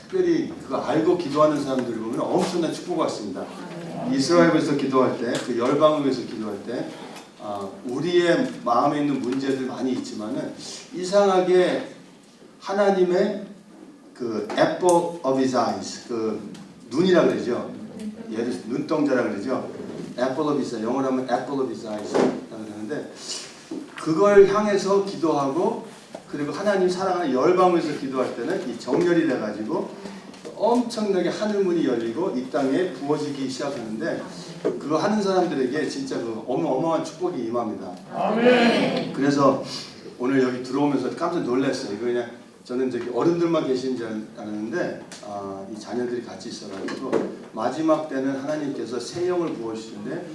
특별히 그거 알고 기도하는 사람들을 보면 엄청난 축복을 받습니다. 이스라엘에서 기도할 때, 그 열방을 위해서 기도할 때 우리의 마음에 있는 문제들 많이 있지만은 이상하게 하나님의 그 apple of his eyes, 그 눈이라 그러죠. 예를 들어서 눈동자라 그러죠. apple of his eyes, 영어로 하면 apple of his eyes라고 그러는데 그걸 향해서 기도하고 그리고 하나님 사랑하는 열방에서 기도할 때는 이 정렬이 돼가지고 엄청나게 하늘 문이 열리고 이 땅에 부어지기 시작하는데 그거 하는 사람들에게 진짜 그 어마어마한 축복이 임합니다. 아멘. 그래서 오늘 여기 들어오면서 깜짝 놀랐어요. 이거 그냥 저는 저기 어른들만 계신 줄 알았는데 이 자녀들이 같이 있어가지고 마지막 때는 하나님께서 새 영을 부어주시는데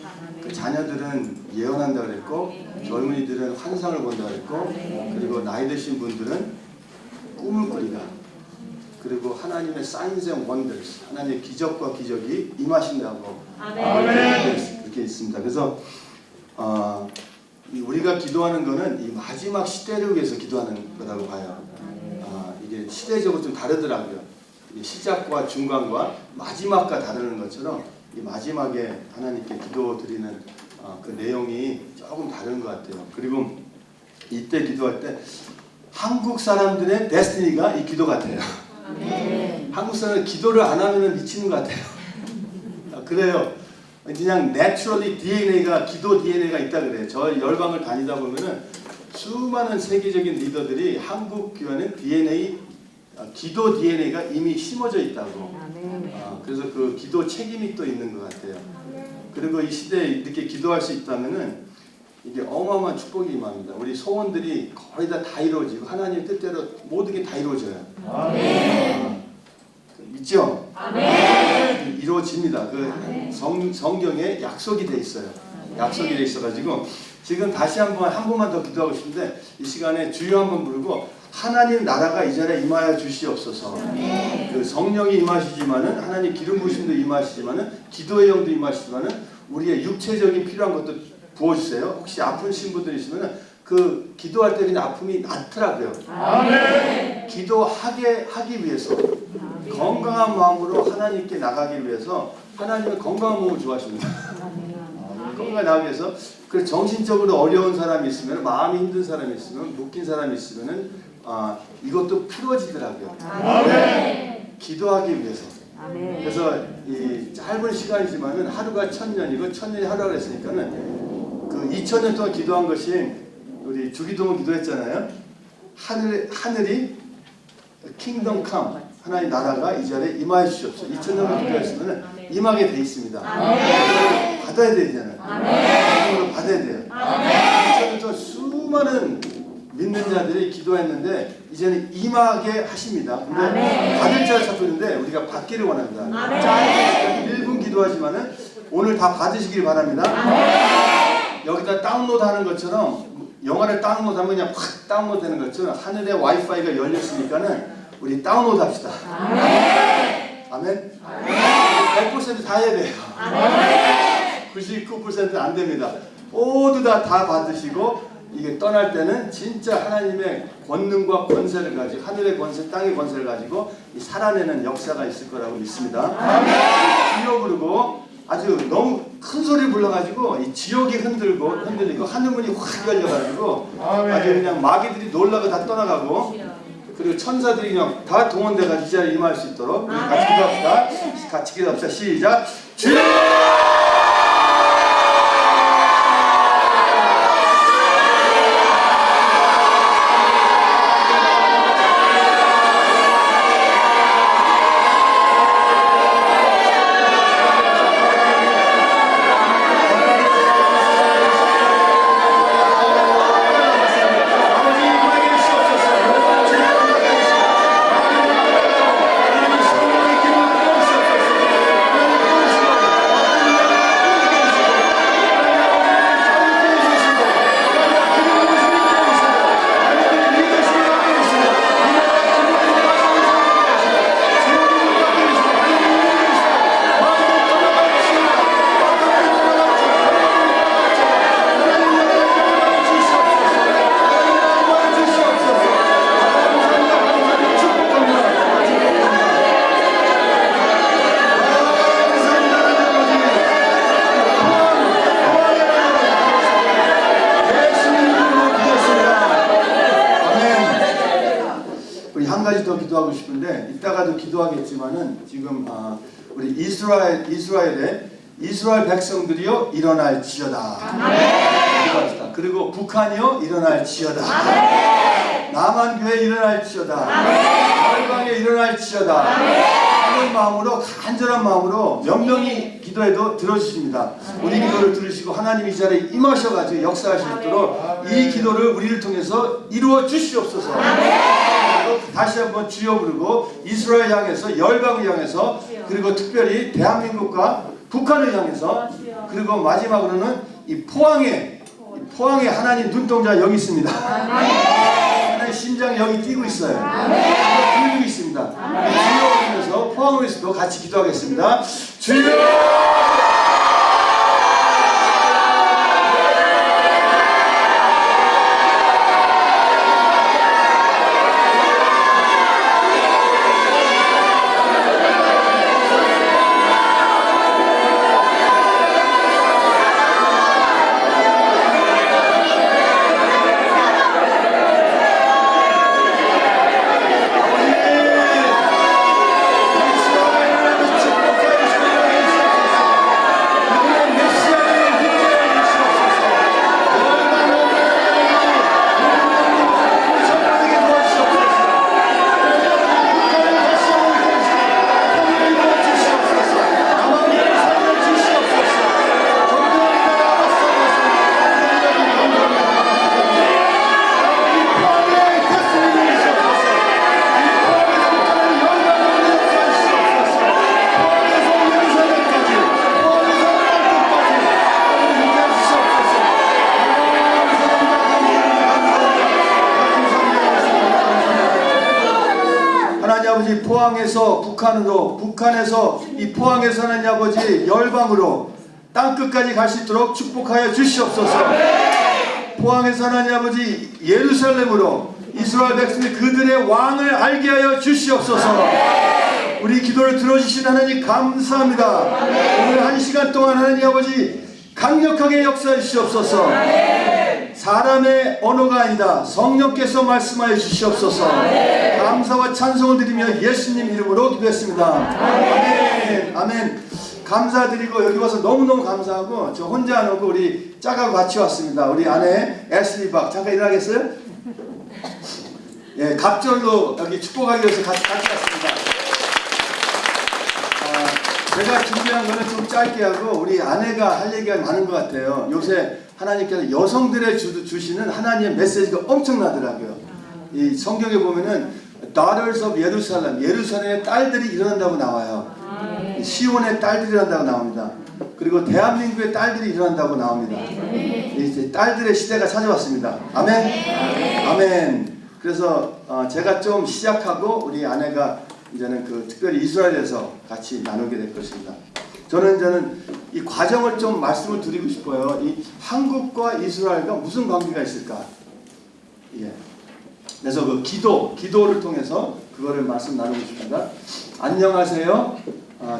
그 자녀들은 예언한다 그랬고 젊은이들은 환상을 본다 그랬고 그리고 나이 드신 분들은 꿈을 꾸리라. 그리고 하나님의 signs and wonders, 하나님의 기적과 기적이 임하신다고 그렇게 있습니다. 그래서 우리가 기도하는 것은 이 마지막 시대를 위해서 기도하는 거라고 봐요. 이게 시대적으로 좀 다르더라고요. 시작과 중간과 마지막과 다르는 것처럼 이 마지막에 하나님께 기도드리는 그 내용이 조금 다른 것 같아요. 그리고 이때 기도할 때 한국 사람들의 데스티니가 이 기도 같아요. 한국 사람은 기도를 안 하면 미치는 것 같아요. 그래요. 그냥 naturally DNA가 기도 DNA가 있다 그래요. 저 열방을 다니다 보면은 수많은 세계적인 리더들이 한국 교회는 기도 DNA가 이미 심어져 있다고. 그래서 그 기도 책임이 또 있는 것 같아요. 그리고 이 시대에 이렇게 기도할 수 있다면은 이게 어마어마한 축복이 임합니다. 우리 소원들이 거의 다 이루어지고 하나님의 뜻대로 모든 게 다 이루어져요. 있죠? 아멘. 이루어집니다. 그 성경에 약속이 돼 있어요. 약속이 돼 있어가지고 지금 다시 한 번만 더 기도하고 싶은데 이 시간에 주여 한번 부르고 하나님 나라가 이 자리에 임하여 주시옵소서. 그 성령이 임하시지만은 하나님 기름 부으심도 임하시지만은 기도의 영도 임하시지만은 우리의 육체적인 필요한 것도 부어주세요. 혹시 아프신 분들 있으면은 그 기도할 때 그냥 아픔이 낫더라고요. 아멘. 기도하기 위해서 건강한 마음으로 하나님께 나가기 위해서 하나님은 건강한 몸을 좋아하십니다. 건강하게 나가기 위해서 그 정신적으로 어려운 사람이 있으면 마음이 힘든 사람이 있으면 묶인 사람이 있으면은 이것도 풀어지더라고요. 아멘. 기도하기 위해서. 아멘. 그래서 이 짧은 시간이지만은 하루가 1000년이고 1000년이 하루가 그랬으니까는 그 2000년 동안 기도한 것이 우리 주기도문 기도했잖아요. 하늘이 킹덤 컴 하나님 나라가 이 자리에 임하여 주시옵소서. 2000년을 기도했으면 임하게 돼 있습니다. 받아야 되잖아요. 받아야 돼요. 2000년 동안 수많은 믿는 자들이 기도했는데 이제는 임하게 하십니다. 근데 받을 자를 찾고 있는데 우리가 받기를 원합니다. 1분 기도하지만은 오늘 다 받으시길 바랍니다. 여기다 다운로드 하는 것처럼 영화를 다운로드하면 그냥 확 다운로드 되는 것처럼 하늘에 와이파이가 열렸으니까는 우리 다운로드 합시다. 아멘. 100% 다 해야 돼요. 99%는 안 됩니다. 모두 다 받으시고 이게 떠날 때는 진짜 하나님의 권능과 권세를 가지고 하늘의 권세, 땅의 권세를 가지고 살아내는 역사가 있을 거라고 믿습니다. 주여 부르고 아주 너무 큰 소리 불러가지고 이 지옥이 흔들리고 하늘문이 확 열려가지고 아주 그냥 마귀들이 놀라고 다 떠나가고 그리고 천사들이 그냥 다 동원돼가지고 이 자리에 임할 수 있도록 우리 같이 기도합시다. 같이 기도합시다. 시작. 주여! 기도하는데 이따가도 기도하겠지만은 지금 우리 이스라엘 백성들이여 일어날지어다. 기도합시다. 그리고 북한이여 일어날지어다. 남한 교회 일어날지어다. 열방에 일어날지어다. 하는 마음으로 간절한 마음으로 몇 명이 기도해도 들어주십니다. 우리 기도를 들으시고 하나님이 이 자리에 임하셔가지고 역사하실 수 있도록 이 기도를 우리를 통해서 이루어 주시옵소서. 다시 한번 주여 부르고 이스라엘 향해서 열방을 향해서 그리고 특별히 대한민국과 북한을 향해서 그리고 마지막으로는 이 포항에 하나님 눈동자 여기 있습니다. 하나님 심장이 여기 뛰고 있어요. 뛰고 있습니다. 주여 하면서 포항을 위해서도 같이 기도하겠습니다. 주여! 포항에서 북한으로, 북한에서 이 포항에서 하나님 아버지 열방으로 땅끝까지 갈 수 있도록 축복하여 주시옵소서. 포항에서 하나님 아버지 예루살렘으로 이스라엘 백성이 그들의 왕을 알게 하여 주시옵소서. 우리 기도를 들어주신 하나님 감사합니다. 오늘 한 시간 동안 하나님 아버지 강력하게 역사해 주시옵소서. 사람의 언어가 아니다. 성령께서 말씀하여 주시옵소서. 감사와 찬송을 드리며 예수님 이름으로 기도했습니다. 아멘. 아멘. 감사드리고 여기 와서 너무너무 감사하고 저 혼자 안 오고 우리 짝하고 같이 왔습니다. 우리 아내 애슬리 박 잠깐 일어나겠어요? 예, 갑절로 여기 축복하기 위해서 같이 왔습니다. 제가 준비한 거는 좀 짧게 하고 우리 아내가 할 얘기가 많은 것 같아요. 요새 하나님께서 여성들의 주시는 하나님의 메시지가 엄청나더라고요. 이 성경에 보면은 Daughters of Jerusalem, 예루살렘의 딸들이 일어난다고 나와요. 시온의 딸들이 일어난다고 나옵니다. 그리고 대한민국의 딸들이 일어난다고 나옵니다. 이제 딸들의 시대가 찾아왔습니다. 아멘. 아멘. 그래서 제가 좀 시작하고 우리 아내가 이제는 그 특별히 이스라엘에서 같이 나누게 될 것입니다. 저는 이 과정을 좀 말씀을 드리고 싶어요. 이 한국과 이스라엘과 무슨 관계가 있을까? 예. 그래서 그 기도를 통해서 그거를 말씀 나누고 싶습니다. 안녕하세요.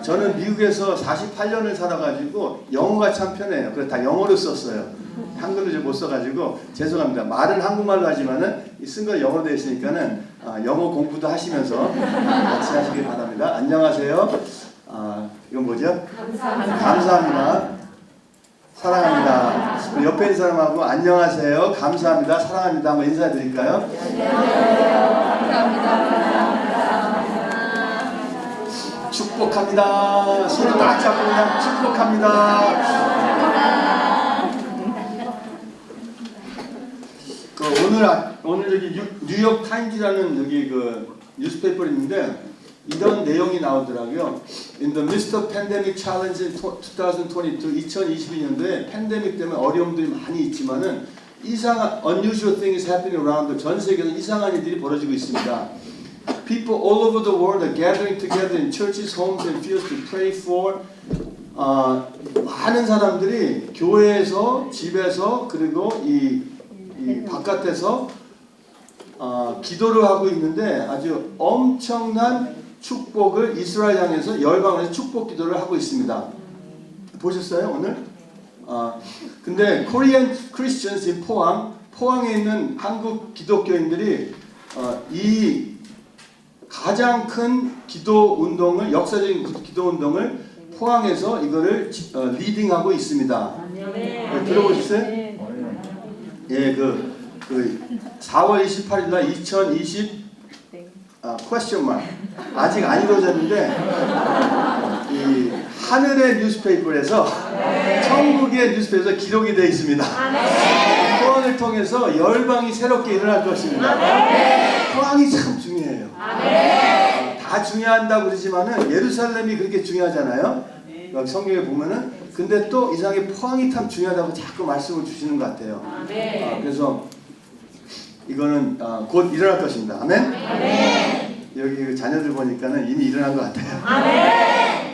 저는 미국에서 48년을 살아가지고 영어가 참 편해요. 그래서 다 영어로 썼어요. 한글로 이제 못 써가지고 죄송합니다. 말은 한국말로 하지만은 쓴 거 영어로 되어 있으니까는 영어 공부도 하시면서 같이 하시길 바랍니다. 안녕하세요. 이건 뭐죠? 감사합니다. 감사합니다. 사랑합니다. 옆에 있는 사람하고 안녕하세요. 감사합니다. 사랑합니다. 한번 인사드릴까요? 안녕하세요. 감사합니다. 축복합니다. 손을 딱 잡고 그냥 축복합니다. 오늘 여기 뉴욕 타임즈라는 여기 그 뉴스페이퍼 있는데 이런 내용이 나오더라고요. In the midst of pandemic challenge in 2022, 2022년도에 팬데믹 때문에 어려움들이 많이 있지만은 이상한 unusual things happening around 전 세계에서 이상한 일들이 벌어지고 있습니다. People all over the world are gathering together in churches, homes, and fields to pray for. 많은 사람들이 교회에서, 집에서, 그리고 이 바깥에서 기도를 하고 있는데 아주 엄청난 축복을 이스라엘 향해서 열방에서 축복 기도를 하고 있습니다. 보셨어요 오늘? 근데 Korean Christians in 포항에 있는 한국 기독교인들이 이 가장 큰 기도 운동을, 역사적인 기도 운동을 포항에서 이거를 리딩하고 있습니다. 들어보셨어요? 예, 그 4월 28일 날 2020 question mark 아직 안 이루어졌는데 이 하늘의 뉴스페이퍼에서 천국의 뉴스페이퍼에서 기록이 되어 있습니다. 포항을 통해서 열방이 새롭게 일어날 것입니다. 포항이 참 중요해요. 다 중요한다고 그러지만은 예루살렘이 그렇게 중요하잖아요. 여기 성경에 보면은 근데 또 이상하게 포항이 참 중요하다고 자꾸 말씀을 주시는 것 같아요. 그래서 이거는 곧 일어날 것입니다. 아멘. 여기 자녀들 보니까는 이미 일어난 것 같아요.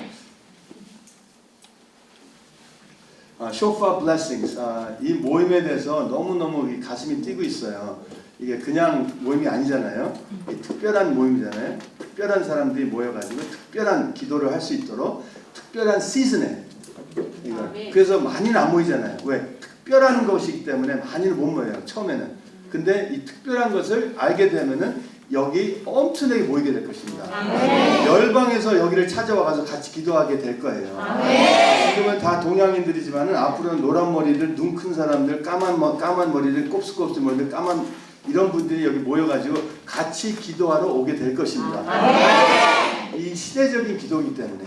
쇼파 블레싱스 이 모임에 대해서 너무너무 가슴이 뛰고 있어요. 이게 그냥 모임이 아니잖아요. 특별한 모임이잖아요. 특별한 사람들이 모여가지고 특별한 기도를 할 수 있도록 특별한 시즌에 그래서 많이는 안 모이잖아요. 왜? 특별한 것이기 때문에 많이는 못 모여요. 처음에는. 근데 이 특별한 것을 알게 되면은 여기 엄청나게 모이게 될 것입니다. 열방에서 여기를 찾아와가서 같이 기도하게 될 거예요. 지금은 다 동양인들이지만은 앞으로는 노란 머리들, 눈 큰 사람들, 까만 머리들, 곱슬곱슬 머리들, 까만 이런 분들이 여기 모여가지고 같이 기도하러 오게 될 것입니다. 이 시대적인 기도이기 때문에.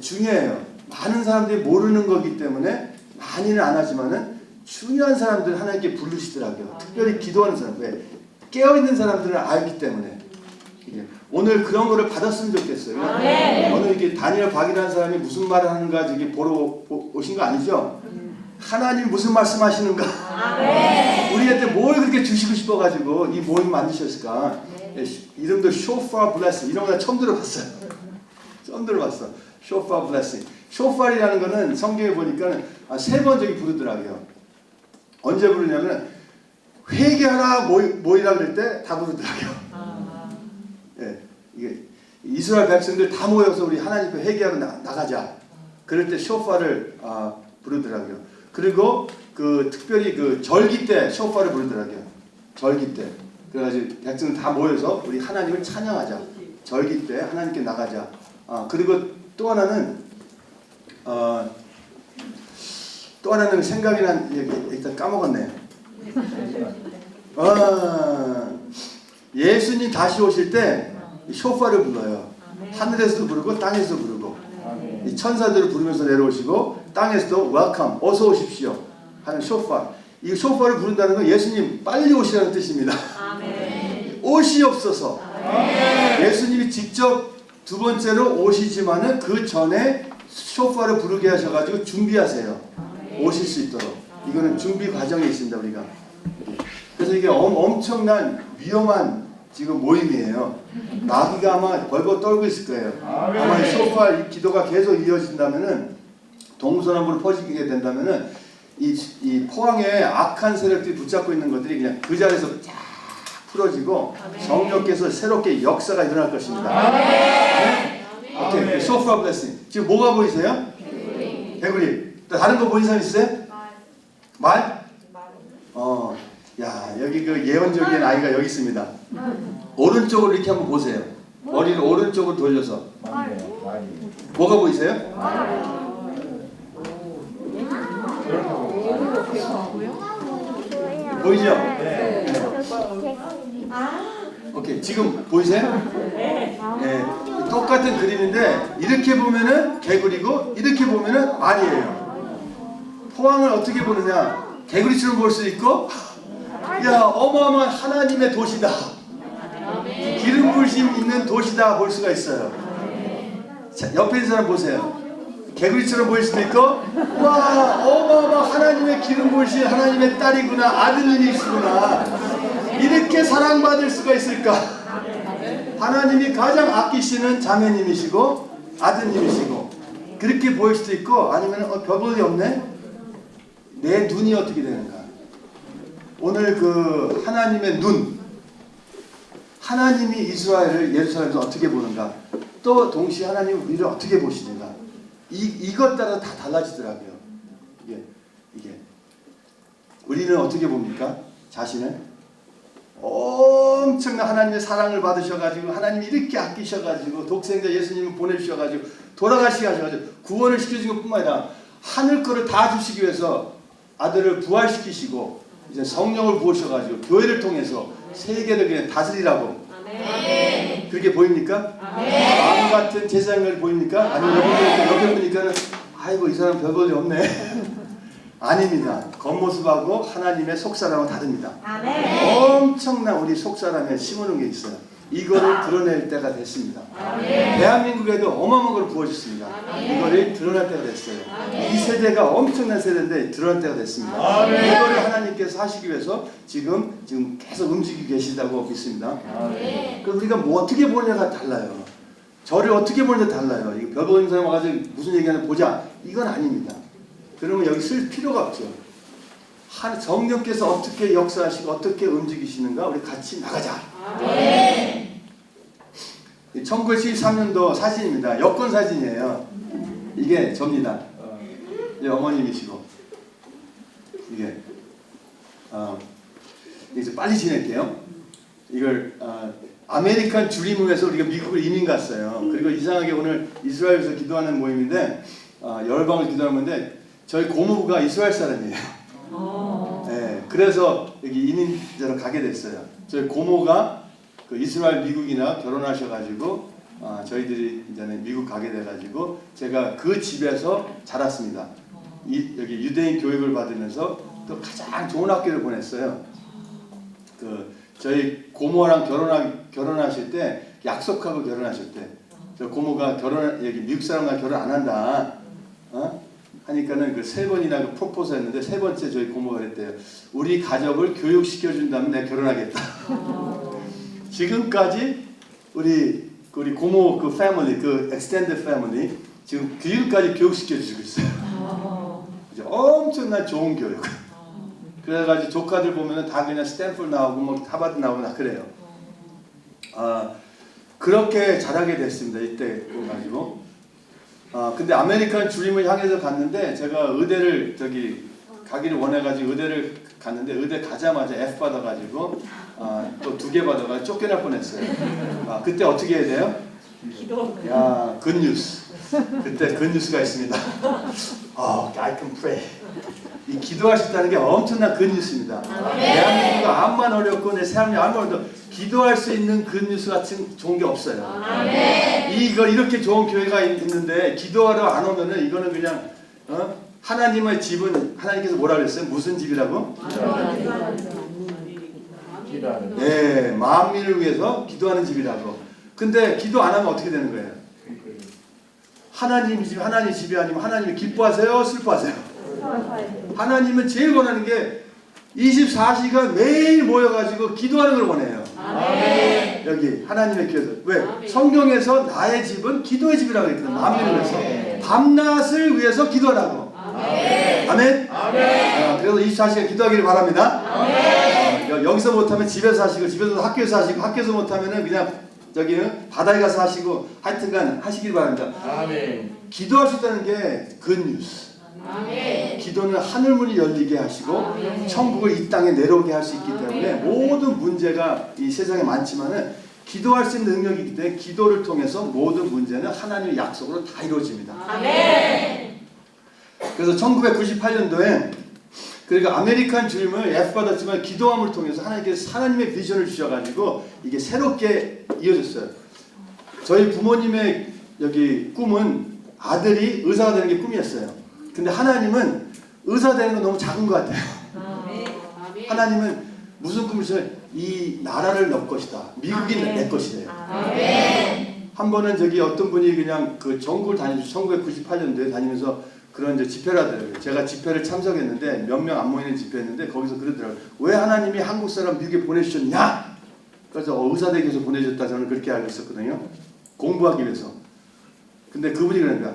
중요해요. 많은 사람들이 모르는 거기 때문에 많이는 안 하지만은 중요한 사람들 하나님께 부르시더라고요. 특별히 기도하는 사람. 왜? 깨어있는 사람들은 알기 때문에. 오늘 그런 거를 받았으면 좋겠어요. 오늘 이렇게 다니엘 박이라는 사람이 무슨 말을 하는가 저기 보러 오신 거 아니죠? 하나님이 무슨 말씀하시는가? 우리한테 뭘 그렇게 주시고 싶어가지고 이 모임 만드셨을까? 이름도 쇼파 블레싱 이런 거 처음 들어봤어요. 처음 들어봤어. 쇼파 블레싱. 쇼파리라는 거는 성경에 보니까 세 번 저기 부르더라고요. 언제 부르냐면 회개하라 모이라 그럴 때 다 부르더라고요. 예, 이게 이스라엘 백성들 다 모여서 우리 하나님 앞에 회개하러 나가자. 그럴 때 쇼파를 부르더라고요. 그리고 그 특별히 그 절기 때 쇼파를 부르더라고요. 절기 때. 그래가지고 백성들 다 모여서 우리 하나님을 찬양하자. 절기 때 하나님께 나가자. 그리고 또 하나는 생각이 난 얘기 일단 까먹었네요. 예수님 다시 오실 때 쇼파를 불러요. 하늘에서도 부르고 땅에서도 부르고 이 천사들을 부르면서 내려오시고 땅에서도 웰컴 어서 오십시오 하는 쇼파. 이 쇼파를 부른다는 건 예수님 빨리 오시라는 뜻입니다. 오시옵소서. 예수님이 직접 두 번째로 오시지만은 그 전에 쇼파를 부르게 하셔가지고 준비하세요. 오실 수 있도록. 이거는 준비 과정에 있습니다. 우리가. 그래서 이게 엄청난 위험한 지금 모임이에요. 마귀가 아마 벌벌 떨고 있을 거예요. 아마 이 쇼파 이 기도가 계속 이어진다면은 동서남북으로 퍼지게 된다면은 이 포항에 악한 세력들이 붙잡고 있는 것들이 그냥 그 자리에서 쫙 풀어지고 성령께서 새롭게 역사가 일어날 것입니다. 네? 오케이. 쇼파 블레싱. 지금 뭐가 보이세요? 개구리. 다른 거 보이는 사람 있어요? 말? 야, 여기 그 예언적인 아이가 여기 있습니다. 오른쪽으로 이렇게 한번 보세요. 머리를 오른쪽으로 돌려서. 뭐가 보이세요? 보이죠? 오케이. 지금 보이세요? 네. 똑같은 그림인데 이렇게 보면은 개구리고 이렇게 보면은 말이에요. 포항을 어떻게 보느냐? 개구리처럼 볼 수 있고 야 어마어마한 하나님의 도시다. 기름 부으심 있는 도시다 볼 수가 있어요. 자, 옆에 있는 사람 보세요. 개구리처럼 보일 수도 있고 와 어마어마한 하나님의 기름 부으신 하나님의 딸이구나 아들님이시구나 이렇게 사랑받을 수가 있을까? 하나님이 가장 아끼시는 자매님이시고 아드님이시고 그렇게 보일 수도 있고 아니면 별볼이 없네? 내 눈이 어떻게 되는가? 오늘 그 하나님의 눈 하나님이 이스라엘을 예루살렘에서 어떻게 보는가 또 동시에 하나님은 우리를 어떻게 보시는가 이것 따라 다 달라지더라고요. 이게 우리는 어떻게 봅니까? 자신을 엄청난 하나님의 사랑을 받으셔가지고 하나님이 이렇게 아끼셔가지고 독생자 예수님을 보내주셔가지고 돌아가시게 하셔가지고 구원을 시켜준 것뿐만 아니라 하늘 거를 다 주시기 위해서 아들을 부활시키시고 이제 성령을 부으셔가지고 교회를 통해서 세계를 그냥 다스리라고. 아멘. 그렇게 보입니까? 마음 같은 제사장을 보입니까? 아니면 여기 보니까는 아이고 이 사람 별볼이 없네. 아닙니다. 겉모습하고 하나님의 속사람은 다릅니다. 아멘. 엄청난 우리 속사람에 심어놓은 게 있어요. 이거를 드러낼 때가 됐습니다. 아멘. 대한민국에도 어마어마한 걸 부어주셨습니다. 아멘. 이거를 드러낼 때가 됐어요. 아멘. 이 세대가 엄청난 세대인데 드러낼 때가 됐습니다. 아멘. 이거를 하나님께서 하시기 위해서 지금 계속 움직이고 계시다고 믿습니다. 아멘. 그럼 우리가 뭐 어떻게 보느냐가 달라요. 저를 어떻게 보느냐 달라요. 이거 별보임 사람 와가지고 무슨 얘기하나 보자. 이건 아닙니다. 그러면 여기 쓸 필요가 없죠. 성령께서 어떻게 역사하시고 어떻게 움직이시는가 우리 같이 나가자. 아멘. 1973년도 사진입니다. 여권 사진이에요. 이게 접니다. 이제 어머님이시고 이게 이제 빨리 지낼게요. 이걸 아메리칸 주림회에서 우리가 미국을 이민 갔어요. 그리고 이상하게 오늘 이스라엘에서 기도하는 모임인데 열방을 기도하는 건데 저희 고모부가 이스라엘 사람이에요. 네, 그래서 여기 이민자로 가게 됐어요. 저희 고모가 그 이스라엘 미국이나 결혼하셔가지고 저희들이 이제는 미국 가게 돼가지고 제가 그 집에서 자랐습니다. 여기 유대인 교육을 받으면서 또 가장 좋은 학교를 보냈어요. 그 저희 고모랑 결혼하실 때 약속하고 결혼하실 때 저 고모가 여기 미국 사람과 결혼 안 한다. 하니까는 그 세 번이나 그 프로포즈 했는데 세 번째 저희 고모가 그랬대요. 우리 가족을 교육시켜준다면 내가 결혼하겠다. 지금까지 우리 고모 그 패밀리, 그 extended family 지금 교육까지 교육시켜주고 있어요. 엄청난 좋은 교육. 그래가지고 조카들 보면은 다 그냥 스탠포드 나오고 뭐 하버드 나오고 다 그래요. 그렇게 자라게 됐습니다. 이때 가지고. 근데 아메리칸 주림을 향해서 갔는데 제가 의대를 가기를 원해가지고 의대를 갔는데 의대 가자마자 F 받아가지고 또 2개 받아가지고 쫓겨날 뻔했어요. 그때 어떻게 해야 돼요? 기도. 야, 굿뉴스. 그때 굿뉴스가 있습니다. I can pray. 이 기도하셨다는 게 엄청난 굿뉴스입니다. 대한민국이 암만 어렵고 내 삶이 암만 어렵고 기도할 수 있는 굿뉴스 같은 좋은 게 없어요. 이거 이렇게 좋은 교회가 있는데 기도하러 안 오면은 이거는 그냥 하나님의 집은 하나님께서 뭐라 그랬어요? 무슨 집이라고? 네, 만민을 위해서 기도하는 집이라고. 근데 기도 안 하면 어떻게 되는 거예요? 하나님 집이 아니면 하나님이 기뻐하세요? 슬퍼하세요? 하나님은 제일 원하는 게 24시간 매일 모여가지고 기도하는 걸 원해요. 아멘. 여기 하나님의 교회에서 왜? 아멘. 성경에서 나의 집은 기도의 집이라고 했거든요. 만민을 위해서 밤낮을 위해서 기도하라고. 아멘. 아멘. 아멘. 그래서 24시간 기도하기를 바랍니다. 아멘. 여기서 못하면 집에서 하시고 집에서 학교에서 하시고 학교에서 못하면은 그냥 저기는 바다에 가서 하시고 하여튼간 하시길 바랍니다. 아멘. 기도할 수 있다는 게 굿뉴스. 아멘. 기도는 하늘문이 열리게 하시고 아멘. 천국을 이 땅에 내려오게 할 수 있기 때문에 아멘. 모든 문제가 이 세상에 많지만은 기도할 수 있는 능력이 있기 때문에 기도를 통해서 모든 문제는 하나님의 약속으로 다 이루어집니다. 아멘. 그래서 1998년도에 그러니까 아메리칸 주림을 F 받았지만 기도함을 통해서 하나님께서 하나님의 비전을 주셔가지고 이게 새롭게 이어졌어요. 저희 부모님의 여기 꿈은 아들이 의사가 되는 게 꿈이었어요. 근데 하나님은 의사 되는 건 너무 작은 것 같아요. 하나님은 무슨 꿈을 주세요? 이 나라를 너 것이다. 미국이 내 것이래요. 한 번은 어떤 분이 그냥 그 전국을 다니면서 1998년도에 다니면서 그런 집회를 하더라고요. 제가 집회를 참석했는데 몇 명 안 모이는 집회였는데 거기서 그러더라고요. 왜 하나님이 한국 사람 미국에 보내주셨냐? 그래서 의사 되기 위해서 보내줬다 저는 그렇게 알고 있었거든요. 공부하기 위해서. 근데 그분이 그러니까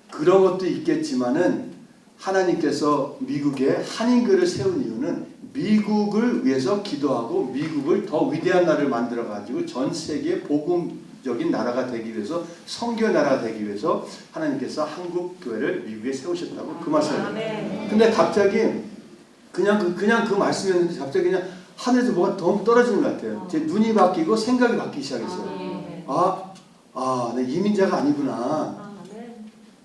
그런 것도 있겠지만은 하나님께서 미국에 한인교회를 세운 이유는 미국을 위해서 기도하고 미국을 더 위대한 나라를 만들어 가지고 전 세계 복음적인 나라가 되기 위해서 성교 나라가 되기 위해서 하나님께서 한국 교회를 미국에 세우셨다고 그 말씀을. 근데 갑자기 그냥 그 말씀이었는데 갑자기 그냥 하늘에서 뭐가 더 떨어지는 것 같아요. 제 눈이 바뀌고 생각이 바뀌기 시작했어요. 내 이민자가 아니구나.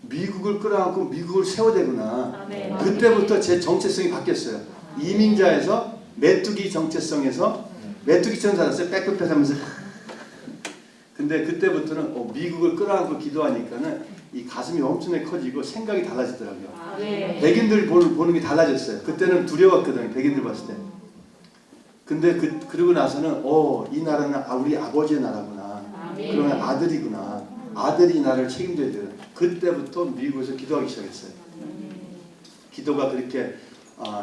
미국을 끌어안고 미국을 세워야 되구나. 그때부터 제 정체성이 바뀌었어요. 이민자에서 메뚜기 정체성에서 메뚜기처럼 살았어요. 빽빽빽 하면서. 근데 그때부터는 미국을 끌어안고 기도하니까는 이 가슴이 엄청나게 커지고 생각이 달라지더라고요. 백인들 보는 게 달라졌어요. 그때는 두려웠거든요. 백인들 봤을 때. 근데 그러고 나서는 이 나라는 우리 아버지의 나라구나. 그러면 아들이구나. 아들이 이 나라를 책임져야 돼요. 그때부터 미국에서 기도하기 시작했어요. 기도가 그렇게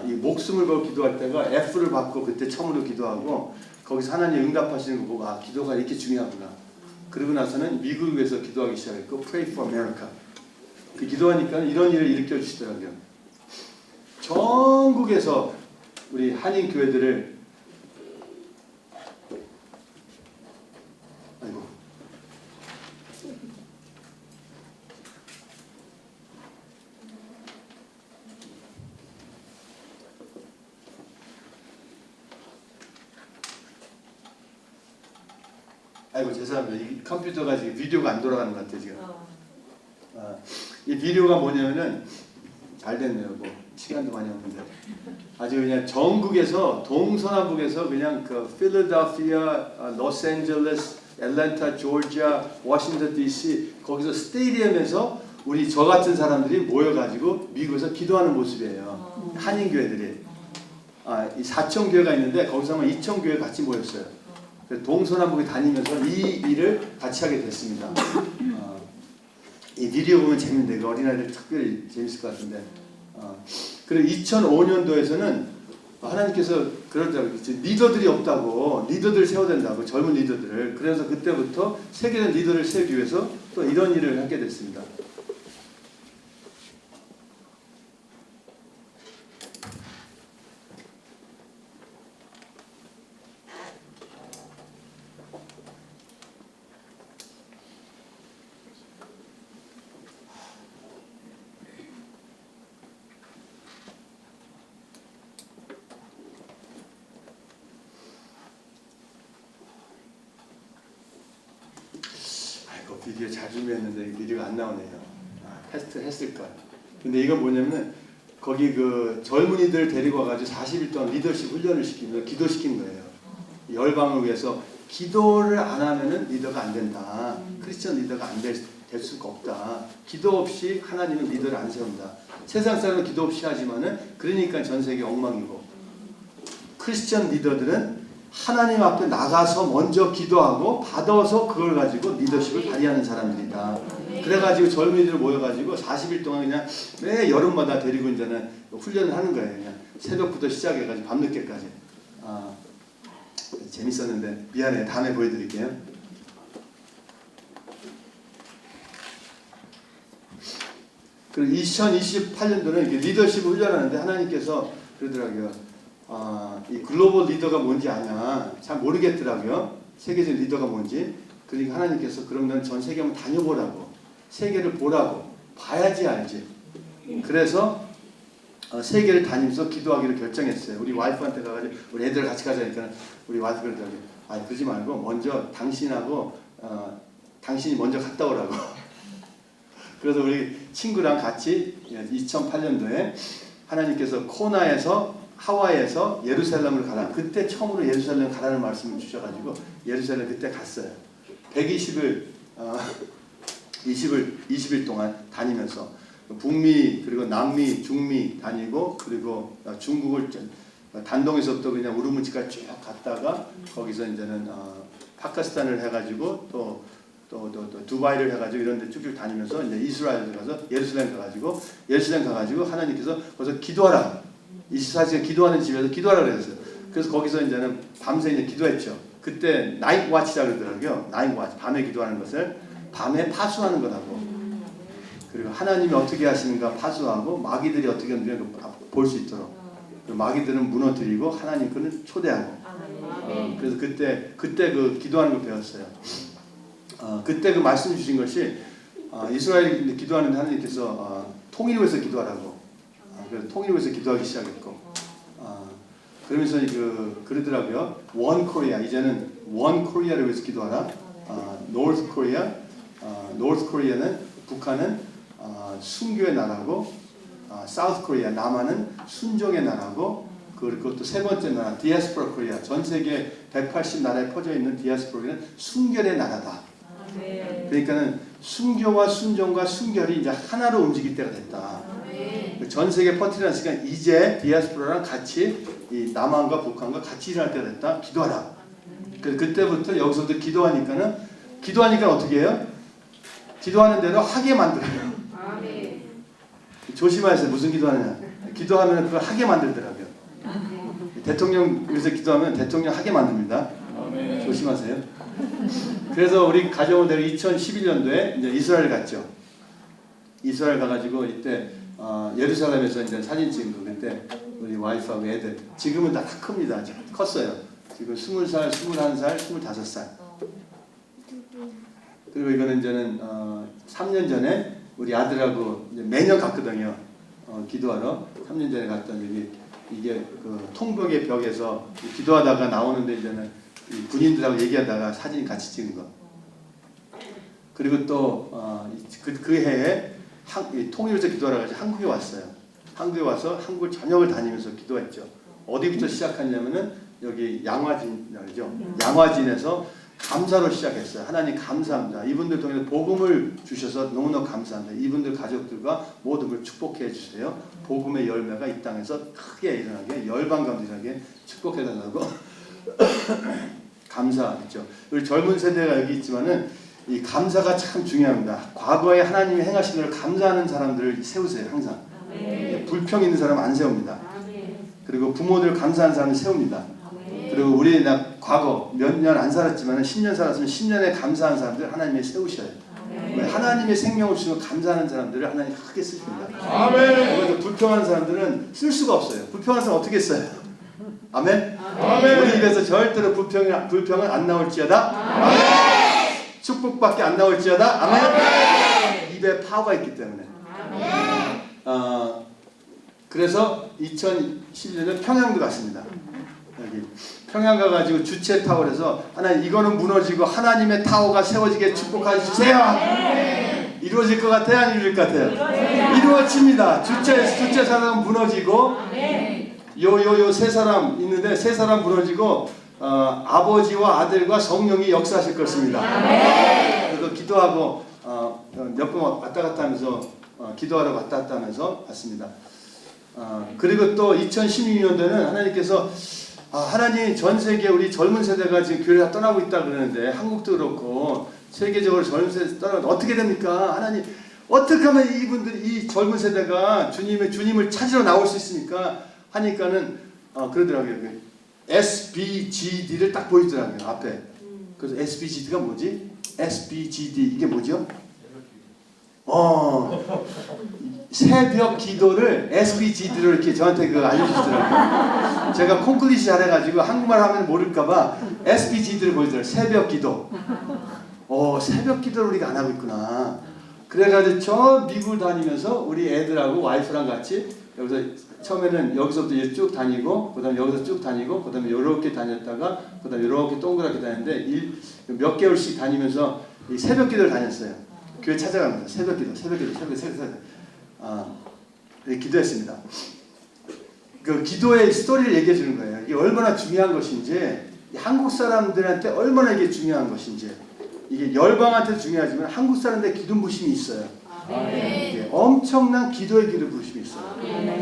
이 목숨을 걸고 기도할 때가 F를 받고 그때 처음으로 기도하고 거기서 하나님 응답하시는 거 보고 기도가 이렇게 중요하구나. 그러고 나서는 미국을 위해서 기도하기 시작했고 Pray for America. 그 기도하니까 이런 일을 일으켜 주시더라고요. 전국에서 우리 한인 교회들을 죄송합니다. 이 컴퓨터가 지금 비디오가 안 돌아가는 것 같아요 지금. 이 비디오가 뭐냐면은 잘 됐네요. 뭐 시간도 많이 없는데 아주 그냥 전국에서 동서남북에서 그냥 그 필라델피아, 로스앤젤레스, 애틀랜타, 조지아, 워싱턴 DC 거기서 스테디움에서 우리 저 같은 사람들이 모여가지고 미국에서 기도하는 모습이에요. 한인 교회들이 이 4천 교회가 있는데 거기서 한 2천 교회 같이 모였어요. 동서남북에 다니면서 이 일을 같이 하게 됐습니다. 이 비디오 보면 재밌는데 그 어린아이들 특별히 재밌을 것 같은데 그리고 2005년도에서는 하나님께서 그러더라고요. 리더들이 없다고 리더들 세워야 된다고 젊은 리더들을 그래서 그때부터 세계적 리더를 세우기 위해서 또 이런 일을 하게 됐습니다. 비디오 잘 준비했는데 비디오가 안 나오네요. 했을까? 근데 이건 뭐냐면 거기 그 젊은이들 데리고 와가지고 40일 동안 리더십 훈련을 시키면서 기도시킨 거예요. 열방을 위해서 기도를 안 하면은 리더가 안 된다. 크리스천 리더가 안 될 수가 없다. 기도 없이 하나님은 리더를 안 세운다. 세상 사람은 기도 없이 하지만은 그러니까 전 세계 엉망이고 크리스천 리더들은 하나님 앞에 나가서 먼저 기도하고 받아서 그걸 가지고 리더십을 발휘하는 사람들이다. 그래가지고 젊은이들 모여가지고 40일 동안 그냥 매 여름마다 데리고 이제는 훈련을 하는 거예요. 그냥 새벽부터 시작해가지고 밤늦게까지. 재밌었는데 미안해요. 다음에 보여드릴게요. 그리고 2028년도는 리더십을 훈련하는데 하나님께서 그러더라고요. 이 글로벌 리더가 뭔지 아냐? 잘 모르겠더라고요. 세계적 리더가 뭔지. 그러니까 하나님께서 그러면 전 세계 한번 다녀보라고. 세계를 보라고. 봐야지 알지. 그래서 세계를 다니면서 기도하기로 결정했어요. 우리 와이프한테 가가지고 우리 애들 같이 가자니까 우리 와이프 그러더라고요. 그러지 말고 먼저 당신하고 당신이 먼저 갔다 오라고. 그래서 우리 친구랑 같이 2008년도에 하나님께서 코나에서 하와이에서 예루살렘을 가라. 그때 처음으로 예루살렘 가라는 말씀을 주셔가지고 예루살렘 그때 갔어요. 120일 20일 동안 다니면서 북미 그리고 남미 중미 다니고 그리고 중국을 단동에서부터 그냥 우르무치까지 쭉 갔다가 거기서 이제는 파키스탄을 해가지고 또 두바이를 해가지고 이런 데 쭉쭉 다니면서 이제 이스라엘을 가서 예루살렘 가가지고 하나님께서 거기서 기도하라. 24시간 기도하는 집에서 기도하라 그랬어요. 그래서 거기서 이제는 밤새 이제 기도했죠. 그때 나이트 와치라 그러더라고요. 나이트 와치. 밤에 기도하는 것을 밤에 파수하는 거라고. 그리고 하나님이 어떻게 하시는가 파수하고 마귀들이 어떻게 하는가 볼 수 있도록. 마귀들은 무너뜨리고 하나님 거는 초대하고. 그래서 그때 그 기도하는 걸 배웠어요. 그때 그 말씀 주신 것이 이스라엘이 기도하는데 하나님께서 통일을 위해서 기도하라고. 그래서 통일을 위해서 기도하기 시작했고 그러면서 그러더라고요. 원 코리아, 이제는 원 코리아를 위해서 기도하라. 노스 코리아, 노스 코리아는 북한은 순교의 나라고, 사우스 코리아 남한은 순종의 나라고, 그리고 또 세 번째 나라 디아스포라 코리아, 전 세계 180나라에 퍼져 있는 디아스포라는 순결의 나라다. 그러니까는 순교와 순종과 순결이 이제 하나로 움직일 때가 됐다. 전 세계 퍼뜨리니까 이제 디아스포라랑 같이 이 남한과 북한과 같이 일할 때가 됐다. 기도하라. 그때부터 여기서부터 기도하니까 어떻게 해요? 기도하는 대로 하게 만들어요. 조심하세요. 무슨 기도하느냐? 기도하면 그걸 하게 만들더라고요. 대통령 여기서 기도하면 대통령 하게 만듭니다. 조심하세요. 그래서 우리 가정을 데리고 2011년도에 이제 이스라엘 갔죠. 이스라엘 가가지고 이때 예루살렘에서 이제 사진 찍은 거. 그때 우리 와이프하고 애들 지금은 다 큽니다. 컸어요. 지금 20살, 21살, 25살. 그리고 이거는 이제는 3년 전에 우리 아들하고 이제 매년 갔거든요. 기도하러 3년 전에 갔더니 이게 그 통곡의 벽에서 기도하다가 나오는데 이제는 군인들하고 얘기하다가 사진 같이 찍은 거. 그리고 또 그 해에 통일에서 기도하러 가서 한국에 왔어요. 한국에 와서 한국 전역을 다니면서 기도했죠. 어디부터 시작하냐면은 여기 양화진이죠. 양화진에서 감사로 시작했어요. 하나님 감사합니다. 이분들 통해서 복음을 주셔서 너무너무 감사합니다. 이분들 가족들과 모든 걸 축복해 주세요. 복음의 열매가 이 땅에서 크게 일어나게, 열방감들하게 축복해 달라고 감사했죠. 우리 젊은 세대가 여기 있지만은 이 감사가 참 중요합니다. 과거에 하나님이 행하신 걸 감사하는 사람들을 세우세요. 항상. 불평 있는 사람 안 세웁니다. 그리고 부모들 감사하는 사람을 세웁니다. 그리고 우리 과거 몇 년 안 살았지만 10년 살았으면 10년에 감사한 사람들 하나님이 세우셔요. 하나님의 생명을 주시고 감사하는 사람들을 하나님이 크게 쓰십니다. 아멘. 불평하는 사람들은 쓸 수가 없어요. 불평하는 사람 어떻게 써요? 아멘. 아멘. 우리 입에서 절대로 불평은 안 나올지어다. 아멘. 축복밖에 안 나올지어다. 아멘. 아멘. 입에 파워가 있기 때문에. 아멘. 그래서 2011년에 평양도 갔습니다. 여기 평양 가가지고 주체 타워에서 하나님 이거는 무너지고 하나님의 타워가 세워지게 축복해 주세요. 이루어질 것 같아요? 안 이루어질 것 같아요? 이루어집니다. 주체 사람 무너지고 요 세 사람 있는데 세 사람 무너지고 아버지와 아들과 성령이 역사하실 것입니다. 그래서 기도하고 몇 번 왔다 갔다 하면서 기도하러 왔다 갔다 하면서 왔습니다. 그리고 또 2016년도에는 하나님께서 하나님 전 세계 우리 젊은 세대가 지금 교회를 떠나고 있다 그러는데 한국도 그렇고 세계적으로 젊은 세대 떠나고 어떻게 됩니까? 하나님 어떻게 하면 이 젊은 세대가 주님을 찾으러 나올 수 있습니까? 하니까는 그러더라고요. SBGD를 딱 보이더라고요. 앞에. 그래서 SBGD가 뭐지? SBGD 이게 뭐죠? 새벽 기도를 SBGD로 이렇게 저한테 알려주시더라고요. 제가 콩글리시 잘해가지고 한국말 하면 모를까봐 SBGD를 보여주더라고요. 새벽 기도. 새벽 기도를 우리가 안 하고 있구나. 그래가지고 저 미국을 다니면서 우리 애들하고 와이프랑 같이 여기서 처음에는 여기서부터 쭉 다니고, 그 다음에 여기서 쭉 다니고, 그 다음에 이렇게 다녔다가, 그 다음에 이렇게 동그랗게 다녔는데 몇 개월씩 다니면서 이 새벽 기도를 다녔어요. 교회 찾아갑니다. 새벽 기도. 기도했습니다. 그 기도의 스토리를 얘기해 주는 거예요. 이게 얼마나 중요한 것인지, 한국 사람들한테 얼마나 이게 중요한 것인지, 이게 열방한테도 중요하지만 한국 사람들의 기도 부심이 있어요. 이게 엄청난 기도의 기도 부심이 있어요.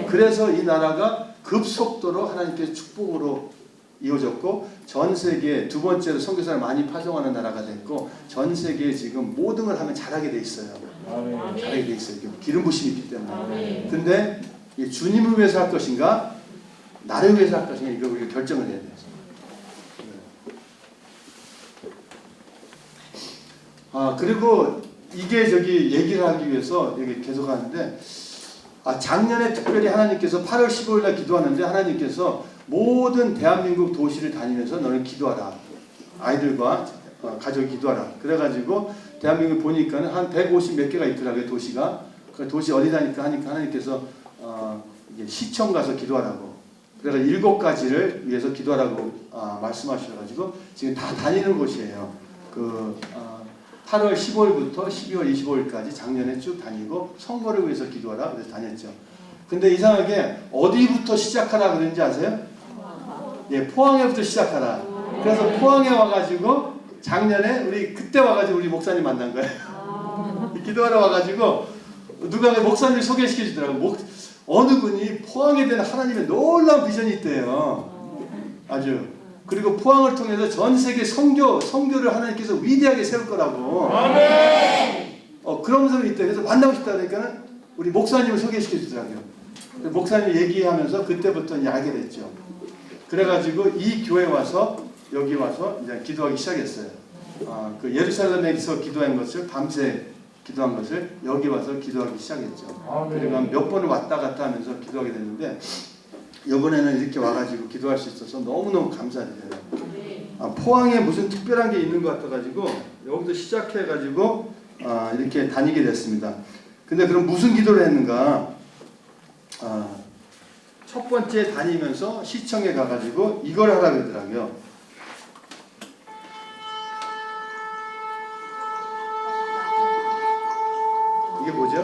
그래서 이 나라가 급속도로 하나님께서 축복으로 이어졌고 전 세계 두 번째로 선교사를 많이 파송하는 나라가 됐고 전 세계에 지금 모든 걸 하면 잘하게 돼 있어요. 잘하게 돼 있어요. 기름 부심이 있기 때문에. 근데 주님을 위해서 할 것인가 나를 위해서 할 것인가 이거 우리가 결정을 해야 돼요. 그리고 이게 얘기를 하기 위해서 여기 계속 하는데 작년에 특별히 하나님께서 8월 15일 날 기도하는데 하나님께서 모든 대한민국 도시를 다니면서 너는 기도하라. 아이들과 가족이 기도하라. 그래가지고 대한민국 보니까는 한 150 몇 개가 있더라고요. 도시가. 그 도시 어디 다니까 하니까 하나님께서 이게 시청 가서 기도하라고. 그래서 7가지를 위해서 기도하라고 말씀하셔가지고 지금 다 다니는 곳이에요. 8월 15일부터 12월 25일까지 작년에 쭉 다니고 선거를 위해서 기도하라 그래서 다녔죠. 근데 이상하게 어디부터 시작하라 그랬는지 아세요? 예, 포항에부터 시작하라. 그래서 포항에 와가지고 작년에 우리 그때 와가지고 우리 목사님 만난 거예요. 기도하러 와가지고 누가 목사님 소개시켜 주더라고. 어느 분이 포항에 대한 하나님의 놀라운 비전이 있대요. 아주. 그리고 포항을 통해서 전 세계 선교를 하나님께서 위대하게 세울 거라고. 아멘. 그런 분이 있대. 그래서 만나고 싶다 그러니까는 우리 목사님을 소개시켜 주더라고요. 목사님 얘기하면서 그때부터 이제 알게 됐죠. 그래가지고 이 교회 와서 여기 와서 이제 기도하기 시작했어요. 그 예루살렘에서 기도한 것을 밤새 기도한 것을 여기 와서 기도하기 시작했죠. 그리고 몇 번을 왔다 갔다 하면서 기도하게 됐는데 이번에는 이렇게 와가지고 기도할 수 있어서 너무너무 감사드려요. 포항에 무슨 특별한 게 있는 것 같아가지고 여기서 시작해가지고 이렇게 다니게 됐습니다. 근데 그럼 무슨 기도를 했는가? 첫 번째 다니면서 시청에 가가지고 이걸 하라 그러더라고요. 이게 뭐죠?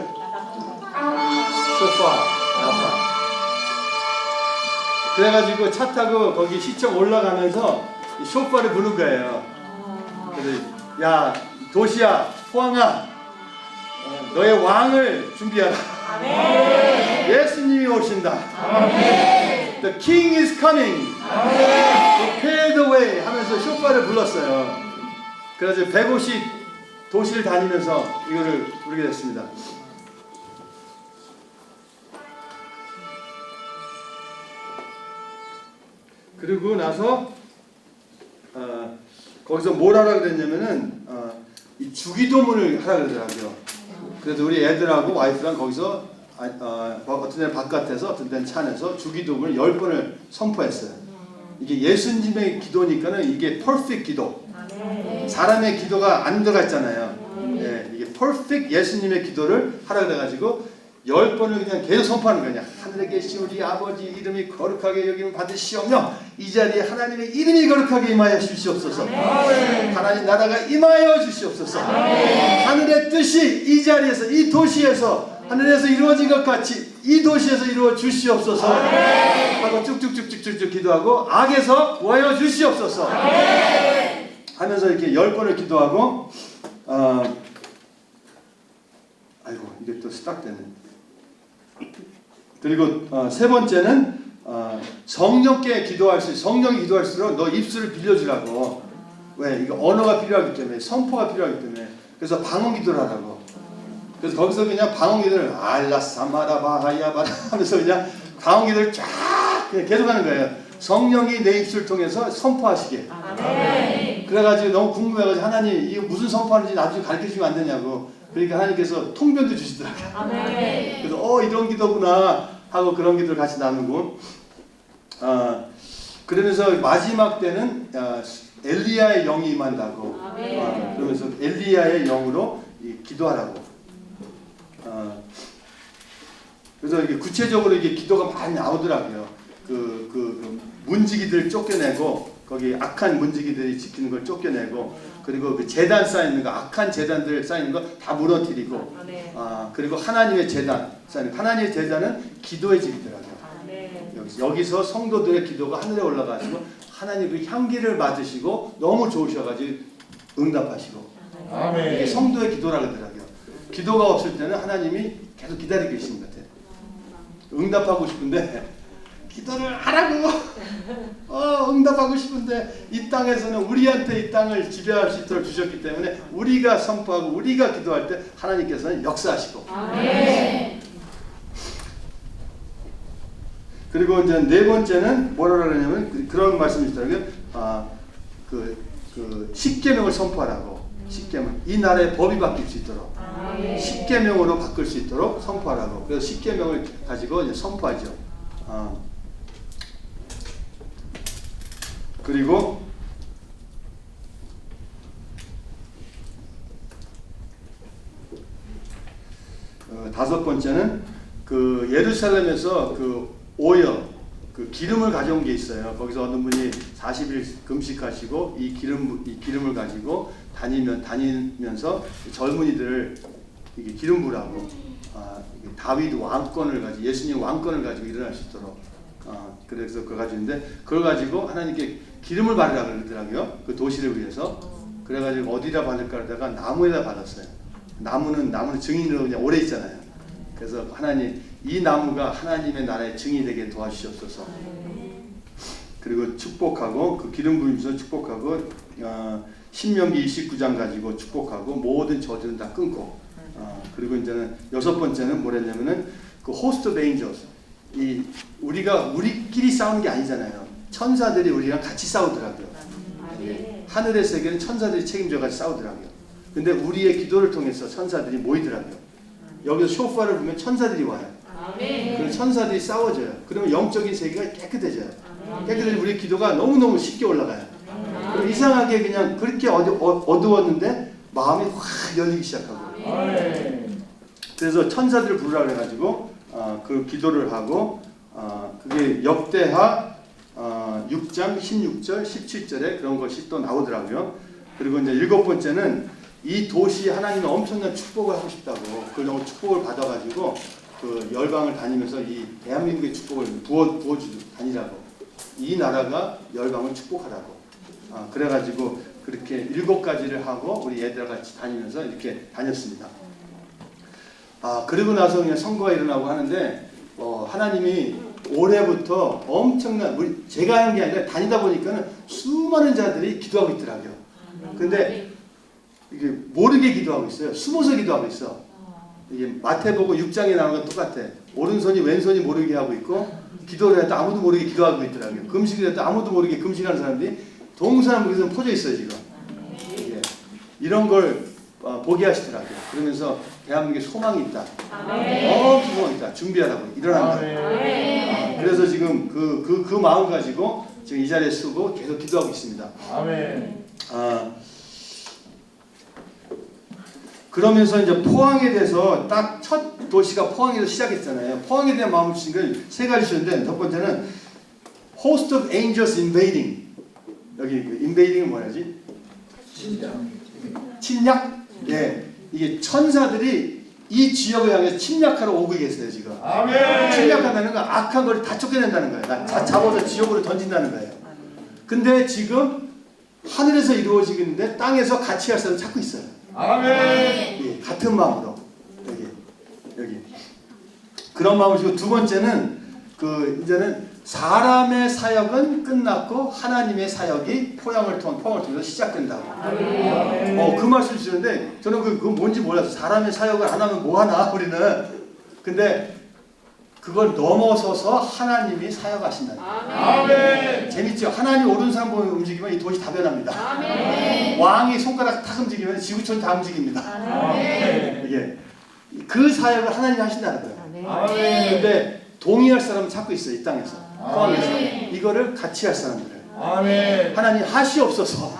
소파, 나파. 그래가지고 차 타고 거기 시청 올라가면서 쇼파를 부는 거예요. 그래서 야 도시야 포항아 너의 왕을 준비하라. 아멘. 예수님이 오신다. 아멘. The King is coming. 아멘. Prepare the way 하면서 쇼파를 불렀어요. 그래서 150 도시를 다니면서 이거를 부르게 됐습니다. 그리고 나서 거기서 뭘 하라 그랬냐면은 이 주기도문을 하라 그러더라고요. 그래서 우리 애들하고 와이프랑 거기서 어떤 데는 바깥에서 어떤 데는 차 안에서 주기도문을 10번을 선포했어요. 이게 예수님의 기도니까는 이게 퍼펙트 기도. 사람의 기도가 안 들어갔잖아요. 예, 이게 퍼펙트 예수님의 기도를 하라 그래가지고 10번을 그냥 계속 선포하는 거냐. 하늘에 계신 우리 아버지 이름이 거룩하게 여김을 받으시오며 이 자리에 하나님의 이름이 거룩하게 임하여 주시옵소서. 아멘. 하나님 나라가 임하여 주시옵소서. 아멘. 하늘의 뜻이 이 자리에서 이 도시에서 하늘에서 이루어진 것 같이 이 도시에서 이루어 주시옵소서. 아멘. 하고 쭉쭉쭉쭉쭉 기도하고 악에서 구하여 주시옵소서. 아멘. 하면서 이렇게 10번을 기도하고 아이고 이게 또 스탑되네. 그리고 세 번째는 성령께 기도할 수 성령이 기도할수록 너 입술을 빌려주라고. 왜? 이거 언어가 필요하기 때문에 선포가 필요하기 때문에 그래서 방언 기도를 하라고. 그래서 거기서 그냥 방언 기도를 알라사마라바하야바라 하면서 그냥 방언 기도를 쫙 그냥 계속하는 거예요. 성령이 내 입술을 통해서 선포하시게. 아멘. 그래가지고 너무 궁금해가지고 하나님 이거 무슨 선포하는지 나중에 가르쳐주면 안 되냐고. 그러니까 하나님께서 통변도 주시더라고요. 아멘. 그래서 이런 기도구나 하고 그런 기도를 같이 나누고 그러면서 마지막 때는 엘리야의 영이 임한다고. 그러면서 엘리야의 영으로 기도하라고. 그래서 이게 구체적으로 이게 기도가 많이 나오더라고요. 그 문지기들 쫓겨내고 거기 악한 문지기들이 지키는 걸 쫓겨내고 그리고 그 재단 쌓이는 거 악한 재단들 쌓이는 거 다 무너뜨리고 그리고 하나님의 재단 쌓이는 하나님의 재단은 기도의 집이더라고요. 여기서 성도들의 기도가 하늘에 올라가시고 하나님 그 향기를 맡으시고 너무 좋으셔가지고 응답하시고 이게 성도의 기도라고 하더라고요. 기도가 없을 때는 하나님이 계속 기다리고 계시는 것 같아요. 응답하고 싶은데 기도를 하라고 응답하고 싶은데 이 땅에서는 우리한테 이 땅을 지배할 수 있도록 주셨기 때문에 우리가 선포하고 우리가 기도할 때 하나님께서는 역사하시고. 아멘. 그리고 이제 네 번째는 뭐라 그러냐면 그런 말씀이 있더라고요. 그 십계명을 선포하라고. 십계명. 이 나라의 법이 바뀔 수 있도록. 십계명으로 바꿀 수 있도록 선포하라고. 그래서 십계명을 가지고 이제 선포하죠. 그리고 다섯 번째는 그 예루살렘에서 그 오열 그 기름을 가져온 게 있어요. 거기서 어떤 분이 40일 금식하시고 이 기름을 가지고 다니면서 젊은이들을 이게 기름 부라고 다윗 왕권을 가지고 예수님 왕권을 가지고 일어날 수 있도록 그래서 그걸 가지고 있는데 그걸 가지고 하나님께 기름을 바르라 그러더라고요. 그 도시를 위해서. 그래가지고 어디다 받을까 하다가 나무에다 받았어요. 나무는 증인으로 그냥 오래 있잖아요. 그래서 하나님 이 나무가 하나님의 나라의 증인이 되게 도와주시옵소서. 그리고 축복하고 그 기름 부으면서 축복하고 신명기 29장 가지고 축복하고 모든 저주는 다 끊고 그리고 이제는 여섯 번째는 뭐랬냐면은 그 호스트 오브 엔젤스 이 우리끼리 싸우는 게 아니잖아요. 천사들이 우리랑 같이 싸우더라고요. 하늘의 세계는 천사들이 책임져가지고 싸우더라고요. 근데 우리의 기도를 통해서 천사들이 모이더라고요. 여기서 쇼파를 보면 천사들이 와요. 그럼 천사들이 싸워져요. 그러면 영적인 세계가 깨끗해져요. 깨끗해지면 우리 기도가 너무너무 쉽게 올라가요. 그럼 이상하게 그냥 그렇게 어두웠는데 마음이 확 열리기 시작하고 그래서 천사들을 부르라 그래가지고 그 기도를 하고 그게 역대하 6장 16절 17절에 그런 것이 또 나오더라고요. 그리고 이제 일곱 번째는 이 도시에 하나님은 엄청난 축복을 하고 싶다고 그 축복을 받아가지고 그 열방을 다니면서 이 대한민국의 축복을 부어주고 다니라고 이 나라가 열방을 축복하라고 그래가지고 그렇게 7가지를 하고 우리 얘들과 같이 다니면서 이렇게 다녔습니다. 그리고 나서 그냥 선거가 일어나고 하는데 하나님이 올해부터 엄청난 제가 하는 게 아니라 다니다 보니까는 수많은 자들이 기도하고 있더라고요. 근데 이게 모르게 기도하고 있어요. 숨어서 기도하고 있어. 이게 마태복음 6장에 나오는 건 똑같아. 오른손이 왼손이 모르게 하고 있고 기도를 해도 아무도 모르게 기도하고 있더라고요. 금식을 해도 아무도 모르게 금식하는 사람들이 동서남북에서 퍼져 있어요 지금. 이런 걸 보게 하시더라고요. 그러면서 대한민국에 소망이 있다. 소망이 있다. 준비하라고 일어난다. 그래서 지금 그 마음 가지고 지금 이 자리에 서고 계속 기도하고 있습니다. 그러면서 이제 포항에 대해서 딱 첫 도시가 포항에서 시작했잖아요. 포항에 대한 마음을 주신 걸 세 가지 주셨는데 첫 번째는 Host of Angels Invading. 여기 invading은 뭐라지? 침략? 예, 이게 천사들이 이 지역을 향해서 침략하러 오고 계세요 지금. 침략한다는 건 악한 걸 다 쫓겨낸다는 거예요. 잡아서 지옥으로 던진다는 거예요. 근데 지금 하늘에서 이루어지는데 땅에서 같이 할 사람 찾고 있어요. 예, 같은 마음으로 여기 그런 마음을 주고 두 번째는 이제는 사람의 사역은 끝났고 하나님의 사역이 포항을 통해서 시작된다고. 그 말씀 주시는데 저는 그건 뭔지 몰라서 사람의 사역을 안 하면 뭐 하나 우리는. 근데 그걸 넘어서서 하나님이 사역하신다. 재밌죠? 하나님 오른손 보면 움직이면 이 도시 다 변합니다. 왕이 손가락 탁 움직이면 지구촌 다 움직입니다. 이게 그 사역을 하나님이 하신다는 거예요. 근데 동의할 사람은 찾고 있어요. 이 땅에서 포항에서 이거를 같이 할 사람들을 하나님 하시옵소서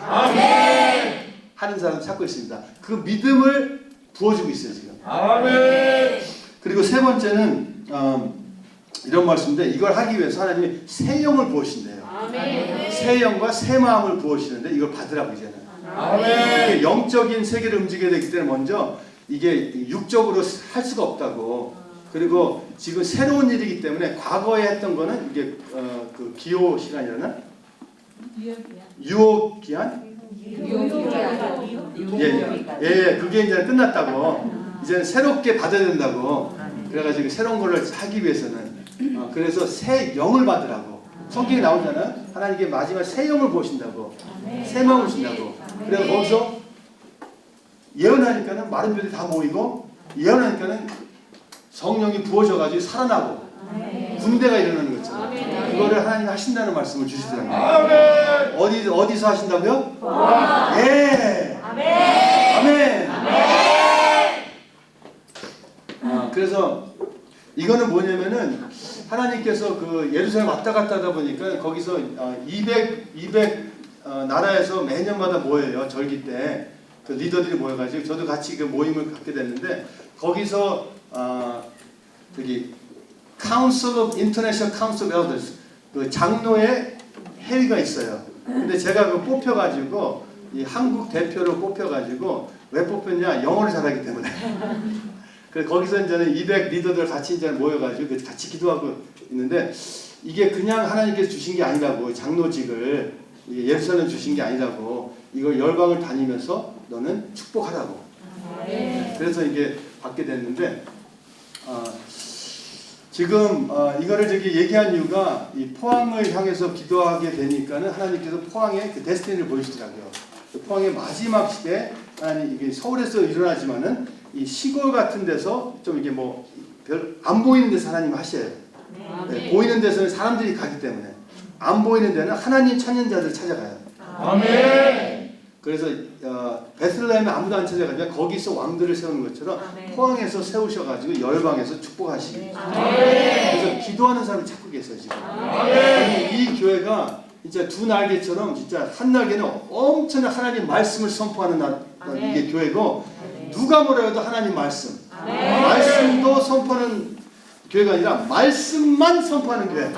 하는 사람 찾고 있습니다. 그 믿음을 부어주고 있어요 지금. 그리고 세 번째는 이런 말씀인데 이걸 하기 위해서 하나님이 새 영을 부으신대요. 새 영과 새 마음을 부으시는데 이걸 받으라고 이제는. 영적인 세계를 움직여야 되기 때문에 먼저 이게 육적으로 할 수가 없다고. 그리고 지금 새로운 일이기 때문에 과거에 했던 거는 이게 그 기호 시간이라나? 유효기한? 예, 그게 이제 끝났다고. 이제는 새롭게 받아야 된다고. 그래가지고 새로운 걸 하기 위해서는 그래서 새 영을 받으라고. 성경에 나오잖아요. 하나님께 마지막 새 영을 보신다고. 새 마음을 주신다고. 그래서 거기서 예언하니까는 마른 뼈들이 다 모이고 예언하니까는 성령이 부어져가지고 살아나고 군대가 일어나는 거죠. 그거를 하나님이 하신다는 말씀을 주시더라고요. 어디서 하신다고요? 예. 아멘. 그래서 이거는 뭐냐면은 하나님께서 그 예루살렘 왔다 갔다 하다 보니까 거기서 200 나라에서 매년마다 모여요. 절기 때 그 리더들이 모여가지고 저도 같이 그 모임을 갖게 됐는데 거기서 저기 Council of International Council of Elders 그 장로의 회의가 있어요. 근데 제가 그 뽑혀가지고 이 한국 대표로 뽑혀가지고 왜 뽑혔냐? 영어를 잘하기 때문에. 그래서 거기서 이제는 200 리더들 같이 이제 모여가지고 같이 기도하고 있는데 이게 그냥 하나님께서 주신 게 아니라고 장로직을 예루살렘 주신 게 아니라고 이거 열방을 다니면서 너는 축복하라고. 그래서 이게 받게 됐는데 지금 이거를 저기 얘기한 이유가 이 포항을 향해서 기도하게 되니까는 하나님께서 포항의 그 데스티니를 보여주더라고요. 그 포항의 마지막 시대에 하나님 이게 서울에서 일어나지만은 이 시골 같은 데서 좀 이게 뭐 별 안 보이는 데서 하나님 하셔요. 네, 보이는 데서는 사람들이 가기 때문에 안 보이는 데는 하나님 찾는 자들 찾아가요. 아멘. 그래서 베들레헴에 아무도 안 찾아가니까 거기서 왕들을 세우는 것처럼 포항에서 세우셔가지고 열방에서 축복하시기. 그래서 기도하는 사람이 찾고 계세요 지금. 이 교회가 진짜 두 날개처럼 진짜 한 날개는 엄청난 하나님 말씀을 선포하는 이게 교회고 누가 뭐라 해도 하나님 말씀. 말씀도 선포하는 교회가 아니라 말씀만 선포하는 교회.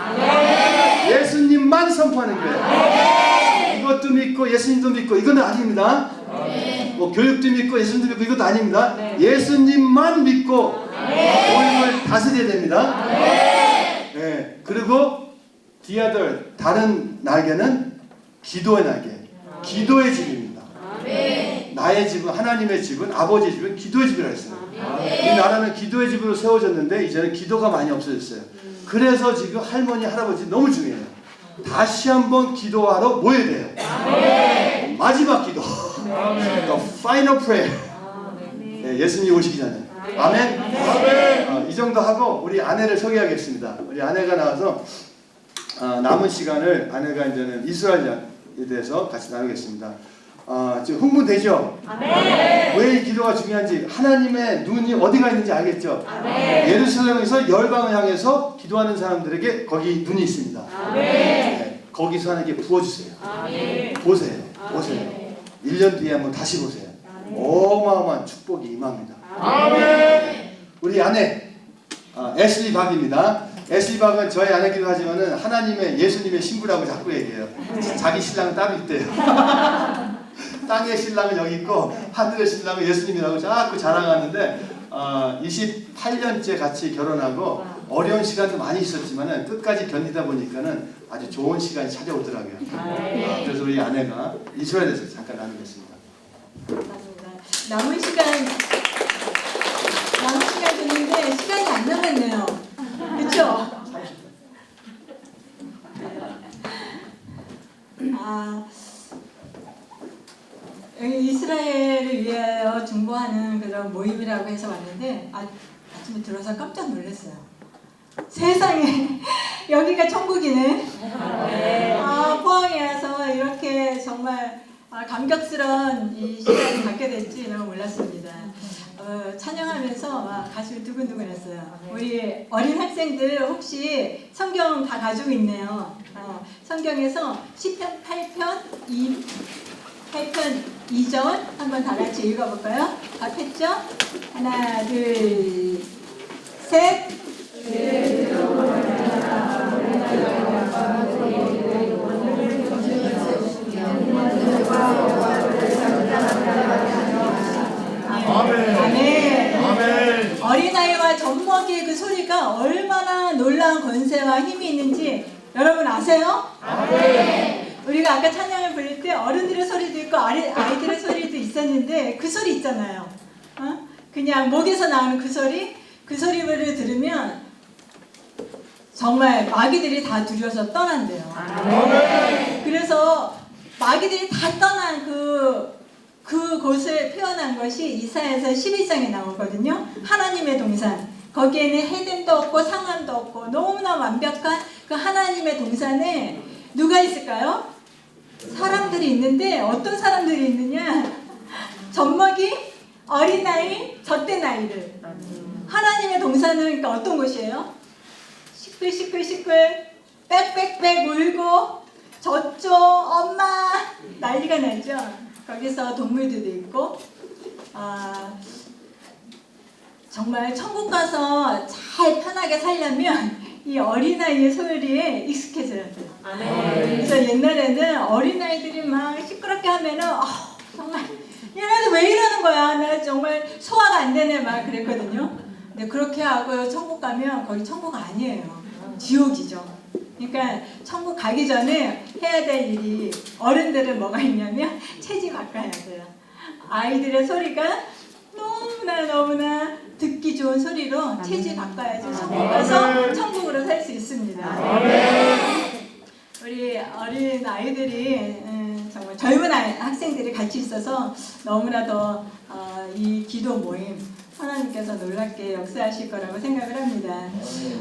예수님만 선포하는 교회. 이것도 믿고 예수님도 믿고 이건 아닙니다. 뭐 교육도 믿고 예수님도 믿고 이것도 아닙니다. 예수님만 믿고 모임을 다스려야 됩니다. 네. 그리고 디아들 다른 날개는 기도의 날개. 기도의 집입니다. 나의 집은 하나님의 집은 아버지의 집은 기도의 집이라 했어요. 이 나라는 기도의 집으로 세워졌는데 이제는 기도가 많이 없어졌어요. 그래서 지금 할머니 할아버지 너무 중요해요. 다시 한번 기도하러 모여야 돼요. 마지막 기도. The final prayer. 네, 예수님 오시기 전에. 아멘. 이 정도 하고 우리 아내를 소개하겠습니다. 우리 아내가 나와서 남은 시간을 아내가 이제는 이스라엘에 대해서 같이 나누겠습니다. 지금 흥분되죠? 왜 이 기도가 중요한지 하나님의 눈이 어디가 있는지 알겠죠? 예루살렘에서 열방을 향해서 기도하는 사람들에게 거기 눈이 있습니다. 네, 거기서 하나님께 부어주세요. 보세요. 보세요. 1년 뒤에 한번 다시 보세요. 어마어마한 축복이 임합니다. 우리 아내 애슐리 박입니다. 애슐리 박은 저희 아내기도 하지만은 하나님의 예수님의 신부라고 자꾸 얘기해요. 자기 신랑은 따로 있대요. 땅의 신랑은 여기 있고 하늘의 신랑은 예수님이라고 자꾸 자랑하는데 28년째 같이 결혼하고 어려운 시간도 많이 있었지만 끝까지 견디다 보니까는 아주 좋은 시간이 찾아오더라고요. 그래서 우리 아내가 이스라엘에서 잠깐 나누겠습니다. 남은 시간 됐는데 시간이 안 남았네요. 그렇죠? 이스라엘을 위하여 중보하는 그런 모임이라고 해서 왔는데 아침에 들어서 깜짝 놀랐어요. 세상에 여기가 천국이네. 포항에 와서 이렇게 정말 감격스러운 이 시간을 갖게 될지 너무 몰랐습니다. 찬양하면서 가슴이 두근두근했어요. 우리 어린 학생들 혹시 성경 다 가지고 있네요. 성경에서 시편 8편 2절 한번 다 같이 읽어볼까요? 답했죠? 하나, 둘, 셋. 아멘. 어린아이와 젖먹이의 그 소리가 얼마나 놀라운 권세와 힘이 있는지 여러분 아세요? 아멘. 우리가 아까 찬양을 부를 때 어른들의 소리도 있고 아이들의 소리도 있었는데 그 소리 있잖아요. 그냥 목에서 나오는 그 소리를 들으면 정말 마귀들이 다 두려워서 떠난대요. 아멘. 그래서 마귀들이 다 떠난 그곳을 표현한 것이 이사야서 12장에 나오거든요. 하나님의 동산. 거기에는 헤덴도 없고 상함도 없고 너무나 완벽한 그 하나님의 동산에 누가 있을까요? 사람들이 있는데 어떤 사람들이 있느냐? 젖먹이, 어린아이, 젖된 아이들. 하나님의 동산은 그러니까 어떤 곳이에요? 시끌 빽빽빽 울고 젖죠 엄마 난리가 나죠. 거기서 동물들도 있고 정말 천국 가서 잘 편하게 살려면 이 어린아이의 소리에 익숙해져야 돼요. 그래서 옛날에는 어린아이들이 막 시끄럽게 하면은 정말 얘네들 왜 이러는 거야? 나 정말 소화가 안 되네 막 그랬거든요. 근데 그렇게 하고 천국 가면 거기 천국 아니에요. 지옥이죠. 그러니까 천국 가기 전에 해야 될 일이 어른들은 뭐가 있냐면 체질 바꿔야 돼요. 아이들의 소리가 너무나 듣기 좋은 소리로 체질 바꿔야지 천국 가서 천국으로 살 수 있습니다. 우리 어린 아이들이 정말 젊은 학생들이 같이 있어서 너무나 더 이 기도 모임 하나님께서 놀랍게 역사하실 거라고 생각을 합니다.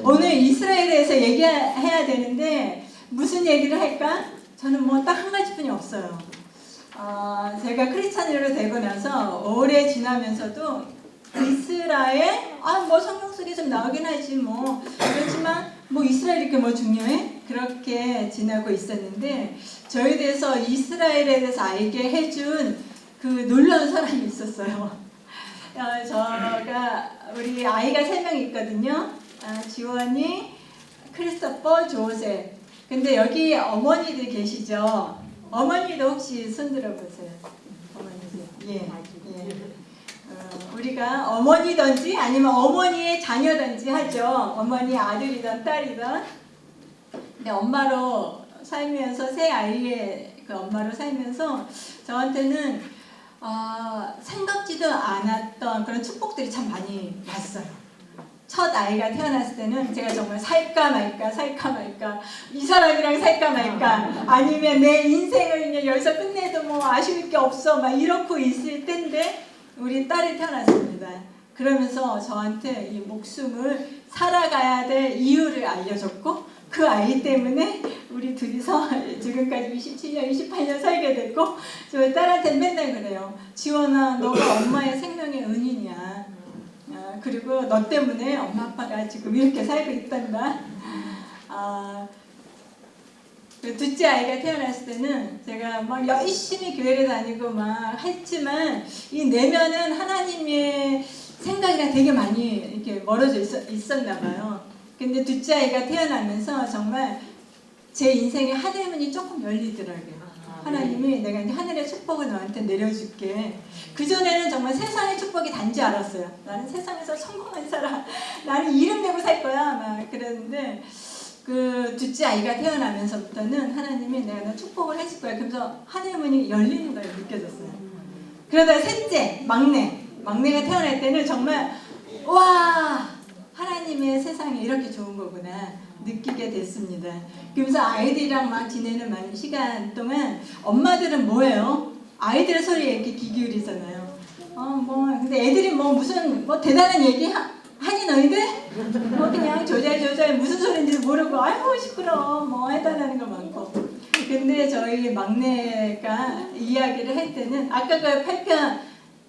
오늘 이스라엘에 대해서 얘기해야 되는데 무슨 얘기를 할까? 저는 뭐 딱 한 가지뿐이 없어요. 제가 크리스찬으로 되고 나서 오래 지나면서도 이스라엘 뭐 성경 속에 좀 나오긴 하지 뭐 그렇지만 뭐 이스라엘이 이렇게 뭐 중요해? 그렇게 지나고 있었는데 저에 대해서 이스라엘에 대해서 알게 해준 그 놀라운 사람이 있었어요. 우리 아이가 3명 있거든요. 지원이, 크리스토퍼, 조셉. 근데 여기 어머니들 계시죠? 어머니도 혹시 손 들어보세요. 어머니들. 예. 우리가 어머니든지 아니면 어머니의 자녀든지 하죠. 어머니 아들이든 딸이든. 근데 엄마로 살면서 새 아이의 그 엄마로 살면서 저한테는 생각지도 않았던 그런 축복들이 참 많이 왔어요. 첫 아이가 태어났을 때는 제가 정말 살까 말까 이 사람이랑 살까 말까 아니면 내 인생을 그냥 여기서 끝내도 뭐 아쉬울 게 없어 막 이러고 있을 때인데 우리 딸이 태어났습니다. 그러면서 저한테 이 목숨을 살아가야 될 이유를 알려줬고 그 아이 때문에 우리 둘이서 지금까지 27년, 28년 살게 됐고 저 딸한테 맨날 그래요. 지원아, 너가 엄마의 생명의 은인이야. 그리고 너 때문에 엄마 아빠가 지금 이렇게 살고 있단다. 둘째 아이가 태어났을 때는 제가 막 열심히 교회를 다니고 막 했지만 이 내면은 하나님의 생각이랑 되게 많이 이렇게 멀어져 있었나 봐요. 근데 둘째 아이가 태어나면서 정말 제 인생에 하늘의 문이 조금 열리더라고요. 하나님이 내가 이제 하늘의 축복을 너한테 내려줄게. 그전에는 정말 세상의 축복이 단지 알았어요. 나는 세상에서 성공한 사람, 나는 이름 내고 살 거야 막 그랬는데 그 둘째 아이가 태어나면서부터는 하나님이 내가 너 축복을 해줄 거야. 그래서 하늘의 문이 열리는 걸 느껴졌어요. 그러다 셋째, 막내가 태어날 때는 정말 와 하나님의 세상이 이렇게 좋은 거구나 느끼게 됐습니다. 그래서 아이들이랑 막 지내는 많은 시간 동안 엄마들은 뭐예요? 아이들의 소리에 이렇게 귀 기울이잖아요. 근데 애들이 무슨 대단한 얘기 하니 너희들? 그냥 조잘조잘 무슨 소리인지 모르고 아이고 시끄러워 해달라는 거 많고. 근데 저희 막내가 이야기를 할 때는 아까 그 8편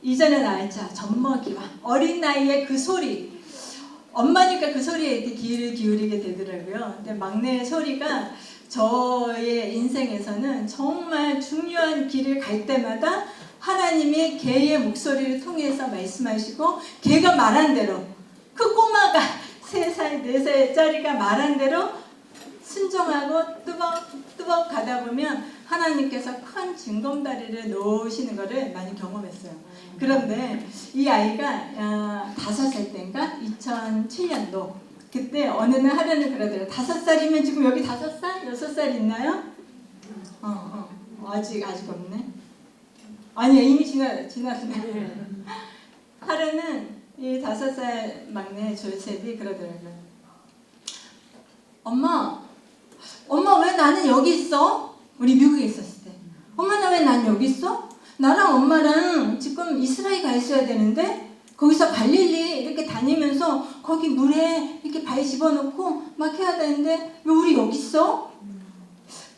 이전에 나왔죠. 젖먹이와 어린 나이의 그 소리. 엄마니까 그 소리에 이렇게 귀를 기울이게 되더라고요. 근데 막내의 소리가 저의 인생에서는 정말 중요한 길을 갈 때마다 하나님이 걔의 목소리를 통해서 말씀하시고 걔가 말한 대로 그 꼬마가 3살, 4살짜리가 말한 대로 순종하고 뚜벅 가다 보면 하나님께서 큰 징검다리를 놓으시는 것을 많이 경험했어요. 그런데 이 아이가 5살 때인가? 2007년도 그때 어느 날 하루는 그러더라고요. 5살이면 지금 여기 5살? 6살 있나요? 아직 없네. 아니야 이미 지났네. 하루는 이 5살 막내 조셉이 그러더라고요. 엄마 왜 나는 여기 있어? 우리 미국에 있었을 때. 엄마 나 왜 난 여기 있어? 나랑 엄마랑 지금 이스라엘 가 있어야 되는데 거기서 갈릴리 이렇게 다니면서 거기 물에 이렇게 발 집어넣고 막 해야 되는데 왜 우리 여기 있어?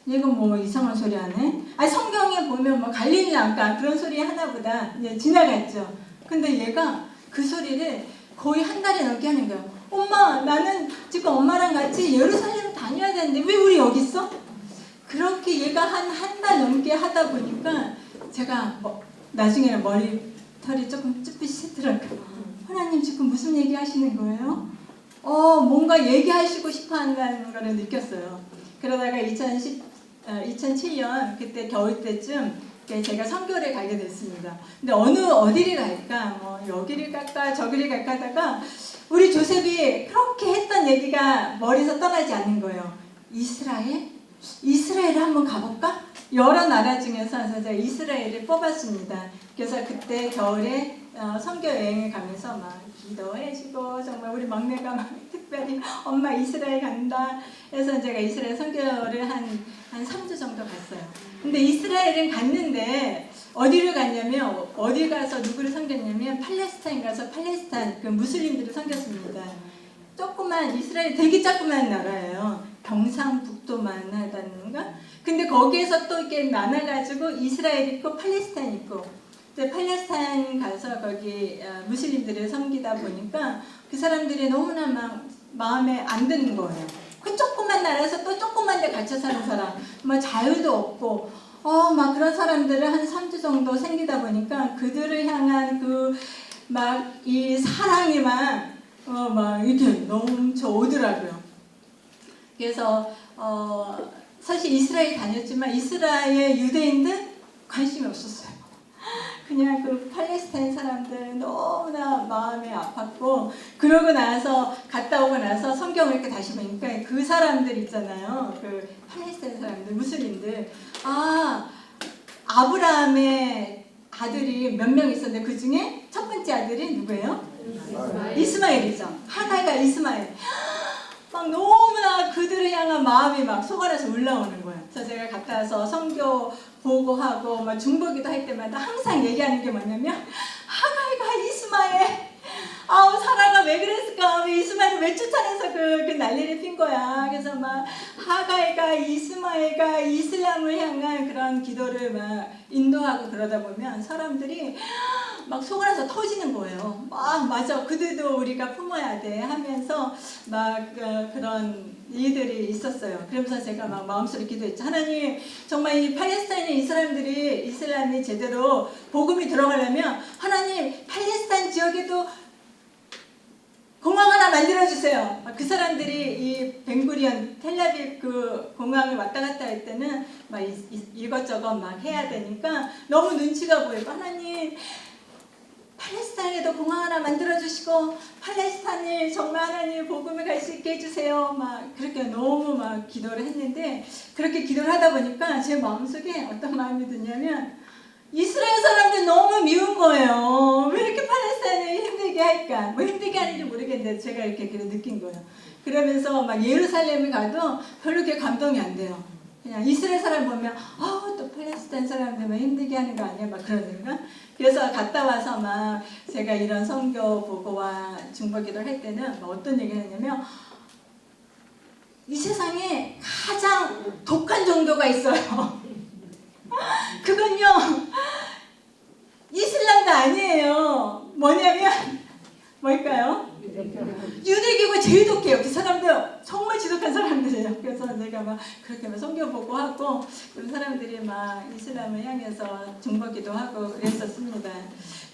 얘가 뭐 이상한 소리 하네? 성경에 보면 갈릴리 안가 그런 소리 하나보다 이제 지나갔죠. 근데 얘가 그 소리를 거의 한 달에 넘게 하는 거야. 엄마 나는 지금 엄마랑 같이 예루살렘 다녀야 되는데 왜 우리 여기 있어? 그렇게 얘가 한 달 넘게 하다 보니까 제가 나중에는 머리털이 조금 쭈삣시더라고요. 하나님 지금 무슨 얘기 하시는 거예요? 뭔가 얘기하시고 싶어 한다는 걸 느꼈어요. 그러다가 2007년 그때 겨울 때쯤 제가 선교를 가게 됐습니다. 근데 어디를 갈까? 뭐 여기를 갈까? 저기를 갈까? 하다가 우리 조셉이 그렇게 했던 얘기가 머리에서 떠나지 않는 거예요. 이스라엘? 이스라엘을 한번 가볼까? 여러 나라 중에서 제가 이스라엘을 뽑았습니다. 그래서 그때 겨울에 선교 여행을 가면서 막 기도해주고 정말 우리 막내가 막 특별히 엄마 이스라엘 간다 해서 제가 이스라엘 선교를 한 3주 정도 갔어요. 근데 이스라엘은 갔는데 어디를 갔냐면 어디 가서 누구를 섬겼냐면 팔레스타인 가서 팔레스타인 그 무슬림들을 섬겼습니다. 조그만 이스라엘 되게 조그만 나라예요. 경상북도만 하다는가? 근데 거기에서 또 이렇게 나눠가지고 이스라엘 있고 팔레스타인 있고 이제 팔레스타인 가서 거기 무슬림들을 섬기다 보니까 그 사람들이 너무나 막 마음에 안 드는 거예요. 그 조그만 나라에서 또 조그만 데 갇혀 사는 사람, 뭐 자유도 없고, 막 그런 사람들을 한 3주 정도 생기다 보니까 그들을 향한 막 이 사랑이 막 이렇게 넘쳐 오더라고요. 그래서 사실 이스라엘 다녔지만 이스라엘 유대인들 관심이 없었어요. 그냥 그 팔레스타인 사람들 너무나 마음이 아팠고, 그러고 나서 갔다 오고 나서 성경을 이렇게 다시 보니까 그 사람들 있잖아요. 그 팔레스타인 사람들, 무슬림들. 아브라함의 아들이 몇 명 있었는데 그 중에 첫 번째 아들이 누구예요? 이스마엘이죠. 하나가 이스마엘. 막 너무나 그들을 향한 마음이 막 속아라서 올라오는 거예요. 그래서 제가 갔다 와서 선교 보고하고 막 중보기도 할 때마다 항상 얘기하는 게 뭐냐면 하갈과 이스마엘, 사라가 왜 그랬을까? 왜 이스마엘을 왜 쫓아내서 그 난리를 핀 거야? 그래서 막 하갈과 이스마엘과 이슬람을 향한 그런 기도를 막 인도하고 그러다 보면 사람들이 막 속아서 터지는 거예요. 맞아, 그들도 우리가 품어야 돼 하면서 막 그런 일들이 있었어요. 그러면서 제가 막 마음속으로 기도했죠. 하나님, 정말 이 팔레스타인의 이 사람들이 이슬람이 제대로 복음이 들어가려면 하나님 팔레스타인 지역에도 공항 하나 만들어주세요. 그 사람들이 이 벤구리온 텔라비브 그 공항을 왔다 갔다 할 때는 막 이것저것 막 해야 되니까 너무 눈치가 보이고, 하나님 팔레스타인에도 공항 하나 만들어주시고 팔레스타인을 정말 하나님 복음을 갈 수 있게 해주세요. 막 그렇게 너무 막 기도를 했는데, 그렇게 기도를 하다 보니까 제 마음속에 어떤 마음이 드냐면 이스라엘 사람들 너무 미운 거예요. 왜 이렇게 팔레스타인을 힘들게 할까? 뭐 힘들게 하는지 모르겠는데 제가 이렇게 느낀 거예요. 그러면서 막 예루살렘에 가도 별로 그렇게 감동이 안 돼요. 그냥 이스라엘 사람 보면 또 팔레스타인 사람들만 힘들게 하는 거 아니야? 막 그러는가? 그래서 갔다 와서 막 제가 이런 선교 보고와 중보기도를 할 때는 어떤 얘기를 했냐면 이 세상에 가장 독한 종교가 있어요. 그건요 이슬람도 아니에요. 뭐냐면 뭘까요? 유대교가 제일 독해요. 그 사람들 정말 지독한 사람들이에요. 그래서 제가 막 그렇게 막 선교 보고 하고, 그런 사람들이 막 이슬람을 향해서 중보기도 하고 그랬었습니다.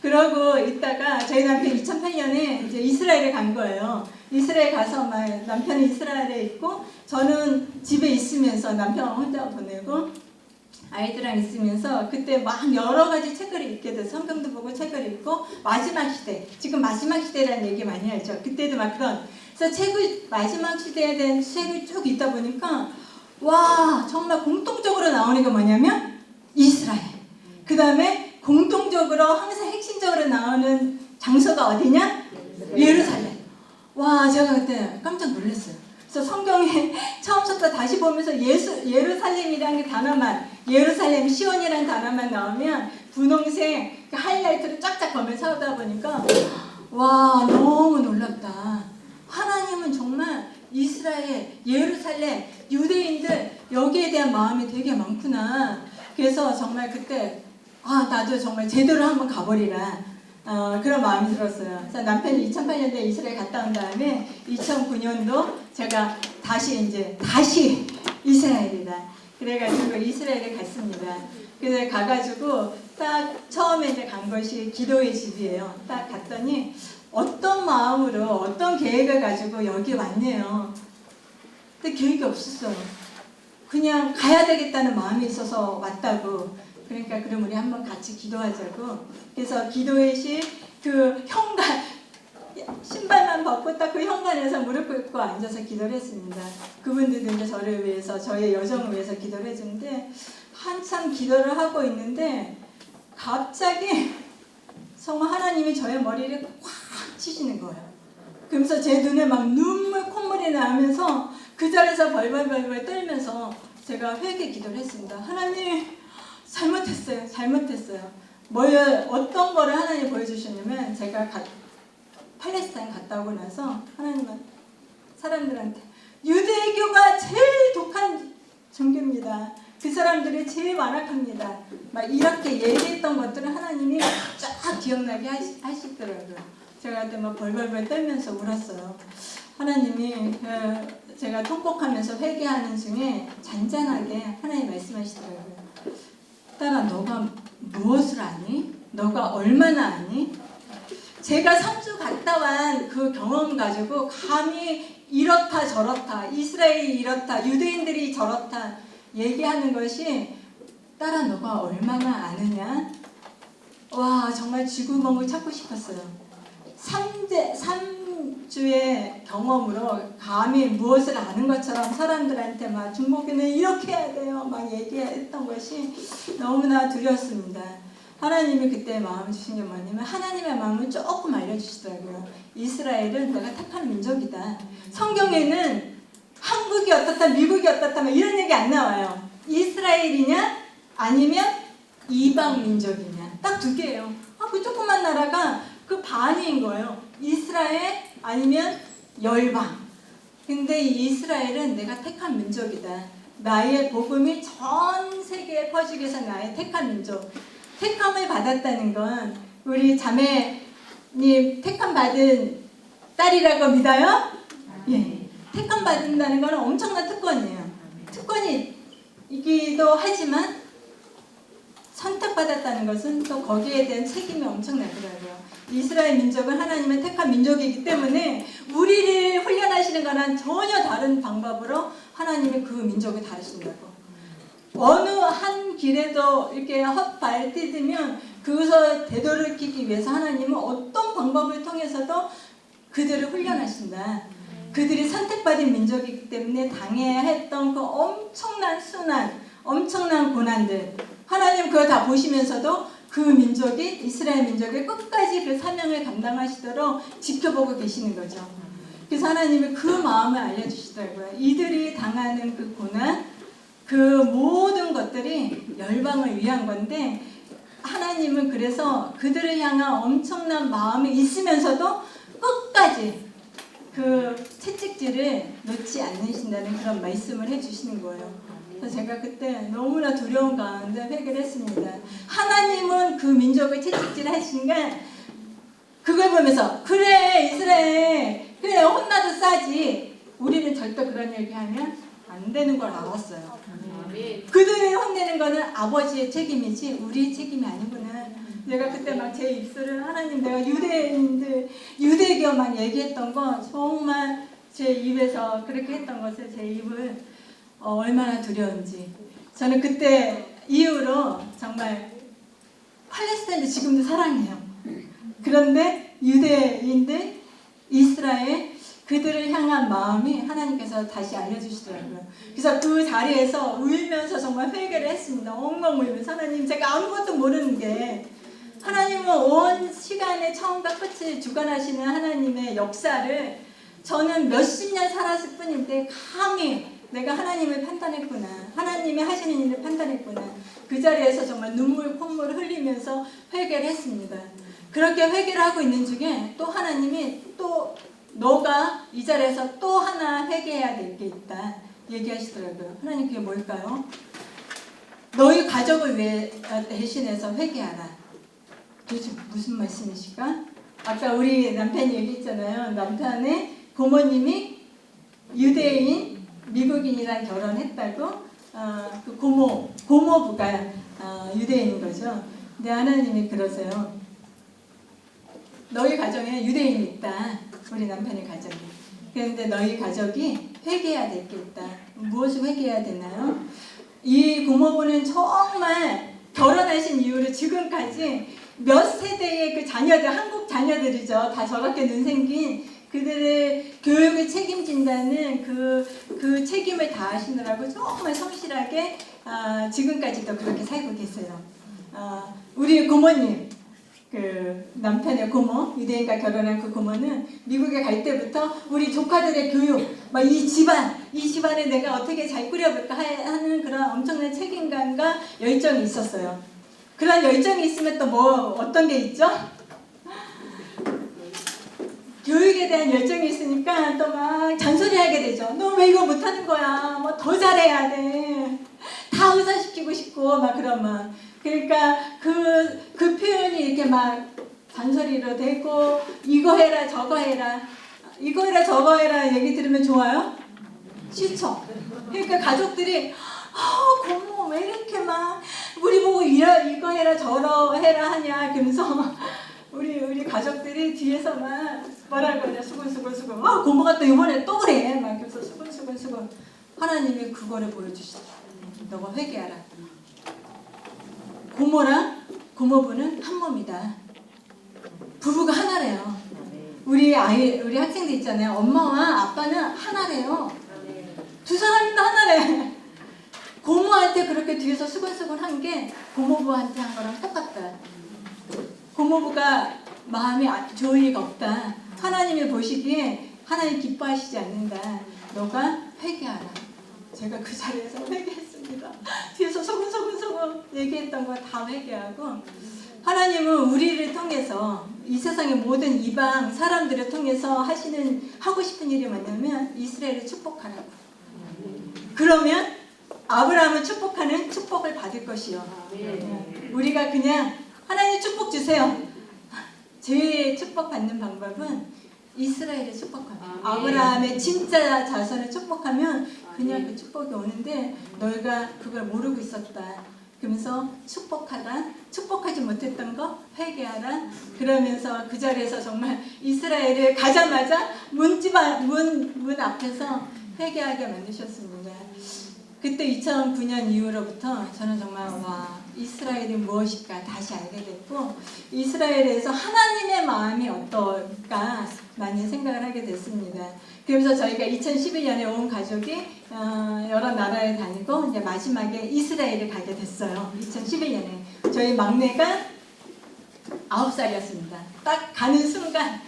그러고 있다가 저희 남편 2008년에 이제 이스라엘에 간 거예요. 이스라엘 가서 막 남편이 이스라엘에 있고 저는 집에 있으면서 남편 혼자 보내고 아이들랑 있으면서 그때 막 여러 가지 책을 읽게 돼서 성경도 보고 책을 읽고, 마지막 시대, 지금 마지막 시대라는 얘기 많이 하죠. 그때도 막 그래서 책을, 마지막 시대에 대한 책을 쭉 읽다 보니까 정말 공통적으로 나오는 게 뭐냐면 이스라엘, 그 다음에 공통적으로 항상 핵심적으로 나오는 장소가 어디냐? 예루살렘. 제가 그때 깜짝 놀랐어요. 그래서 성경에 처음부터 다시 보면서 예루살렘이라는 단어만, 예루살렘, 시온이라는 단어만 나오면 분홍색 그 하이라이트를 쫙쫙 보면서 하다 보니까 너무 놀랍다. 하나님은 정말 이스라엘, 예루살렘, 유대인들 여기에 대한 마음이 되게 많구나. 그래서 정말 그때 나도 정말 제대로 한번 가버리라. 그런 마음이 들었어요. 그래서 남편이 2008년도에 이스라엘 갔다 온 다음에 2009년도 제가 다시 이스라엘이다. 그래가지고 이스라엘에 갔습니다. 그래서 가가지고 딱 처음에 이제 간 것이 기도의 집이에요. 딱 갔더니 어떤 마음으로 어떤 계획을 가지고 여기 왔네요. 근데 계획이 없었어요. 그냥 가야 되겠다는 마음이 있어서 왔다고. 그러니까 그럼 우리 한번 같이 기도하자고. 그래서 기도회실 그 현관 신발만 벗고 딱 그 현관에서 무릎 꿇고 앉아서 기도를 했습니다. 그분들도 이제 저를 위해서 저의 여정을 위해서 기도를 해주는데 한참 기도를 하고 있는데 갑자기 정말 하나님이 저의 머리를 꽉 치시는 거예요. 그러면서 제 눈에 막 눈물 콧물이 나면서 그 자리에서 벌벌벌벌 떨면서 제가 회개 기도를 했습니다. 하나님 잘못했어요. 어떤 거를 하나님 보여주셨냐면 제가 팔레스타인 갔다 오고 나서 하나님은 사람들한테 유대교가 제일 독한 종교입니다. 그 사람들이 제일 완악합니다. 막 이렇게 얘기했던 것들을 하나님이 쫙 기억나게 하시더라고요. 제가 그때 막 벌벌벌 떨면서 울었어요. 하나님이 제가 통곡하면서 회개하는 중에 잔잔하게 하나님 말씀하시더라고요. 딸아, 너가 무엇을 아니? 너가 얼마나 아니? 제가 3주 갔다 온 그 경험 가지고 감히 이렇다 저렇다, 이스라엘이 이렇다, 유대인들이 저렇다 얘기하는 것이 딸아 너가 얼마나 아느냐? 와 정말 쥐구멍을 찾고 싶었어요. 3주의 경험으로 감히 무엇을 아는 것처럼 사람들한테 막 중복에는 이렇게 해야 돼요 막 얘기했던 것이 너무나 두려웠습니다. 하나님이 그때 마음 주신 게 뭐냐면 하나님의 마음을 조금 알려주시더라고요. 이스라엘은 내가 택한 민족이다. 성경에는 한국이 어떻다 미국이 어떻다 막 이런 얘기 안 나와요. 이스라엘이냐 아니면 이방 민족이냐 딱 두 개예요. 그 조그만 나라가 그 반인 거예요. 이스라엘 아니면 열방. 근데 이 이스라엘은 내가 택한 민족이다. 나의 복음이 전 세계에 퍼지기 위해서 나의 택한 민족. 택함을 받았다는 건 우리 자매님 택함 받은 딸이라고 믿어요? 예. 택함 받는다는 건 엄청난 특권이에요. 특권이기도 하지만 선택받았다는 것은 또 거기에 대한 책임이 엄청나더라고요. 이스라엘 민족은 하나님의 택한 민족이기 때문에 우리를 훈련하시는 거랑 전혀 다른 방법으로 하나님이 그 민족을 다루신다고. 어느 한 길에도 이렇게 헛발 디디면 그것을 되돌이키기 위해서 하나님은 어떤 방법을 통해서도 그들을 훈련하신다. 그들이 선택받은 민족이기 때문에 당해야 했던 그 엄청난 순환, 엄청난 고난들 하나님 그거 다 보시면서도 그 민족이 이스라엘 민족이 끝까지 그 사명을 감당하시도록 지켜보고 계시는 거죠. 그래서 하나님이 그 마음을 알려주시더라고요. 이들이 당하는 그 고난 그 모든 것들이 열방을 위한 건데 하나님은 그래서 그들을 향한 엄청난 마음이 있으면서도 끝까지 그 채찍질을 놓지 않으신다는 그런 말씀을 해주시는 거예요. 그래서 제가 그때 너무나 두려운 가운데 회개를 했습니다. 하나님은 그 민족을 채찍질 하시니까 그걸 보면서 그래 이스라엘 그래 혼나도 싸지 우리는 절대 그런 얘기하면 안 되는 걸 알았어요. 그들을 혼내는 거는 아버지의 책임이지 우리의 책임이 아니구나. 내가 그때 막 제 입술을 하나님 내가 유대인들 유대교만 얘기했던 거 정말 제 입에서 그렇게 했던 것을 제 입을 얼마나 두려운지 저는 그때 이후로 정말 팔레스타인도 지금도 사랑해요. 그런데 유대인들 이스라엘 그들을 향한 마음이 하나님께서 다시 알려주시더라고요. 그래서 그 자리에서 울면서 정말 회개를 했습니다. 엉엉 울면서 하나님 제가 아무것도 모르는 게 하나님은 온 시간의 처음과 끝을 주관하시는 하나님의 역사를 저는 몇십 년 살았을 뿐인데 감히 내가 하나님을 판단했구나. 하나님이 하시는 일을 판단했구나. 그 자리에서 정말 눈물 콧물을 흘리면서 회개를 했습니다. 그렇게 회개를 하고 있는 중에 또 하나님이 또 너가 이 자리에서 또 하나 회개해야 될 게 있다 얘기하시더라고요. 하나님 그게 뭘까요? 너희 가족을 위해 대신해서 회개하라. 도대체 무슨 말씀이실까? 아까 우리 남편이 얘기했잖아요. 남편의 고모님이 유대인 미국인이랑 결혼했다고. 그 고모부가 유대인인 거죠. 근데 하나님이 그러세요. 너희 가정에 유대인이 있다. 우리 남편의 가정에. 그런데 너희 가족이 회개해야 될 게 있다. 무엇을 회개해야 되나요? 이 고모부는 정말 결혼하신 이후로 지금까지 몇 세대의 그 자녀들, 한국 자녀들이죠. 다 저렇게 눈 생긴 그들의 교육을 책임진다는 그 책임을 다하시느라고 정말 성실하게 지금까지도 그렇게 살고 계세요. 우리 고모님, 그 남편의 고모, 유대인과 결혼한 그 고모는 미국에 갈 때부터 우리 조카들의 교육, 막 이 집안을 내가 어떻게 잘 꾸려볼까 하는 그런 엄청난 책임감과 열정이 있었어요. 그런 열정이 있으면 또 뭐 어떤 게 있죠? 교육에 대한 열정이 있으니까 또 막 잔소리하게 되죠. 너 왜 이거 못하는 거야? 뭐 더 잘해야 돼. 다 우선시키고 싶고 막 그런 막. 그러니까 그 표현이 이렇게 막 잔소리로 되고 이거 해라 저거 해라 이거 해라 저거 해라 얘기 들으면 좋아요? 싫죠? 그러니까 가족들이 고모 왜 이렇게 막 우리 보고 이거 해라 저러 해라 하냐 그러면서 우리 가족들이 뒤에서 막 뭐라고 하냐 수근수근 고모가 또 이번에 또 그래 막 그래서 수근수근 하나님이 그거를 보여주시죠. 너가 회개하라. 고모랑 고모부는 한 몸이다. 부부가 하나래요. 우리 학생들 있잖아요. 엄마와 아빠는 하나래요. 두 사람이 다 하나래. 고모한테 그렇게 뒤에서 수근수근 한 게 고모부한테 한 거랑 똑같다. 고모부가 마음이 좋을 리가 없다. 하나님이 보시기에 하나님 기뻐하시지 않는다. 너가 회개하라. 제가 그 자리에서 회개했습니다. 뒤에서 소근소근 얘기했던 거 다 회개하고 하나님은 우리를 통해서 이 세상의 모든 이방 사람들을 통해서 하고 싶은 일이 뭐냐면 이스라엘을 축복하라고. 그러면 아브라함을 축복하는 축복을 받을 것이요. 우리가 그냥 하나님 축복 주세요. 제일 축복받는 방법은 이스라엘을 축복하면 아브라함의 진짜 자손을 축복하면 그냥 그 축복이 오는데 너희가 그걸 모르고 있었다. 그러면서 축복하라. 축복하지 못했던 거 회개하라. 그러면서 그 자리에서 정말 이스라엘을 가자마자 문 앞에서 회개하게 만드셨습니다. 그때 2009년 이후로부터 저는 정말 이스라엘이 무엇일까 다시 알게 됐고 이스라엘에서 하나님의 마음이 어떨까 많이 생각을 하게 됐습니다. 그러면서 저희가 2011년에 온 가족이 여러 나라에 다니고 이제 마지막에 이스라엘에 가게 됐어요. 2011년에 저희 막내가 9살이었습니다. 딱 가는 순간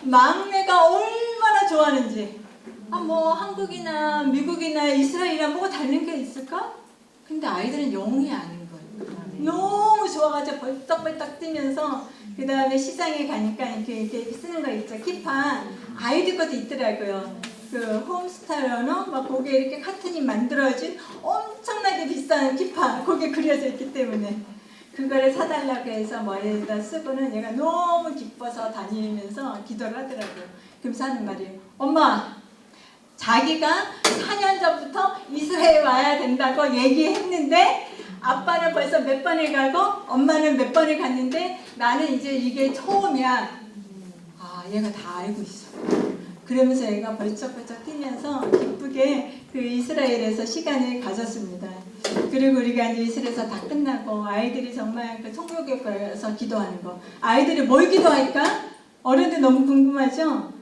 막내가 얼마나 좋아하는지 뭐 한국이나 미국이나 이스라엘이나 뭐가 다른 게 있을까? 근데 아이들은 영웅이 아닌 거예요. 너무 좋아가지고 벌떡벌떡 뛰면서 그 다음에 시장에 가니까 이렇게 쓰는 거 있죠. 키파 아이들 것도 있더라고요. 그 홈스타러너 막 거기에 이렇게 카툰이 만들어진 엄청나게 비싼 키파 거기에 그려져 있기 때문에 그거를 사달라고 해서 머리에다 쓰고는 얘가 너무 기뻐서 다니면서 기도를 하더라고요. 그러면서 하는 말이에요. 엄마 자기가 4년 전부터 이스라엘 와야 된다고 얘기했는데 아빠는 벌써 몇 번을 가고 엄마는 몇 번을 갔는데 나는 이제 이게 처음이야. 얘가 다 알고 있어. 그러면서 얘가 벌쩍벌쩍 뛰면서 기쁘게 그 이스라엘에서 시간을 가졌습니다. 그리고 우리가 이제 이스라엘에서 다 끝나고 아이들이 정말 그 총교교에서 기도하는 거. 아이들이 뭘 기도할까? 어른들 너무 궁금하죠?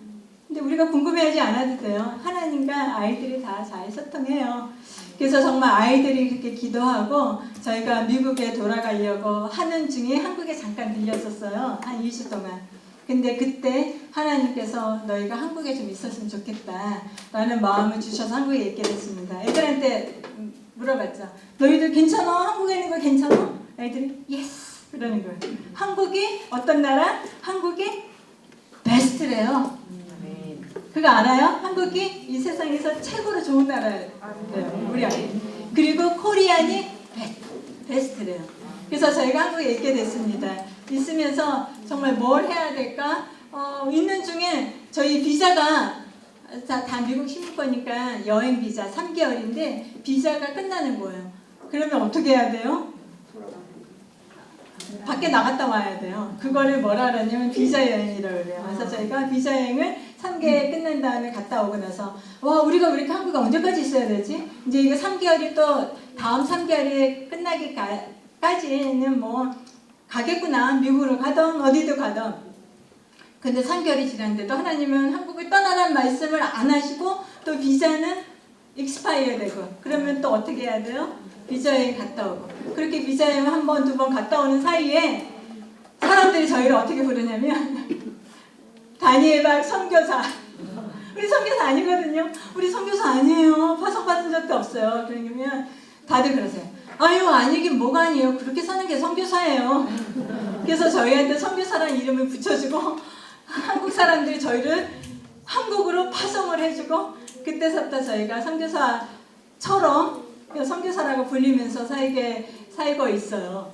근데 우리가 궁금해하지 않아도 돼요. 하나님과 아이들이 다 잘 소통해요. 그래서 정말 아이들이 그렇게 기도하고 저희가 미국에 돌아가려고 하는 중에 한국에 잠깐 들렸었어요. 한 2주 동안. 근데 그때 하나님께서 너희가 한국에 좀 있었으면 좋겠다 라는 마음을 주셔서 한국에 있게 됐습니다. 애들한테 물어봤죠. 너희들 괜찮아? 한국에 있는 거 괜찮아? 애들이 예스 그러는 거예요. 한국이 어떤 나라? 한국이 베스트래요. 그거 알아요? 한국이 이 세상에서 최고로 좋은 나라예요. 우리 아이. 그리고 코리안이 베스트래요. 그래서 저희가 한국에 있게 됐습니다. 있으면서 정말 뭘 해야 될까? 있는 중에 저희 비자가 다 미국 시민권이니까 여행 비자 3개월인데 비자가 끝나는 거예요. 그러면 어떻게 해야 돼요? 밖에 나갔다 와야 돼요. 그거를 뭐라 그러냐면 비자 여행이라고 그래요. 그래서 저희가 비자 여행을 3개월 끝난 다음에 갔다 오고 나서 와 우리가 왜 이렇게 한국에 언제까지 있어야 되지? 이제 이거 3개월이 또 다음 3개월이 끝나기까지는 뭐 가겠구나. 미국으로 가던 어디도 가던. 근데 3개월이 지났는데도 하나님은 한국을 떠나라는 말씀을 안 하시고 또 비자는 익스파이어 되고 그러면 또 어떻게 해야 돼요? 비자 여행 갔다 오고 그렇게 비자 여행 한 번, 두 번 갔다 오는 사이에 사람들이 저희를 어떻게 부르냐면 다니엘박 선교사. 우리 선교사 아니거든요. 우리 선교사 아니에요. 파송받은 적도 없어요. 그러면 다들 그러세요. 아유 아니긴 뭐가 아니에요. 그렇게 사는 게 선교사예요. 그래서 저희한테 선교사라는 이름을 붙여주고 한국 사람들이 저희를 한국으로 파송을 해주고 그때서부터 저희가 선교사처럼 선교사라고 불리면서 살고 있어요.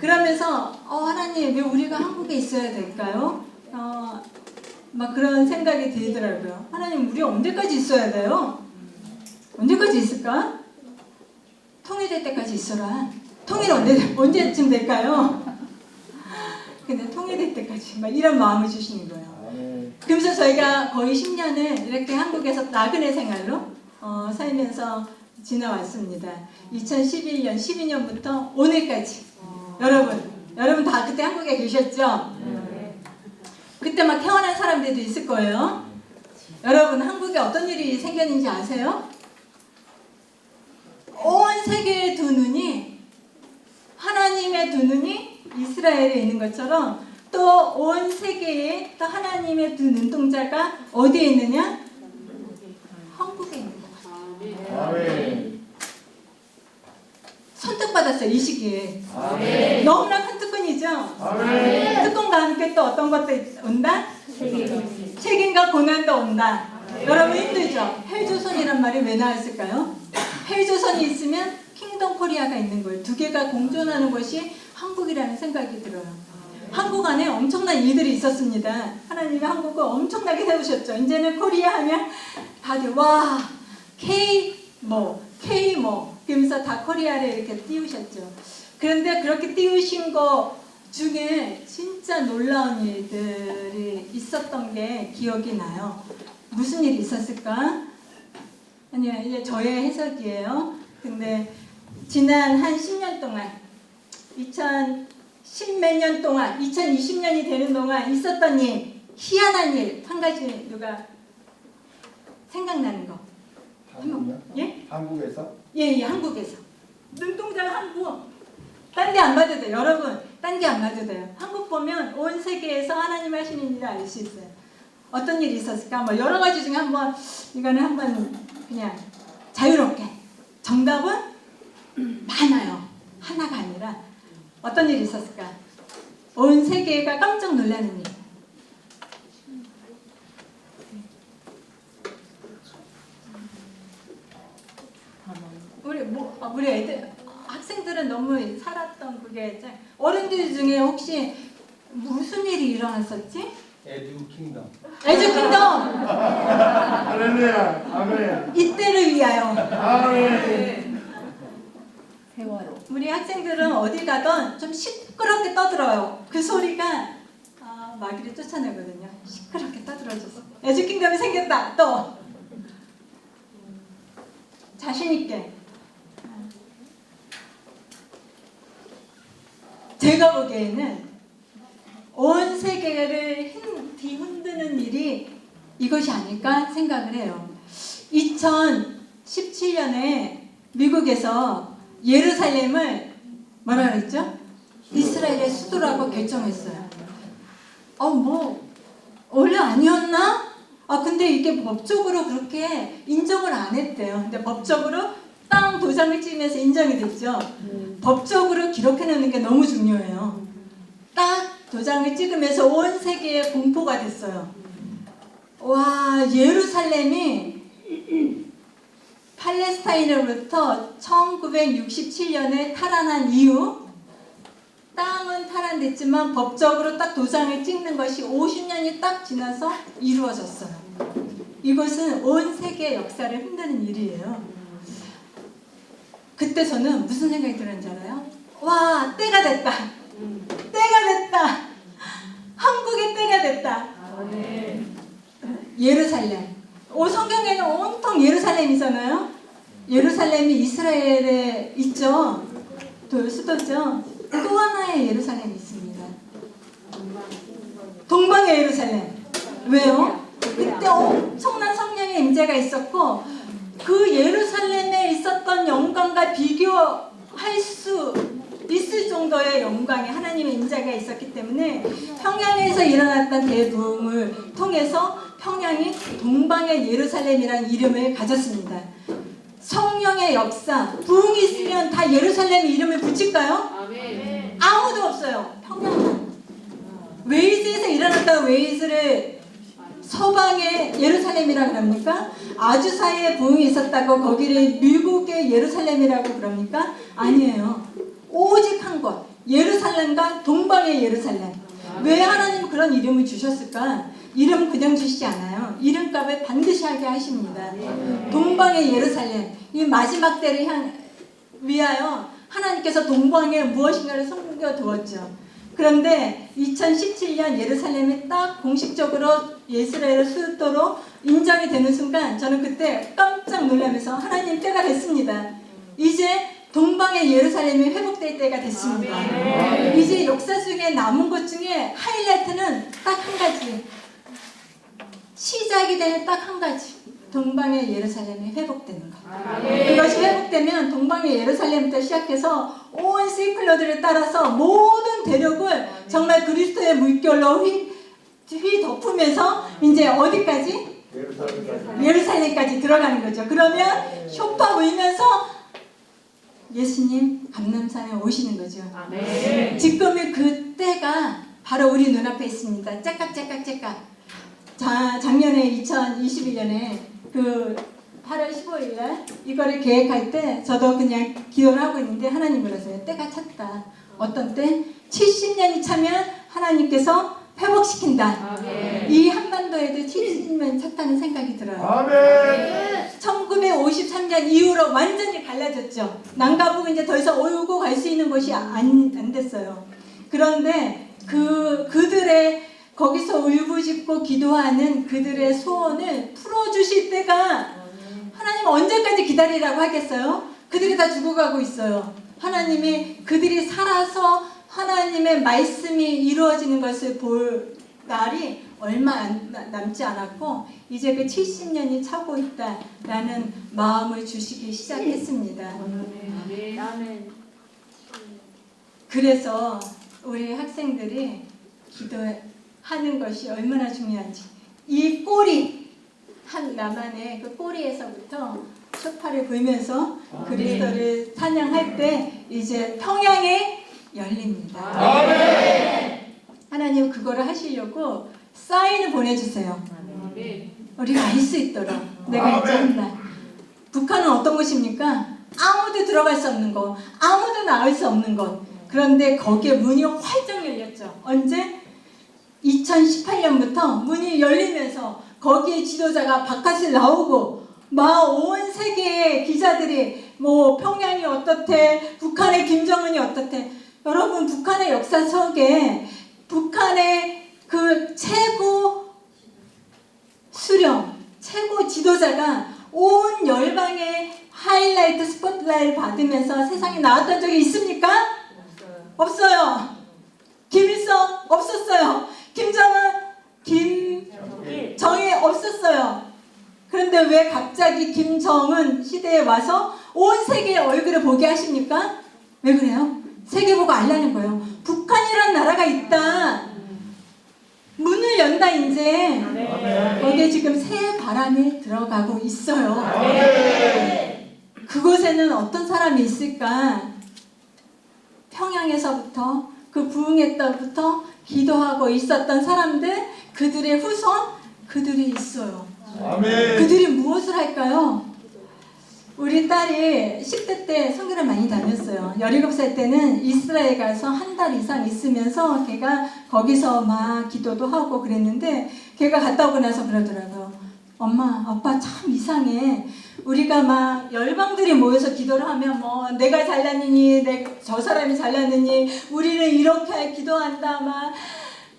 그러면서 하나님 왜 우리가 한국에 있어야 될까요? 막 그런 생각이 들더라고요. 하나님 우리 언제까지 있어야 돼요? 언제까지 있을까? 통일될 때까지 있어라. 통일 언제쯤 될까요? 근데 통일될 때까지 막 이런 마음을 주시는 거예요. 그러면서 저희가 거의 10년을 이렇게 한국에서 나그네 생활로 살면서 지나왔습니다. 2011년, 12년부터 오늘까지. 여러분 다 그때 한국에 계셨죠? 그때 막 태어난 사람들도 있을 거예요. 여러분 한국에 어떤 일이 생겼는지 아세요? 온 세계의 두 눈이 하나님의 두 눈이 이스라엘에 있는 것처럼 또 온 세계에 또 하나님의 두 눈동자가 어디에 있느냐? 한국에 있는 거예요. 아멘. 선택받았어요. 이 시기에. 아멘. 너무나 큰 특권이죠. 아멘. 특권과 함께 또 어떤 것도 온다? 책임과 고난도 온다. 여러분 힘들죠? 헬조선이란 말이 왜 나왔을까요? 헬조선이 있으면 킹덤 코리아가 있는 거예요. 두 개가 공존하는 것이 한국이라는 생각이 들어요. 한국 안에 엄청난 일들이 있었습니다. 하나님이 한국을 엄청나게 세우셨죠. 이제는 코리아 하면 다들 와 K 그러면서 다 코리아를 이렇게 띄우셨죠. 그런데 그렇게 띄우신 거 중에 진짜 놀라운 일들이 있었던 게 기억이 나요. 무슨 일이 있었을까? 아니요, 이제 저의 해석이에요. 근데 지난 한 10년 동안 2010몇 년 동안 2020년이 되는 동안 있었던 일, 희한한 일 한 가지 누가 생각나는 거. 한국이요? 예? 한국에서? 예, 한국에서. 눈동자 한국. 딴 데 안 봐도 돼요. 여러분, 딴 데 안 봐도 돼요. 한국 보면 온 세계에서 하나님 하시는 일을 알 수 있어요. 어떤 일이 있었을까? 뭐 여러 가지 중에 이거는 한번 그냥 자유롭게. 정답은 많아요. 하나가 아니라 어떤 일이 있었을까? 온 세계가 깜짝 놀라는 일. 우리 애들 학생들은 너무 살았던 그게 어른들 중에 혹시 무슨 일이 일어났었지? 에듀 킹덤. 에듀 킹덤. 할렐루야. 아멘. 이때를 위하여. 아멘. 우리 학생들은 어디 가던 좀 시끄럽게 떠들어요. 그 소리가 마귀를 쫓아내거든요. 시끄럽게 떠들어줘서 에듀 킹덤이 생겼다. 또 자신 있게. 제가 보기에는 온 세계를 뒤흔드는 일이 이것이 아닐까 생각을 해요. 2017년에 미국에서 예루살렘을 뭐라 그랬죠? 이스라엘의 수도라고 결정했어요. 원래 아니었나? 근데 이게 법적으로 그렇게 인정을 안 했대요. 근데 법적으로 땅 도장을 찍으면서 인정이 됐죠. 법적으로 기록해놓는 게 너무 중요해요. 딱 도장을 찍으면서 온 세계에 공포가 됐어요. 와, 예루살렘이 팔레스타인으로부터 1967년에 탈환한 이후 땅은 탈환됐지만 법적으로 딱 도장을 찍는 것이 50년이 딱 지나서 이루어졌어요. 이것은 온 세계 역사를 흔드는 일이에요. 그때 저는 무슨 생각이 들었는지 알아요? 와, 때가 됐다. 때가 됐다. 한국의 때가 됐다. 예루살렘. 성경에는 온통 예루살렘이잖아요. 예루살렘이 이스라엘에 있죠. 수도죠. 또 하나의 예루살렘이 있습니다. 동방의 예루살렘. 왜요? 그때 엄청난 성령의 임재가 있었고 그 예루살렘에 있었던 영광과 비교할 수 있을 정도의 영광이 하나님의 임재가 있었기 때문에 평양에서 일어났던 대부흥을 통해서 평양이 동방의 예루살렘이라는 이름을 가졌습니다. 성령의 역사, 부흥이 있으면 다 예루살렘 이름을 붙일까요? 아무도 없어요. 평양만. 웨일즈에서 일어났던 웨일즈를 서방의 예루살렘이라고 그럽니까? 아주사에 부흥이 있었다고 거기를 미국의 예루살렘이라고 그럽니까? 아니에요. 오직 한 곳, 예루살렘과 동방의 예루살렘. 왜 하나님 그런 이름을 주셨을까? 이름 그냥 주시지 않아요. 이름값을 반드시 하게 하십니다. 동방의 예루살렘, 이 마지막 때를 위하여 하나님께서 동방에 무엇인가를 숨겨두었죠. 그런데 2017년 예루살렘이 딱 공식적으로 이스라엘 수도로 인정이 되는 순간 저는 그때 깜짝 놀라면서 하나님 때가 됐습니다. 이제 동방의 예루살렘이 회복될 때가 됐습니다. 이제 역사 중에 남은 것 중에 하이라이트는 딱 한 가지. 시작이 되는 딱 한 가지. 동방의 예루살렘이 회복되는 것. 그것이 회복되면 동방의 예루살렘부터 시작해서 온 세이클러들을 따라서 모든 대륙을 정말 그리스도의 물결로 휘덮으면서 이제 어디까지? 예루살렘까지 들어가는 거죠. 그러면 쇼파 울면서 예수님 감람산에 오시는 거죠. 지금의 그 때가 바로 우리 눈앞에 있습니다. 째깍째깍째깍. 작년에 2021년에 그 8월 15일 날 이거를 계획할 때 저도 그냥 기도를 하고 있는데 하나님 그러세요. 때가 찼다. 어떤 때? 70년이 차면 하나님께서 회복시킨다. 이 한반도에도 70년이 찼다는 생각이 들어요. 1953년 이후로 완전히 갈라졌죠. 남가북은 이제 더 이상 오고 갈 수 있는 곳이 안 됐어요. 그런데 그들의 거기서 울부짖고 기도하는 그들의 소원을 풀어주실 때가 하나님 언제까지 기다리라고 하겠어요? 그들이 다 죽어가고 있어요. 하나님이 그들이 살아서 하나님의 말씀이 이루어지는 것을 볼 날이 얼마 남지 않았고 이제 그 70년이 차고 있다라는 마음을 주시기 시작했습니다. 그래서 우리 학생들이 기도하는 것이 얼마나 중요한지 이 꼬리 한 나만의 그 꼬리에서부터 소파를 불면서 그리스도를 찬양할 때 이제 평양에 열립니다. 하나님 그거를 하시려고 사인을 보내주세요. 우리가 알 수 있도록 내가 이제 한다. 북한은 어떤 곳입니까? 아무도 들어갈 수 없는 곳, 아무도 나올 수 없는 곳. 그런데 거기에 문이 활짝 열렸죠. 언제? 2018년부터 문이 열리면서 거기에 지도자가 바깥에 나오고 막 온 세계의 기자들이 뭐 평양이 어떻대, 북한의 김정은이 어떻대. 여러분 북한의 역사 속에 북한의 그 최고 수령, 최고 지도자가 온 열방의 하이라이트 스포트라이트를 받으면서 세상에 나왔던 적이 있습니까? 없어요. 김일성 없었어요. 김정은, 김정일 없었어요. 그런데 왜 갑자기 김정은 시대에 와서 온 세계의 얼굴을 보게 하십니까? 왜 그래요? 세계 보고 알라는 거예요. 북한이란 나라가 있다. 문을 연다 이제. 거기에 지금 새 바람이 들어가고 있어요. 그곳에는 어떤 사람이 있을까? 평양에서부터 그 부흥회 때부터 기도하고 있었던 사람들, 그들의 후손, 그들이 있어요. 그들이 무엇을 할까요? 우리 딸이 10대 때 선교를 많이 다녔어요. 17살 때는 이스라엘 가서 한 달 이상 있으면서 걔가 거기서 막 기도도 하고 그랬는데 걔가 갔다 오고 나서 그러더라고요. 엄마, 아빠 참 이상해. 우리가 막 열방들이 모여서 기도를 하면 뭐 내가 잘났느니 저 사람이 잘났느니 우리는 이렇게 기도한다 막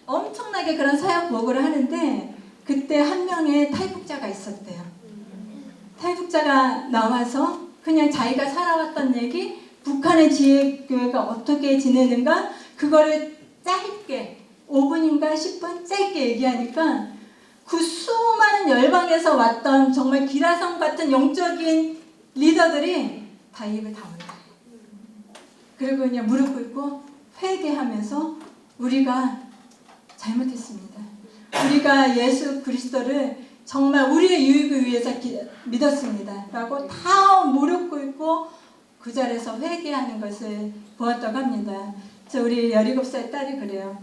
엄청나게 그런 사역 보고를 하는데 그때 한 명의 탈북자가 있었대요. 탈북자가 나와서 그냥 자기가 살아왔던 얘기, 북한의 지혜교회가 어떻게 지내는가 그거를 짧게 5분인가 10분 짧게 얘기하니까 그 수많은 열방에서 왔던 정말 기라성 같은 영적인 리더들이 다 입을 다물어요. 그리고 그냥 무릎 꿇고 회개하면서 우리가 잘못했습니다. 우리가 예수 그리스도를 정말 우리의 유익을 위해서 믿었습니다. 라고 다 무릎 꿇고 그 자리에서 회개하는 것을 보았다고 합니다. 우리 17살 딸이 그래요.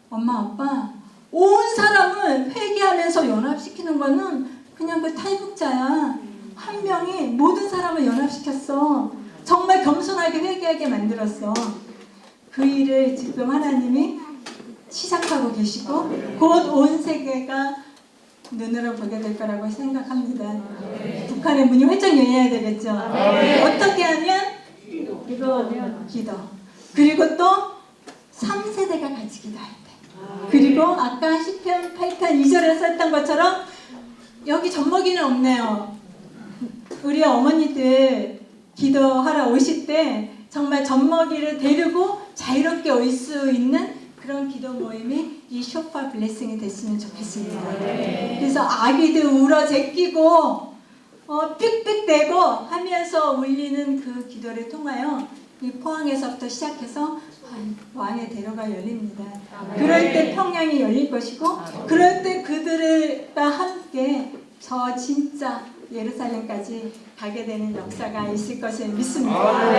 엄마, 아빠, 온 사람을 회개하면서 연합시키는 거는 그냥 그 탈북자야. 한 명이 모든 사람을 연합시켰어. 정말 겸손하게 회개하게 만들었어. 그 일을 지금 하나님이 시작하고 계시고 곧 온 세계가 눈으로 보게 될 거라고 생각합니다. 북한의 문이 활짝 열려야 되겠죠. 어떻게 하면? 기도. 그리고 또 3세대가 같이 기도할 때. 그리고 아까 시편 8편 2절에 썼던 것처럼 여기 젖먹이는 없네요. 우리 어머니들 기도하러 오실 때 정말 젖먹이를 데리고 자유롭게 올 수 있는 그런 기도 모임이 이 쇼파 블레싱이 됐으면 좋겠습니다. 그래서 아기들 울어 제끼고 삑삑대고 하면서 울리는 그 기도를 통하여 이 포항에서부터 시작해서 왕의 대로가 열립니다. 그럴 때 평양이 열릴 것이고 그럴 때 그들과 함께 저 진짜 예루살렘까지 가게 되는 역사가 있을 것을 믿습니다.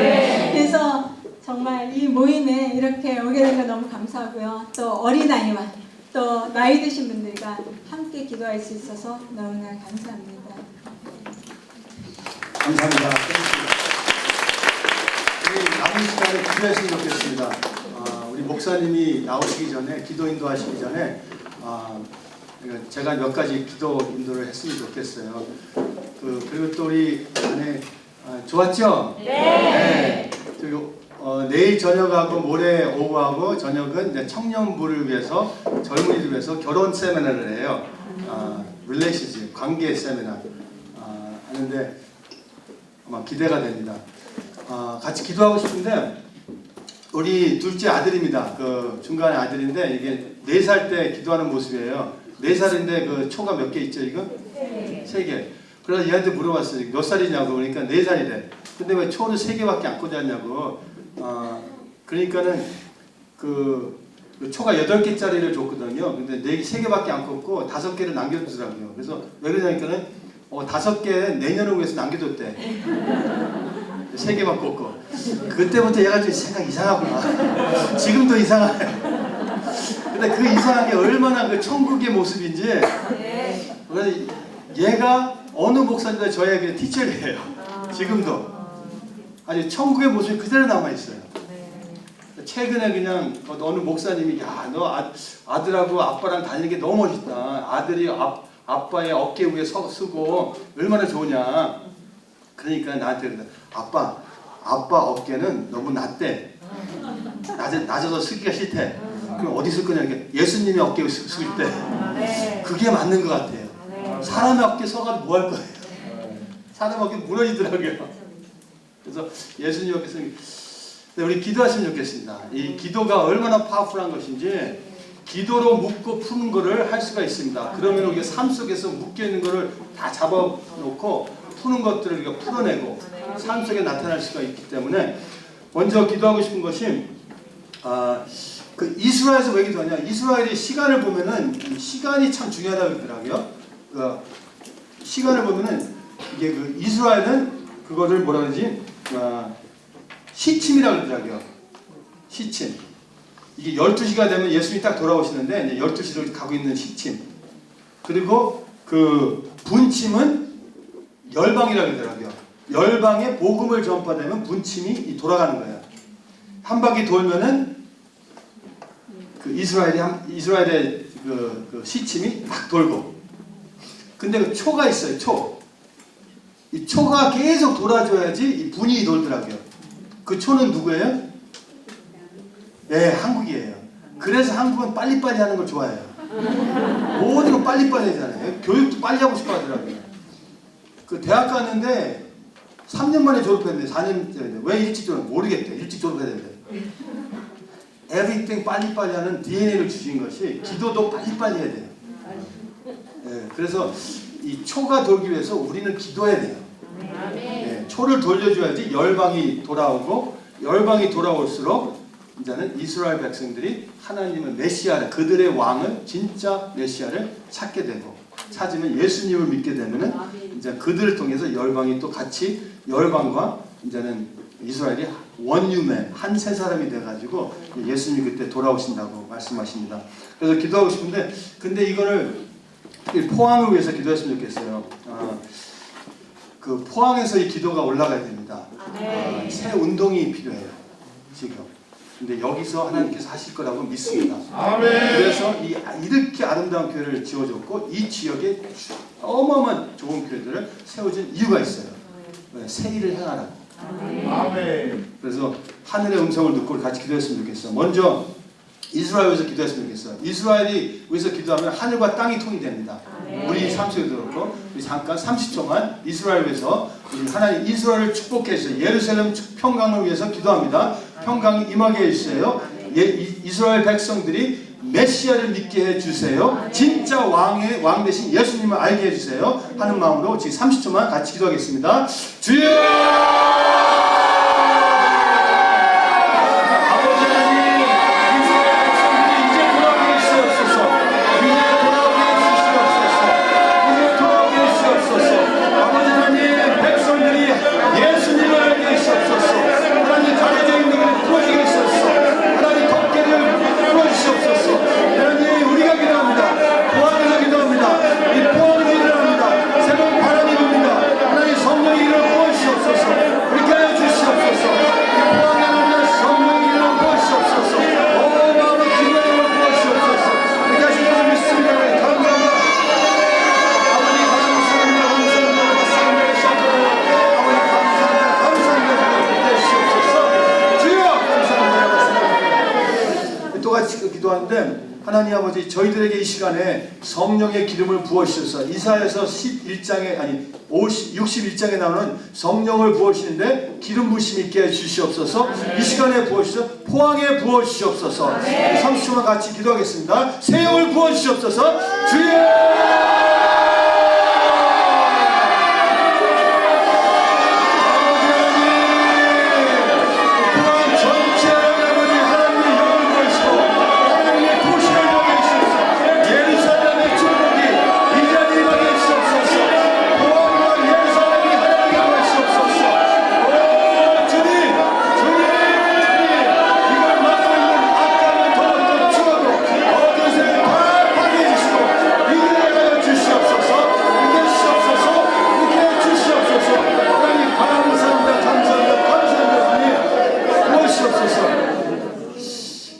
그래서 정말 이 모임에 이렇게 오게 된 거 너무 감사하고요. 또 어린아이와 또 나이 드신 분들과 함께 기도할 수 있어서 너무나 감사합니다. 감사합니다. 우리 남은 시간에 기도했으면 좋겠습니다. 우리 목사님이 나오시기 전에 기도 인도하시기 전에 제가 몇 가지 기도 인도를 했으면 좋겠어요. 그리고 또 우리 안에 좋았죠? 네. 그리고 내일 저녁하고 모레 오후하고 저녁은 이제 청년부를 위해서 젊은이들 위해서 결혼 세미나를 해요. 릴레이션십 관계 세미나 하는데 아마 기대가 됩니다. 같이 기도하고 싶은데 우리 둘째 아들입니다. 그 중간에 아들인데 이게 4살 때 기도하는 모습이에요. 4살인데 그 초가 몇 개 있죠 이거? 3개. 그래서 얘한테 물어봤어요. 몇 살이냐고. 그러니까 4살이래. 근데 왜 초를 3개밖에 안 꽂았냐고. 그러니까는 그 초가 8개짜리를 줬거든요. 근데 3개밖에 안 꽂고 5개를 남겨두더라고요. 그래서 왜 그러냐니까는 5개 내년을 위해서 남겨뒀대. 3개만 꽂고. 그때부터 얘가 좀 생각 이상하구나. 지금도 이상해. 근데 그 이상한 게 얼마나 그 천국의 모습인지. 그래서 얘가 어느 목사님도 저에게 티처리예요. 지금도. 아주 천국의 모습이 그대로 남아있어요. 최근에 그냥 어느 목사님이 야, 너 아들하고 아빠랑 다니는 게 너무 멋있다. 아들이 아빠의 어깨 위에 쓰고 얼마나 좋으냐. 그러니까 나한테 그래. 아빠 어깨는 너무 낮대. 낮아서 쓰기가 싫대. 그럼 어디 쓸 거냐. 예수님의 어깨 위에 쓰고 싶대. 그게 맞는 것 같아요. 사람의 어깨 서가지고 뭐 할 거예요. 사람 어깨 무너지더라고요. 그래서 예수님 어깨 쓰는 우리 기도하시면 좋겠습니다. 이 기도가 얼마나 파워풀한 것인지 기도로 묶고 푸는 거를 할 수가 있습니다. 그러면 우리가 삶 속에서 묶여 있는 거를 다 잡아놓고 푸는 것들을 우리가 풀어내고 삶 속에 나타날 수가 있기 때문에 먼저 기도하고 싶은 것이 그 이스라엘에서 왜 기도하냐? 이스라엘이 시간을 보면은 시간이 참 중요하다고 그러더라고요. 시간을 보면은 이게 그 이스라엘은 그거를 뭐라 그러지? 시침이라고 그러더라고요. 시침. 이게 12시가 되면 예수님이 딱 돌아오시는데 이제 12시로 가고 있는 시침. 그리고 그 분침은 열방이라고 그러더라고요. 열방에 복음을 전파되면 분침이 돌아가는 거예요. 한 바퀴 돌면은 그 이스라엘의 그 시침이 막 돌고 근데 그 초가 있어요. 초. 이 초가 계속 돌아줘야지 이 분이 돌더라고요. 그 초는 누구예요? 네, 한국이에요. 그래서 한국은 빨리빨리 하는 걸 좋아해요. 모든 건 빨리빨리 하잖아요. 교육도 빨리 하고 싶어 하더라고요. 그 대학 갔는데 3년 만에 졸업했는데 4년째인데 왜 일찍 졸업? 모르겠대. 일찍 졸업해야 된대. everything 빨리빨리 하는 DNA를 주신 것이 기도도 빨리빨리 해야 돼요. 네, 그래서 이 초가 돌기 위해서 우리는 기도해야 돼요. 네, 초를 돌려줘야지 열방이 돌아오고 열방이 돌아올수록 이제는 이스라엘 백성들이 하나님의 메시아를 그들의 왕을 진짜 메시아를 찾게 되고 찾으면 예수님을 믿게 되면은 이제 그들을 통해서 열방이 또 같이 열방과 이제는 이스라엘이 원유맨 한 세 사람이 돼가지고 예수님이 그때 돌아오신다고 말씀하십니다. 그래서 기도하고 싶은데 근데 이거를 포항을 위해서 기도했으면 좋겠어요. 그 포항에서 이 기도가 올라가야 됩니다. 새 운동이 필요해요. 지금. 근데 여기서 하나님께서 하실 거라고 믿습니다. 그래서 이렇게 아름다운 교회를 지어줬고 이 지역에 어마어마한 좋은 교회들을 세워준 이유가 있어요. 새 일을 행하라고. 그래서 하늘의 음성을 듣고 우리 같이 기도했으면 좋겠어요. 먼저 이스라엘 위해서 기도했으면 좋겠어요. 이스라엘이 위해서 기도하면 하늘과 땅이 통일됩니다. 우리 삶 속에도 그렇고 우리 잠깐 30초만 이스라엘 위해서 우리 하나님 이스라엘을 축복해 주세요. 예루살렘 평강을 위해서 기도합니다. 평강이 임하게 해주세요. 이스라엘 백성들이 메시아를 믿게 해주세요. 진짜 왕 대신 예수님을 알게 해주세요. 하는 마음으로 지금 30초만 같이 기도하겠습니다. 주여! 하나님 아버지 저희들에게 이 시간에 성령의 기름을 부어주셔서 이사야서 61장에 나오는 성령을 부어주시는데 기름 부으심 있게 해주시옵소서. 이 시간에 부어주셔서 포항에 부어주시옵소서. 30초만 같이 기도하겠습니다. 새 영을 부어주시옵소서. 주여!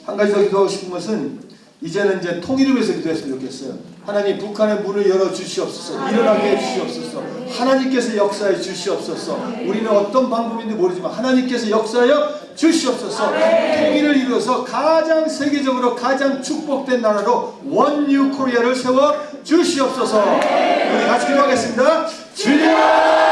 한 가지 더 기도하고 싶은 것은 이제는 이제 통일을 위해서 기도했으면 좋겠어요. 하나님 북한의 문을 열어 주시옵소서. 일어나게 해 주시옵소서. 하나님께서 역사해 주시옵소서. 우리는 어떤 방법인지 모르지만 하나님께서 역사하여 주시옵소서. 통일을 이루어서 가장 세계적으로 가장 축복된 나라로 원뉴 코리아를 세워 주시옵소서. 우리 같이 기도하겠습니다. 주여!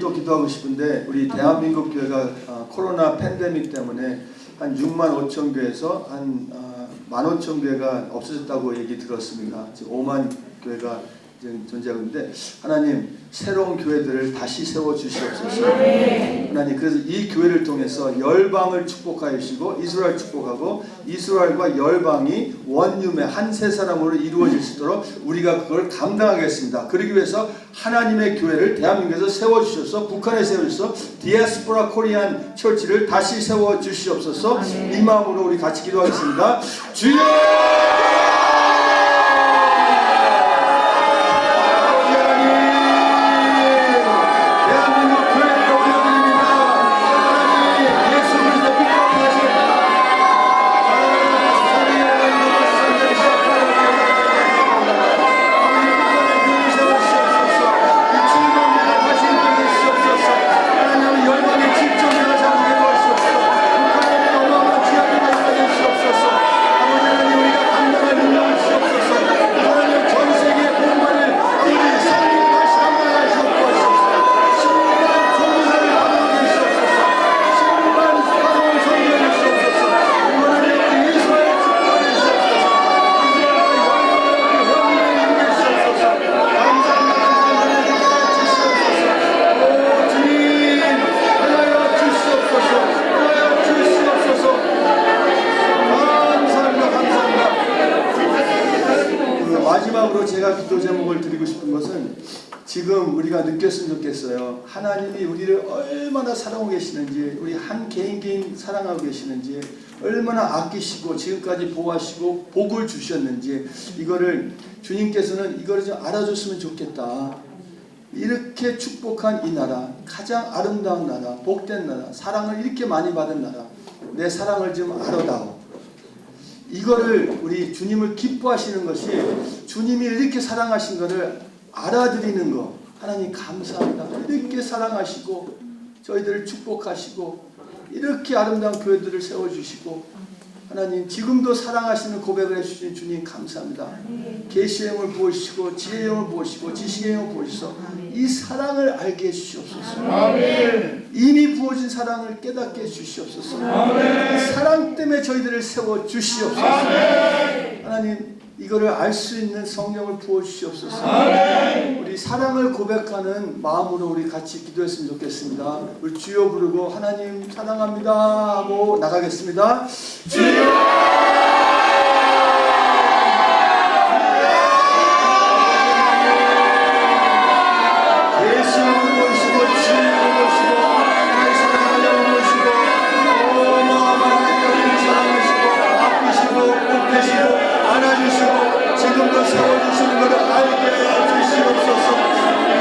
또 기도하고 싶은데 우리 대한민국 교회가 코로나 팬데믹 때문에 한 6만 5천 교회에서 한 15,000 교회가 없어졌다고 얘기 들었습니다. 지금 5만 교회가 존재하고 있는데 하나님 새로운 교회들을 다시 세워 주시옵소서. 하나님 그래서 이 교회를 통해서 열방을 축복하여 주시고 이스라엘 축복하고 이스라엘과 열방이 원룸의 한 세 사람으로 이루어질 수 있도록 우리가 그걸 감당하겠습니다. 그러기 위해서 하나님의 교회를 대한민국에서 세워 주셔서 북한에 세워 주셔서 디아스포라 코리안 철치를 다시 세워 주시옵소서. 이 마음으로 우리 같이 기도하겠습니다. 주여! 마지막으로 제가 기도 제목을 드리고 싶은 것은 지금 우리가 느꼈으면 좋겠어요. 하나님이 우리를 얼마나 사랑하고 계시는지, 우리 한 개인 사랑하고 계시는지, 얼마나 아끼시고 지금까지 보호하시고 복을 주셨는지, 이거를 주님께서는 이거를 좀 알아줬으면 좋겠다. 이렇게 축복한 이 나라, 가장 아름다운 나라, 복된 나라, 사랑을 이렇게 많이 받은 나라, 내 사랑을 좀 알아다오. 이거를 우리 주님을 기뻐하시는 것이 주님이 이렇게 사랑하신 것을 알아들이는 것. 하나님 감사합니다. 이렇게 사랑하시고 저희들을 축복하시고 이렇게 아름다운 교회들을 세워주시고 하나님 지금도 사랑하시는 고백을 해주신 주님 감사합니다. 계시의 영을 부으시고 지혜의 영을 부으시고 지식의 영을 부으시소. 이 사랑을 알게 해주시옵소서. 이미 부어진 사랑을 깨닫게 해주시옵소서. 이 사랑 때문에 저희들을 세워주시옵소서. 하나님 이거를 알 수 있는 성령을 부어주시옵소서. 우리 사랑을 고백하는 마음으로 우리 같이 기도했으면 좋겠습니다. 우리 주여 부르고 하나님 사랑합니다 하고 나가겠습니다. 주여 지금도 세워주시는 것을 알게 해주시옵소서.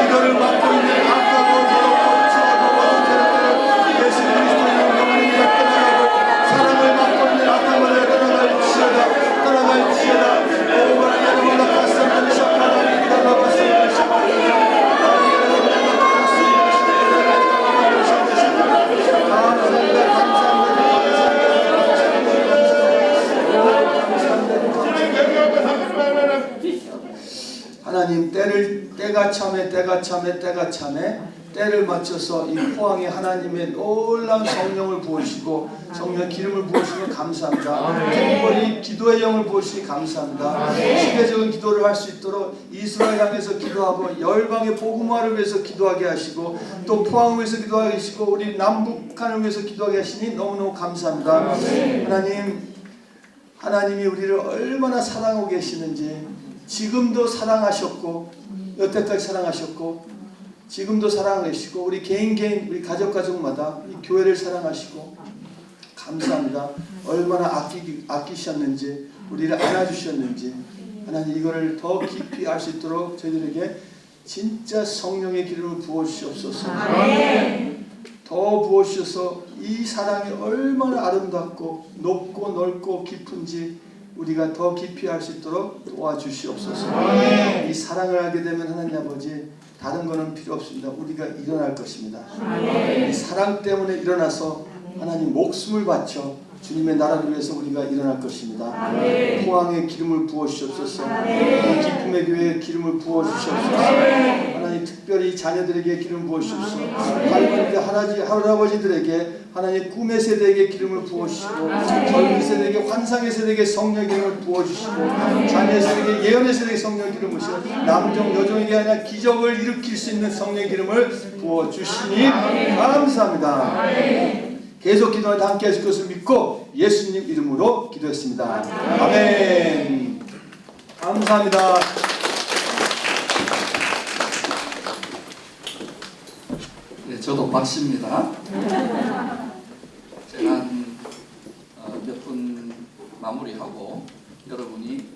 이거를 맡고 있는 악하고 더럽고 추하고 어두운 예수 그리스도의 영원히 떠나가고 사랑을 맡고 있는 악한 것을 떠나갈지어다. 떠나갈지어다. 오바라 야르마라 가슴을 시작하라. 이다가 가슴을 시작하라. 하나님 때가 참에 때를 맞춰서 이 포항에 하나님의 놀라운 성령을 부으시고 성령 기름을 부으시면 감사합니다. 특별히 기도의 영을 부으시니 감사합니다. 시대적인 기도를 할 수 있도록 이스라엘 향해서 기도하고 열방의 복음화를 위해서 기도하게 하시고 또 포항을 위해서 기도하게 하시고 우리 남북한을 위해서 기도하게 하시니 너무너무 감사합니다. 하나님이 우리를 얼마나 사랑하고 계시는지 지금도 사랑하셨고 여태까지 사랑하셨고 지금도 사랑하시고 우리 개인 우리 가족마다 이 교회를 사랑하시고 감사합니다. 얼마나 아끼셨는지 우리를 안아주셨는지 하나님 이거를 더 깊이 알 수 있도록 저희들에게 진짜 성령의 기름을 부어주시옵소서. 더 부어주셔서 이 사랑이 얼마나 아름답고 높고 넓고 깊은지 우리가 더 깊이 알 수 있도록 도와주시옵소서. 이 사랑을 알게 되면 하나님 아버지 다른 거는 필요 없습니다. 우리가 일어날 것입니다. 이 사랑 때문에 일어나서 하나님 목숨을 바쳐 주님의 나라를 위해서 우리가 일어날 것입니다. 포항에 기름을 부어주시옵소서. 이 기쁨의 교회에 기름을 부어주시옵소서. 하나님 특별히 자녀들에게 기름 부어주시옵소서. 할머니들 할아버지들에게 하나님 꿈의 세대에게 기름을 부어주시고 젊은 세대에게 환상의 세대에게 성령의 기름을 부어주시고 자녀의 세대에게 예언의 세대에게 성령의 기름을 부으시고 남종 여종에게 아니라 기적을 일으킬 수 있는 성령의 기름을 부어주시니 감사합니다. 계속 기도할 때 함께 하실 것을 믿고 예수님 이름으로 기도했습니다. 아멘. 감사합니다. 네, 저도 박씨입니다. 제가 몇 분 마무리하고 여러분이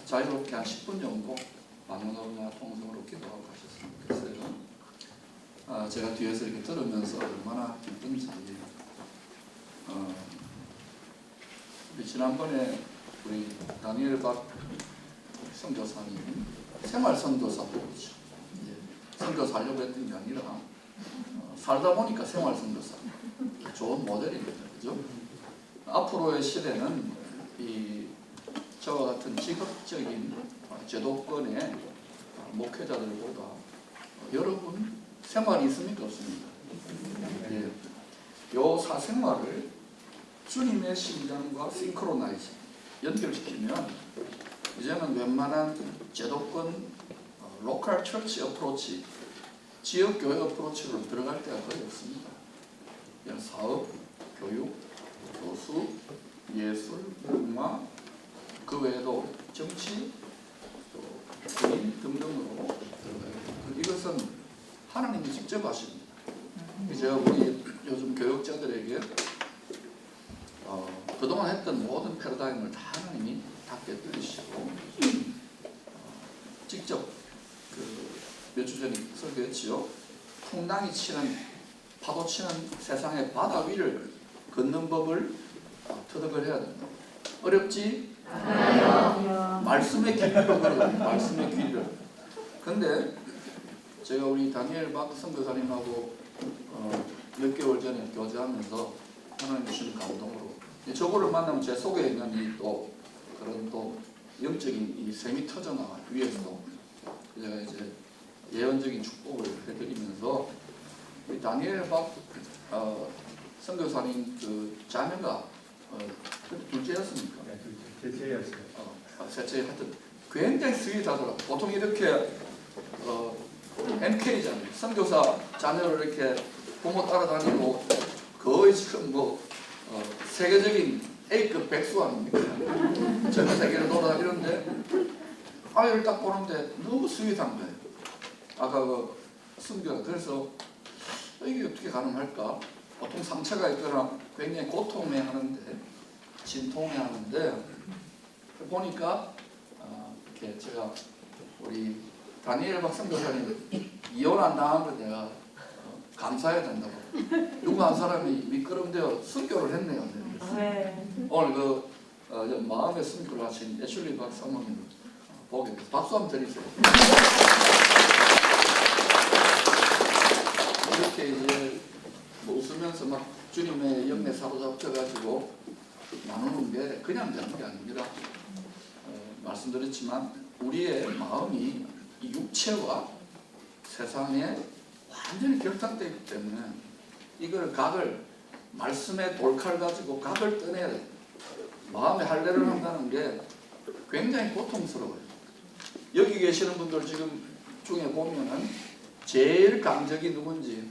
자유롭게 한 10분 정도 만원어나 통성으로 기도하고 가셨으면 좋겠어요. 제가 뒤에서 이렇게 들으면서 얼마나 기쁜지. 우리 지난번에 우리 다니엘 박 선교사님 생활 선교사도 그렇죠. 선교사 하려고 했던 게 아니라 살다 보니까 생활 선교사 좋은 모델입니다. 그죠? 앞으로의 시대는 저와 같은 직업적인 제도권의 목회자들보다 여러분 생활이 있습니까? 없습니까? 예. 요 사생활을 주님의 심장과 싱크로나이즈 연결시키면 이제는 웬만한 제도권 로컬 처치 어프로치 지역교회 어프로치로 들어갈 데가 거의 없습니다. 그냥 사업, 교육, 교수, 예술, 문화, 그 외에도 정치, 또 개인 등등으로 들어가요. 이것은 하나님이 직접 하십니다. 이제 우리 요즘 교육자들에게 그동안 했던 모든 패러다임을 다 하나님이 다 깨뜨리시고 직접 몇 주 전에 설교했지요. 풍랑이 치는 파도 치는 세상의 바다 위를 걷는 법을 터득을 해야 된다. 어렵지? 않아요. 말씀의 길이를 걸어요. 말씀의 길이를. 근데 제가 우리 다니엘 박 선교사님하고 몇 개월 전에 교제하면서 하나님 주신 감동으로 저거를 만나면 제 속에 있는 또 그런 또 영적인 이 샘이 터져 나와 위에서 제가 이제 예언적인 축복을 해드리면서 우리 다니엘 박 선교사님 그 자녀가 둘째였습니까? 네, 셋째였어요. 셋째 하여튼 굉장히 스윗하더라고요. 보통 이렇게 MK잖아요. 선교사 자녀를 이렇게 부모 따라다니고 거의 지금 세계적인 A급 백수 아닙니까? 전 세계를 돌아다니는데 아이를 딱 보는데 너무 스윗한 거예요. 아까 순교가 그래서 이게 어떻게 가능할까? 보통 상처가 있거나 굉장히 고통해하는데 진통해하는데 보니까 이렇게 제가 우리 다니엘 박 선교사님 이혼 안 당한 거 내가 감사해야 된다고. 누구 한 사람이 미끄럼되어 순교를 했네요. 네. 오늘 마음의 순교를 하신 애슐리 박 사모님 보게 돼서 박수 한번 드리세요. 이렇게 이제 웃으면서 막 주님의 영에 사로잡혀가지고 나누는 게 그냥 되는 게 아니라 말씀드렸지만 우리의 마음이 이 육체와 세상에 완전히 결탁되어 있기 때문에 이걸 각을 말씀의 돌칼 가지고 각을 떠내야 돼. 마음의 할례를 한다는 게 굉장히 고통스러워요. 여기 계시는 분들 지금 중에 보면은 제일 강적이 누군지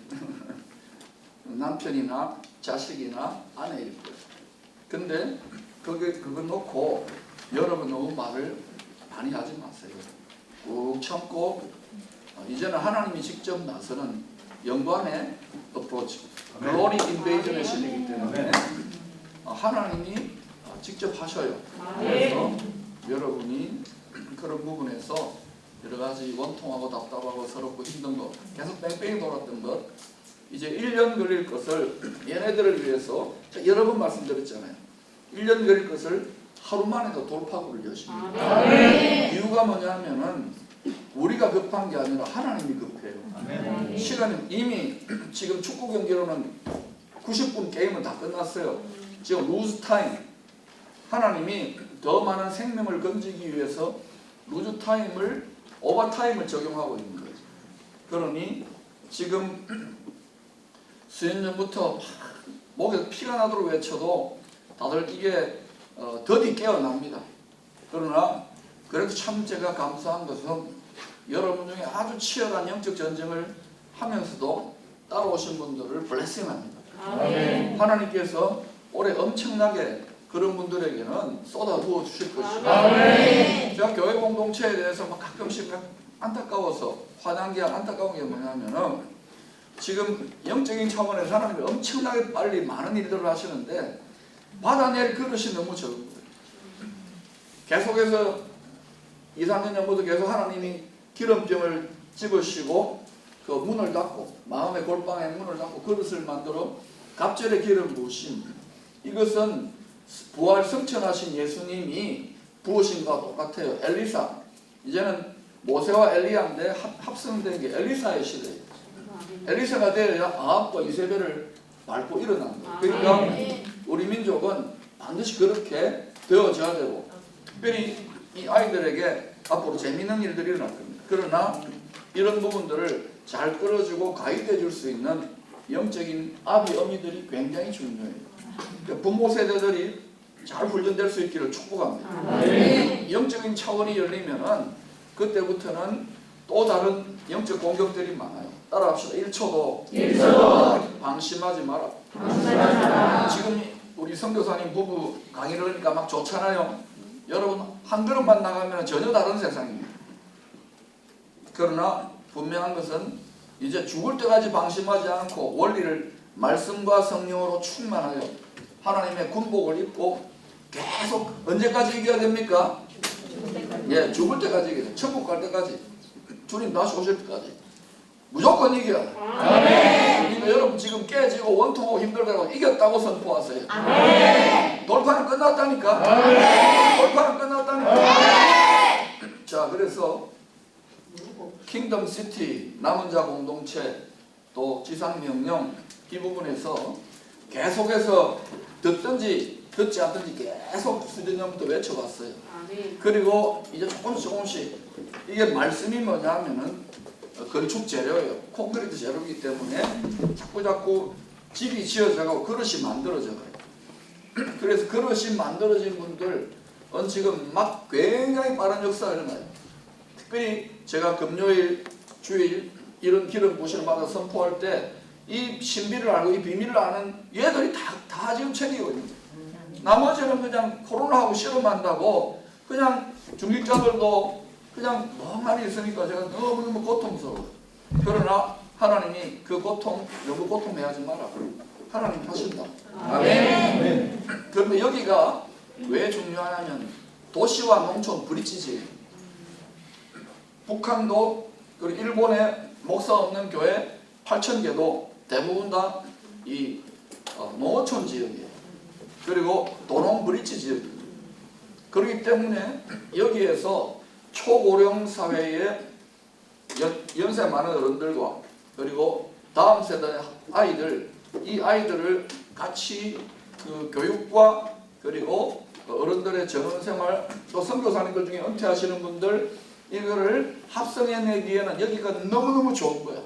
남편이나 자식이나 아내일 거예요. 근데 그거 놓고 여러분 너무 말을 많이 하지 마세요. 꾹 참고 이제는 하나님이 직접 나서는 영광의 어프로치, 글로리 인베이전의 시대이기 때문에 하나님이 직접 하셔요. 그래서 여러분이 그런 부분에서 여러 가지 원통하고 답답하고 서럽고 힘든 것, 계속 뺑뺑이 돌았던 것, 이제 1년 걸릴 것을 얘네들을 위해서 여러 번 말씀드렸잖아요. 1년 걸릴 것을 하루 만에도 돌파구를 여십니다. 이유가 뭐냐면은 우리가 급한 게 아니라 하나님이 급해요. 시간은 이미 지금 축구 경기로는 90분 게임은 다 끝났어요. 지금 루즈 타임. 하나님이 더 많은 생명을 건지기 위해서 루즈 타임을 오버타임을 적용하고 있는 거죠. 그러니 지금 수년 전부터 목에서 피가 나도록 외쳐도 다들 이게 더디 깨어납니다. 그러나 그래도 참 제가 감사한 것은 여러분 중에 아주 치열한 영적 전쟁을 하면서도 따라오신 분들을 블레싱합니다. 하나님께서 올해 엄청나게 그런 분들에게는 쏟아부어 주실 것이고, 제가 교회 공동체에 대해서 막 가끔씩 안타까워서 화난 게 안타까운 게 뭐냐면은 지금 영적인 차원에서 하나님이 엄청나게 빨리 많은 일들을 하시는데 받아낼 그릇이 너무 적은 거예요. 계속해서 2, 3년 전부터 계속 하나님이 기름병을 집으시고 그 문을 닫고 마음의 골방에 문을 닫고 그릇을 만들어 갑절의 기름 부으심, 이것은 부활 승천하신 예수님이 부으신 것과 똑같아요. 엘리사, 이제는 모세와 엘리야인데 합성된 게 엘리사의 시대예요. 엘리사가 되어야 아합과 이세벨을 밟고 일어난 거예요. 그러니까 우리 민족은 반드시 그렇게 되어져야 되고, 특별히 이 아이들에게 앞으로 재미있는 일들이 일어날 겁니다. 그러나 이런 부분들을 잘 끌어주고 가이드해 줄 수 있는 영적인 아비, 어미들이 굉장히 중요해요. 그러니까 부모 세대들이 잘 훈련될 수 있기를 축복합니다. 영적인 차원이 열리면은 그때부터는 또 다른 영적 공격들이 많아요. 따라합시다. 1초도 방심하지 마라. 지금 우리 선교사님 부부 강의를 하니까 막 좋잖아요. 여러분 한 걸음만 나가면 전혀 다른 세상입니다. 그러나 분명한 것은 이제 죽을 때까지 방심하지 않고 원리를 말씀과 성령으로 충만하여 하나님의 군복을 입고 계속 언제까지 이겨야 됩니까? 예, 죽을 때까지 이겨야 돼요. 천국 갈 때까지, 주님 다시 오실 때까지 무조건 이겨야 돼요. 그러니까 여러분 지금 깨지고 원통하고 힘들다고 이겼다고 선포하세요. 돌파는 끝났다니까. 돌파는 끝났다니까. 자, 그래서 킹덤 시티, 남은 자 공동체, 또 지상 명령, 이 부분에서 계속해서 듣든지 듣지 않든지 계속 수년 전부터 외쳐봤어요. 그리고 이제 조금씩 이게 말씀이 뭐냐면은 건축 재료예요. 콘크리트 재료이기 때문에 자꾸 집이 지어져가고 그릇이 만들어져가요. 그래서 그릇이 만들어진 분들은 지금 막 굉장히 빠른 역사가 일어나요. 특별히 제가 금요일, 주일 이런 기름 부심을 받아 선포할 때 이 신비를 알고 이 비밀을 아는 얘들이 다 지금 챙기고 있는 거예요. 나머지는 그냥 코로나하고 실험한다고 그냥 중직자들도 그냥 멍하니 있으니까 제가 너무너무 고통스러워요. 그러나 하나님이 그 고통 너무 고통해하지 마라. 하나님 하신다. 아멘. 그런데 여기가 왜 중요하냐면 도시와 농촌 브릿지지. 북한도 그리고 일본의 목사 없는 교회 8,000개도 대부분 다 이 농어촌 지역이에요. 그리고 도농 브릿지 지역입니다. 그렇기 때문에 여기에서 초고령 사회의 연세 많은 어른들과 그리고 다음 세대의 아이들, 이 아이들을 같이 그 교육과 그리고 어른들의 정원생활, 또 선교사님들 중에 은퇴하시는 분들 이거를 합성해내기에는 여기가 너무너무 좋은 거야.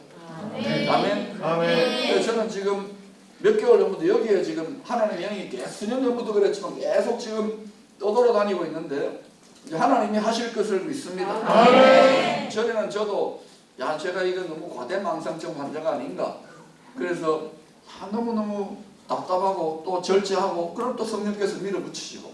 아멘. 그래서 저는 지금 몇 개월 전부터 여기에 지금 하나님의 영이 수년 전부터 그랬지만 계속 지금 떠돌아다니고 있는데 이제 하나님이 하실 것을 믿습니다. 전에는 저도 제가 이거 너무 과대망상증 환자가 아닌가, 그래서 너무너무 답답하고 또 절제하고 그럼 또 성령께서 밀어붙이시고,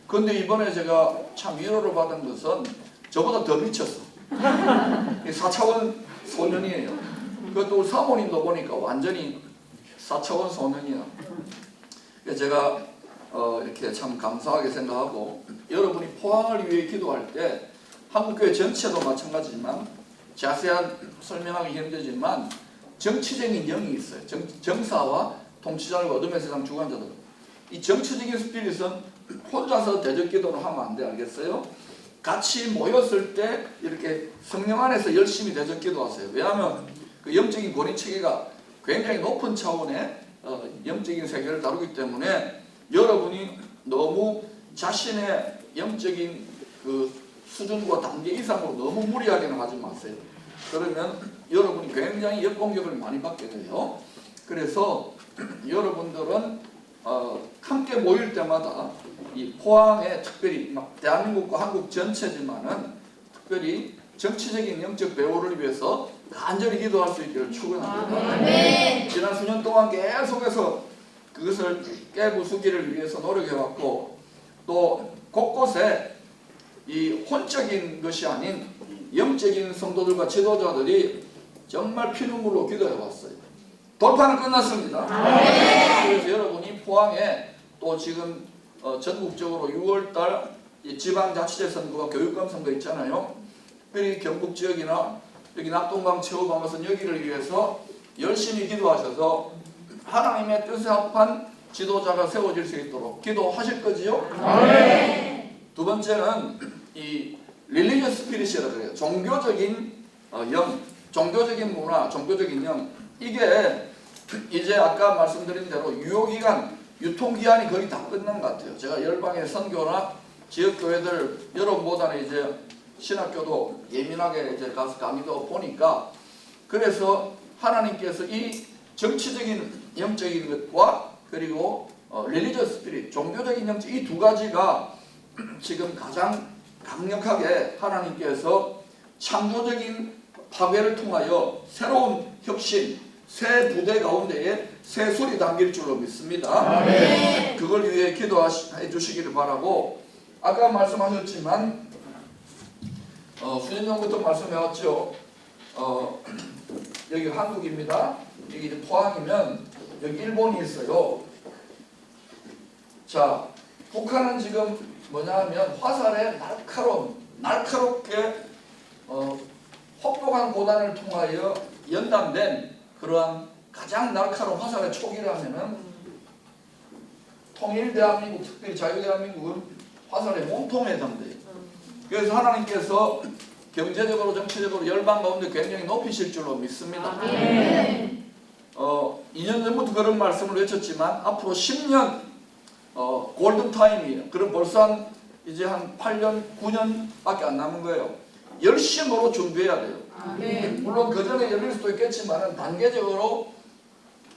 그런데 이번에 제가 참 위로를 받은 것은 저보다 더 미쳤어. 4차원 소년이에요. 그것도 우리 사모님도 보니까 완전히 4차원 소년이야. 제가 이렇게 참 감사하게 생각하고, 여러분이 포항을 위해 기도할 때 한국교회 전체도 마찬가지지만 자세한 설명하기 힘들지만 정치적인 영이 있어요. 정사와 통치자들과 어둠의 세상 주관자들. 이 정치적인 스피릿은 혼자서 대적 기도를 하면 안 돼, 알겠어요? 같이 모였을 때 이렇게 성령 안에서 열심히 대적 기도하세요. 왜냐하면 그 영적인 권위 체계가 굉장히 높은 차원의 영적인 세계를 다루기 때문에 여러분이 너무 자신의 영적인 그 수준과 단계 이상으로 너무 무리하게는 하지 마세요. 그러면 여러분이 굉장히 역공격을 많이 받게 돼요. 그래서 여러분들은 함께 모일 때마다 이 포항에 특별히 막 대한민국과 한국 전체지만은 특별히 정치적인 영적 배우를 위해서 간절히 기도할 수 있기를 축원합니다. 지난 수년 동안 계속해서 그것을 깨부수기를 위해서 노력해왔고 또 곳곳에 이 혼적인 것이 아닌 영적인 성도들과 지도자들이 정말 피눈물로 기도해왔어요. 돌파는 끝났습니다. 그래서 여러분이 포항에 또 지금 전국적으로 6월달 지방자치제 선거와 교육감 선거 있잖아요. 특별히 경북 지역이나 여기 낙동강 최후방어선 여기를 위해서 열심히 기도하셔서 하나님의 뜻에 합한 지도자가 세워질 수 있도록 기도하실 거지요? 두 번째는 이 릴리지어스 스피릿이라고 해요. 종교적인 영, 종교적인 문화, 종교적인 영. 이게 이제 아까 말씀드린 대로 유효기간, 유통기한이 거의 다 끝난 것 같아요. 제가 열방의 선교나 지역교회들 여러분보다는 이제 신학교도 예민하게 이제 가서 강의도 보니까 그래서 하나님께서 이 정치적인 영적인 것과 그리고 릴리지어스 스피릿, 종교적인 영적 이 두 가지가 지금 가장 강력하게 하나님께서 창조적인 파괴를 통하여 새로운 혁신, 새 부대 가운데에 새 술이 담길 줄로 믿습니다. 그걸 위해 기도해 주시기를 바라고 아까 말씀하셨지만 수년 전부터 말씀해왔죠. 여기 한국입니다. 여기 이제 포항이면 여기 일본이 있어요. 자, 북한은 지금 뭐냐 하면 화살에 날카롭게 혹독한 고단을 통하여 연단된 그러한 가장 날카로운 화살의 촉이라면은 통일 대한민국, 특별히 자유대한민국은 화살에 몸통에 해당돼요. 그래서 하나님께서 경제적으로 정치적으로 열방 가운데 굉장히 높이실 줄로 믿습니다. 2년 전부터 그런 말씀을 외쳤지만 앞으로 10년 골든타임이에요. 그럼 벌써 이제 한 8년, 9년밖에 안 남은 거예요. 열심으로 준비해야 돼요. 물론 그 전에 열릴 수도 있겠지만 단계적으로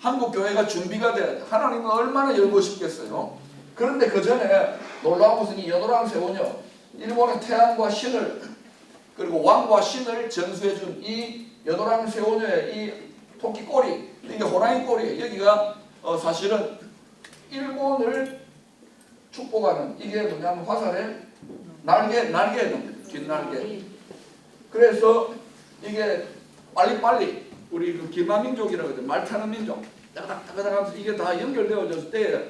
한국 교회가 준비가 돼야 돼요. 하나님은 얼마나 열고 싶겠어요. 그런데 그 전에 놀라운 것은 이 연호랑 세오녀, 일본의 태양과 신을 그리고 왕과 신을 전수해준 이 연호랑 세오녀의 이 토끼 꼬리, 이게 호랑이 꼬리예요. 여기가 사실은 일본을 축복하는 이게 뭐냐면 화살의 날개는 뒷날개. 그래서 이게 빨리빨리 우리 그 기마민족이라고 해요. 말 타는 민족. 따가닥따가닥 하면서 이게 다 연결되어졌을 때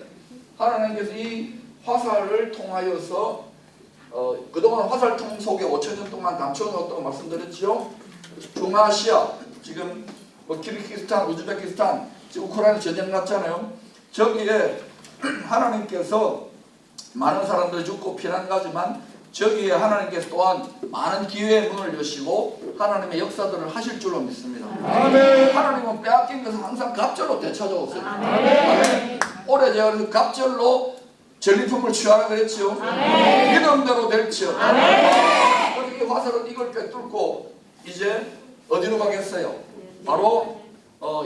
하나님께서 이 화살을 통하여서 그동안 화살통 속에 5,000년 동안 감춰놓았다고 말씀드렸죠. 중아시아 지금 뭐 키르기스탄, 우즈베키스탄 지금 우크라이나 전쟁 났잖아요. 저기에 하나님께서 많은 사람들이 죽고 피난 가지만 저기에 하나님께서 또한 많은 기회의 문을 여시고 하나님의 역사들을 하실 줄로 믿습니다. 아멘. 하나님은 빼앗긴 것을 항상 갑절로 되찾아오세요. 아멘. 올해 제가 그래서 갑절로 전리품을 취하라 그랬지요. 믿음대로 될지요. 이 화살은 이걸 꿰뚫고 이제 어디로 가겠어요? 바로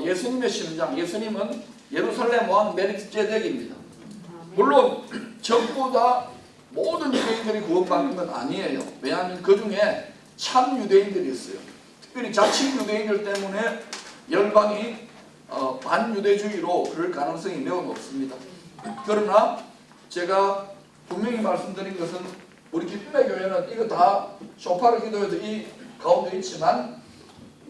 예수님의 심장. 예수님은 예루살렘 왕 멜기세덱입니다. 물론 전부 다 모든 유대인들이 구원받는 건 아니에요. 왜냐하면 그 중에 참 유대인들이 있어요. 특별히 자칭 유대인들 때문에 열방이 반유대주의로 그럴 가능성이 매우 높습니다. 그러나 제가 분명히 말씀드린 것은 우리 기쁨의 교회는 이거 다 쇼파를 기도해도 이 가운데 있지만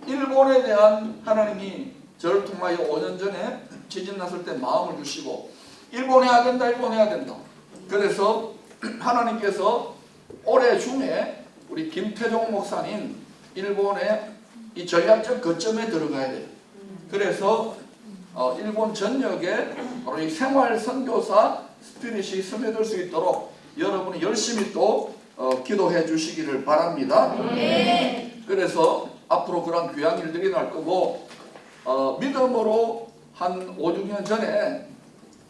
일본에 대한 하나님이 저를 통하여 5년 전에 지진 났을 때 마음을 주시고 일본 해야 된다, 일본 해야 된다. 그래서 하나님께서 올해 중에 우리 김태종 목사님 일본의 이 전략적 거점에 들어가야 돼요. 그래서 일본 전역에 바로 이 생활 선교사 스피릿이 스며들 수 있도록 여러분이 열심히 또 기도해 주시기를 바랍니다. 그래서 앞으로 그런 귀한 일들이 날 거고 믿음으로 한 5, 6년 전에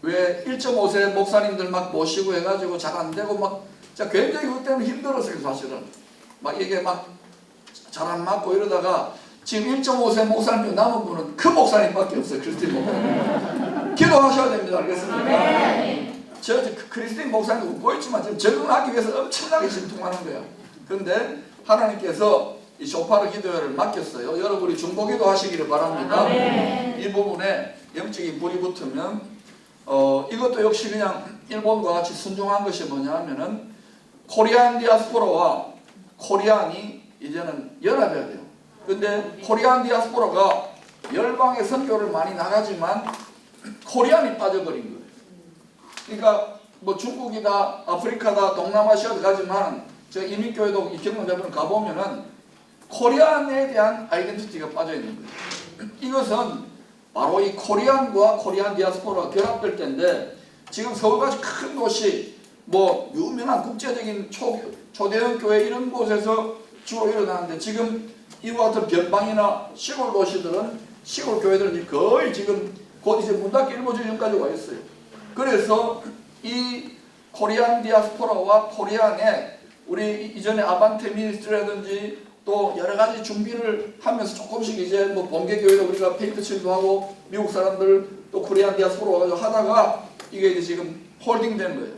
왜 1.5세 목사님들 막 모시고 해가지고 잘 안 되고 막 진짜 굉장히 그때는 힘들었어요. 사실은 막 이게 막 잘 안 맞고 이러다가 지금 1.5세 목사님 남은 분은 그 목사님밖에 없어요. 크리스틴 목사님. 기도하셔야 됩니다. 알겠습니까? 저 크리스틴 목사님 웃고 있지만 지금 적응하기 위해서 엄청나게 진통하는 거예요. 그런데 하나님께서 이 쇼파르 기도회를 맡겼어요. 여러분이 중보기도 하시기를 바랍니다. 이 부분에 영적인 불이 붙으면 이것도 역시 그냥 일본과 같이 순종한 것이 뭐냐 하면은 코리안 디아스포라와 코리안이 이제는 연합해야 돼요. 근데 코리안 디아스포라가 열방의 선교를 많이 나가지만 코리안이 빠져버린 거예요. 그러니까 뭐 중국이다, 아프리카다, 동남아시아도 가지만 저 이민교회도 이 경험자분 가보면은 코리안에 대한 아이덴티티가 빠져 있는 거예요. 이것은 바로 이 코리안과 코리안 디아스포라가 결합될 때인데 지금 서울같이 큰 도시 뭐 유명한 국제적인 초대형 교회 이런 곳에서 주로 일어나는데 지금 이와 같은 변방이나 시골 도시들은 시골 교회들은 거의 지금 곧 이제 문 닫기 일보 직전까지 와 있어요. 그래서 이 코리안 디아스포라와 코리안에 우리 이전에 아반테 미니스트리라든지 또 여러 가지 준비를 하면서 조금씩 이제 뭐 번개 교회도 우리가 페인트 칠도 하고 미국 사람들 또 코리안 디아스포라 와가지고 하다가 이게 이제 지금 홀딩된 거예요.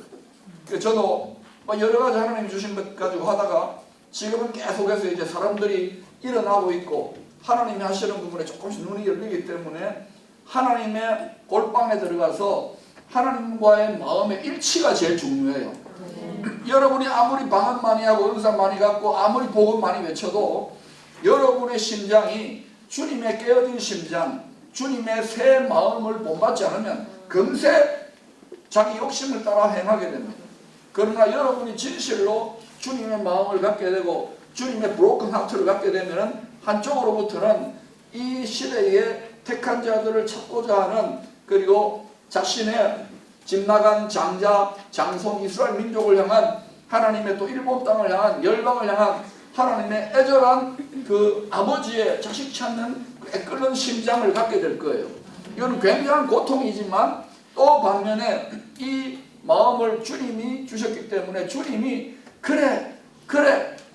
그래서 저도 여러 가지 하나님 주신 것 가지고 하다가 지금은 계속해서 이제 사람들이 일어나고 있고 하나님이 하시는 부분에 조금씩 눈이 열리기 때문에 하나님의 골방에 들어가서 하나님과의 마음의 일치가 제일 중요해요. 여러분이 아무리 방언 많이 하고 은사 많이 갖고 아무리 복음 많이 외쳐도 여러분의 심장이 주님의 깨어진 심장, 주님의 새 마음을 본받지 않으면 금세 자기 욕심을 따라 행하게 됩니다. 그러나 여러분이 진실로 주님의 마음을 갖게 되고 주님의 브로큰 하트를 갖게 되면 한쪽으로부터는 이 시대에 택한 자들을 찾고자 하는 그리고 자신의 집 나간 장자, 장손 이스라엘 민족을 향한 하나님의 또 일본 땅을 향한 열방을 향한 하나님의 애절한 그 아버지의 자식 찾는 애끓는 심장을 갖게 될 거예요. 이건 굉장한 고통이지만 또 반면에 이 마음을 주님이 주셨기 때문에 주님이 그래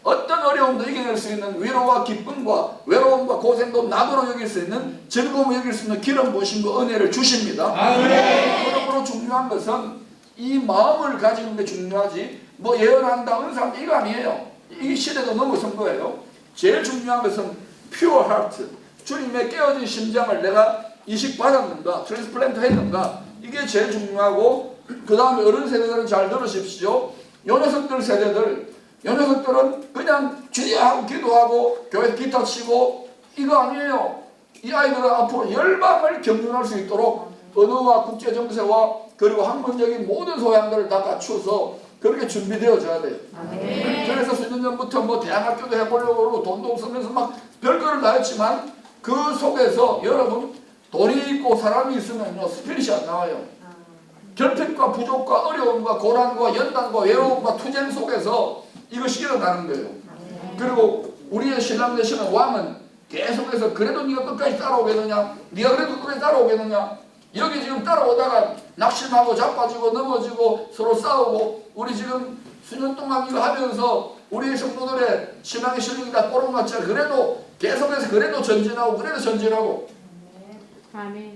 어떤 어려움도 이겨낼 수 있는 위로와 기쁨과 외로움과 고생도 낙으로 여길 수 있는 즐거움을 여길 수 있는 기름 부으심과 은혜를 주십니다. 그러므로 중요한 것은 이 마음을 가지는 게 중요하지 뭐 예언한다 은사한다 이거 아니에요. 이 시대도 넘어선 거예요. 제일 중요한 것은 pure heart, 주님의 깨어진 심장을 내가 이식받았는가 트랜스플랜트 했는가 이게 제일 중요하고 그 다음에 어른 세대들은 잘 들으십시오. 요 녀석들은 그냥 주야하고 기도하고 교회 기타 치고 이거 아니에요. 이 아이들은 앞으로 열방을 경륜할 수 있도록 언어와 국제정세와 그리고 학문적인 모든 소양들을 다 갖추어서 그렇게 준비되어져야 돼요. 그래서 수년 전부터 뭐 대학교도 해보려고 그러고 돈도 없으면서 막 별거를 다 했지만 그 속에서 여러분 돈이 있고 사람이 있으면요 스피릿이 안 나와요. 결핍과 부족과 어려움과 고난과 연단과 외로움과 투쟁 속에서 이것이 일어나는 거예요. 그리고 우리의 신랑 되시는 왕은 계속해서 그래도 네가 끝까지 따라오겠느냐 네가 그래도 끝까지 따라오겠느냐 여기 지금 따라오다가 낙심하고 자빠지고 넘어지고 서로 싸우고 우리 지금 수년 동안 이거 하면서 우리의 성도들의 신앙의 실력이 다 꼬롱같이 그래도 계속해서 그래도 전진하고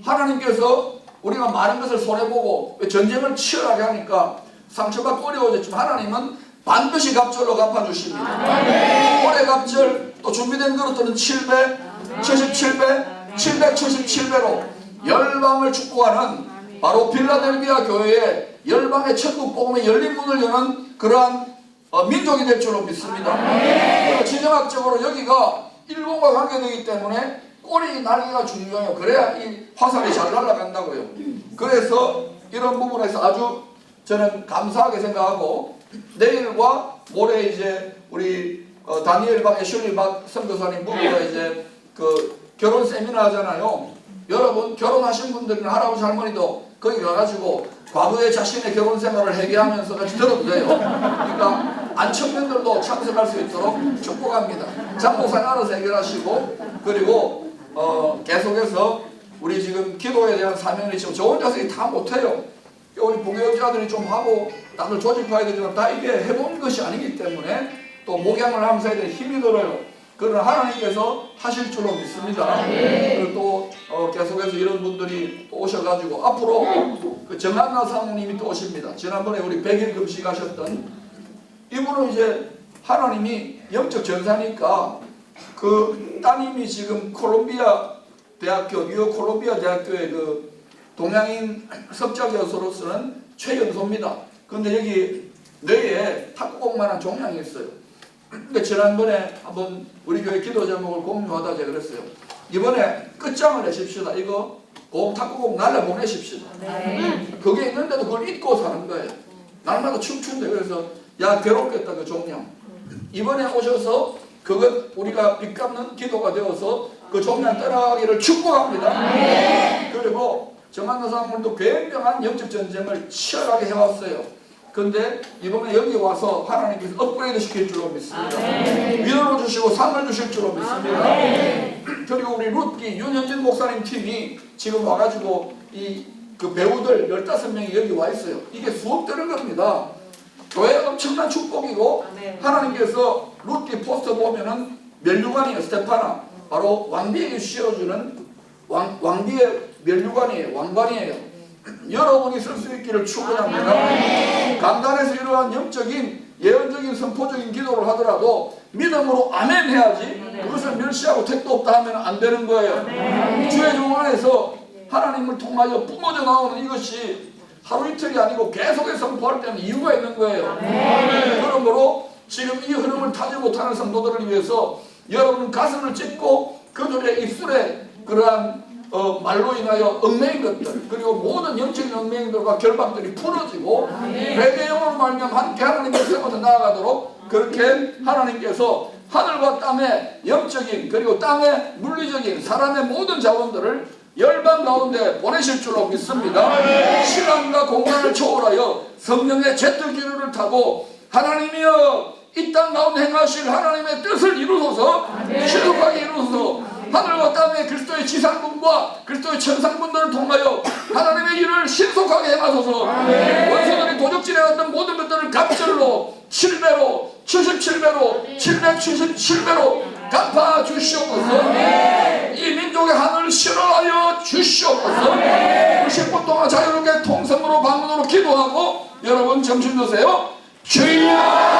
하나님께서 우리가 많은 것을 손해보고 전쟁을 치열하게 하니까 상처받고 어려워졌지만 하나님은 반드시 갑절로 갚아주십니다. 올해 갑절 또 준비된 그릇들은 7배, 77배, 777배로 열방을 축복하는 바로 빌라델비아 교회의 열방의 천국 복음의 열린 문을 여는 그러한 민족이 될 줄로 믿습니다. 지정학적으로 여기가 일본과 관계되기 때문에 꼬리 날개가 중요해요. 그래야 이 화살이 잘 날아간다고요. 그래서 이런 부분에서 아주 저는 감사하게 생각하고 내일과 모레 이제 우리 다니엘 박 애슐리 박 선교사님 부부가 이제 그 결혼 세미나 하잖아요. 여러분 결혼하신 분들이나 할아버지 할머니도 거기 가가지고 과거의 자신의 결혼 생활을 회개하면서 같이 들어도 돼요. 그러니까 안청년들도 참석할 수 있도록 축복합니다. 장목사님 알아서 해결하시고 그리고 계속해서 우리 지금 기도에 대한 사명을 지금 저 혼자서 다 못해요. 우리 부교육자들이 좀 하고 다들 조직화해야 되지만 다 이게 해본 것이 아니기 때문에 또 목양을 하면서 애들이 힘이 들어요. 그러나 하나님께서 하실 줄로 믿습니다. 그리고 또 계속해서 이런 분들이 또 오셔가지고 앞으로 그 정한나 사모님이 또 오십니다. 지난번에 우리 100일 금식하셨던 이분은 이제 하나님이 영적 전사니까 그 따님이 지금 콜롬비아 대학교, 뉴욕 콜롬비아 대학교의 그 동양인 석자 교수로서는 최연소입니다. 근데 여기 뇌에 탁구공만한 종양이 있어요. 근데 지난번에 한번 우리 교회 기도 제목을 공유하다 제가 그랬어요. 이번에 끝장을 내십시다. 이거 탁구공 날려보내십시다. 그게 있는데도 그걸 잊고 사는 거예요. 날마다 춤춘대. 그래서 야 괴롭겠다 그 종양. 이번에 오셔서 그것 우리가 빚 갚는 기도가 되어서 그 종양 떠나가기를 축복합니다. 그리고 정한나 사모님도 굉장한 영적 전쟁을 치열하게 해왔어요. 근데 이번에 여기 와서 하나님께서 업그레이드 시킬 줄로 믿습니다. 위로를 주시고 상을 주실 줄로 믿습니다. 그리고 우리 룻기 윤현진 목사님 팀이 지금 와가지고 그 배우들 15명이 여기 와 있어요. 이게 수업 되는 겁니다. 교회 엄청난 축복이고 하나님께서 룻기 포스터 보면은 멸류관이에요. 스테파나 바로 왕비에게 씌워주는 왕비의 멸류관이에요. 왕관이에요. 여러분이 쓸 수 있기를 축원합니다. 강단에서 이러한 영적인 예언적인 선포적인 기도를 하더라도 믿음으로 아멘 해야지 그것을 멸시하고 택도 없다 하면 안 되는 거예요. 주의 종 안에서 하나님을 통하여 뿜어져 나오는 이것이 하루 이틀이 아니고 계속해서 선포할 때는 이유가 있는 거예요. 그러므로 지금 이 흐름을 타지 못하는 성도들을 위해서 여러분 가슴을 찢고 그들의 입술에 그러한 말로 인하여 얽매인 것들 그리고 모든 영적인 얽매인들과 결박들이 풀어지고 회개 영으로 말미암아 함께 하나님의 세워서 나아가도록 그렇게 하나님께서 하늘과 땅의 영적인 그리고 땅의 물리적인 사람의 모든 자원들을 열방 가운데 보내실 줄로 믿습니다. 시간과 공간을 초월하여 성령의 제틀기류를 타고 하나님이여 이 땅 가운데 행하실 하나님의 뜻을 이루소서 신속하게 이루소서 하늘과 땅의 그리스도의 지상분과 그리스도의 천상분들을 통하여 하나님의 일을 신속하게 행하소서. 원수들이 도적질해 왔던 모든 것들을 갑절로 7배로 77배로 777배로 갚아 주시옵소서. 이 민족의 하늘을 실어하여 주시옵소서. 10분 동안 자유롭게 통성으로 방문으로 기도하고 여러분 점심 드세요. 주여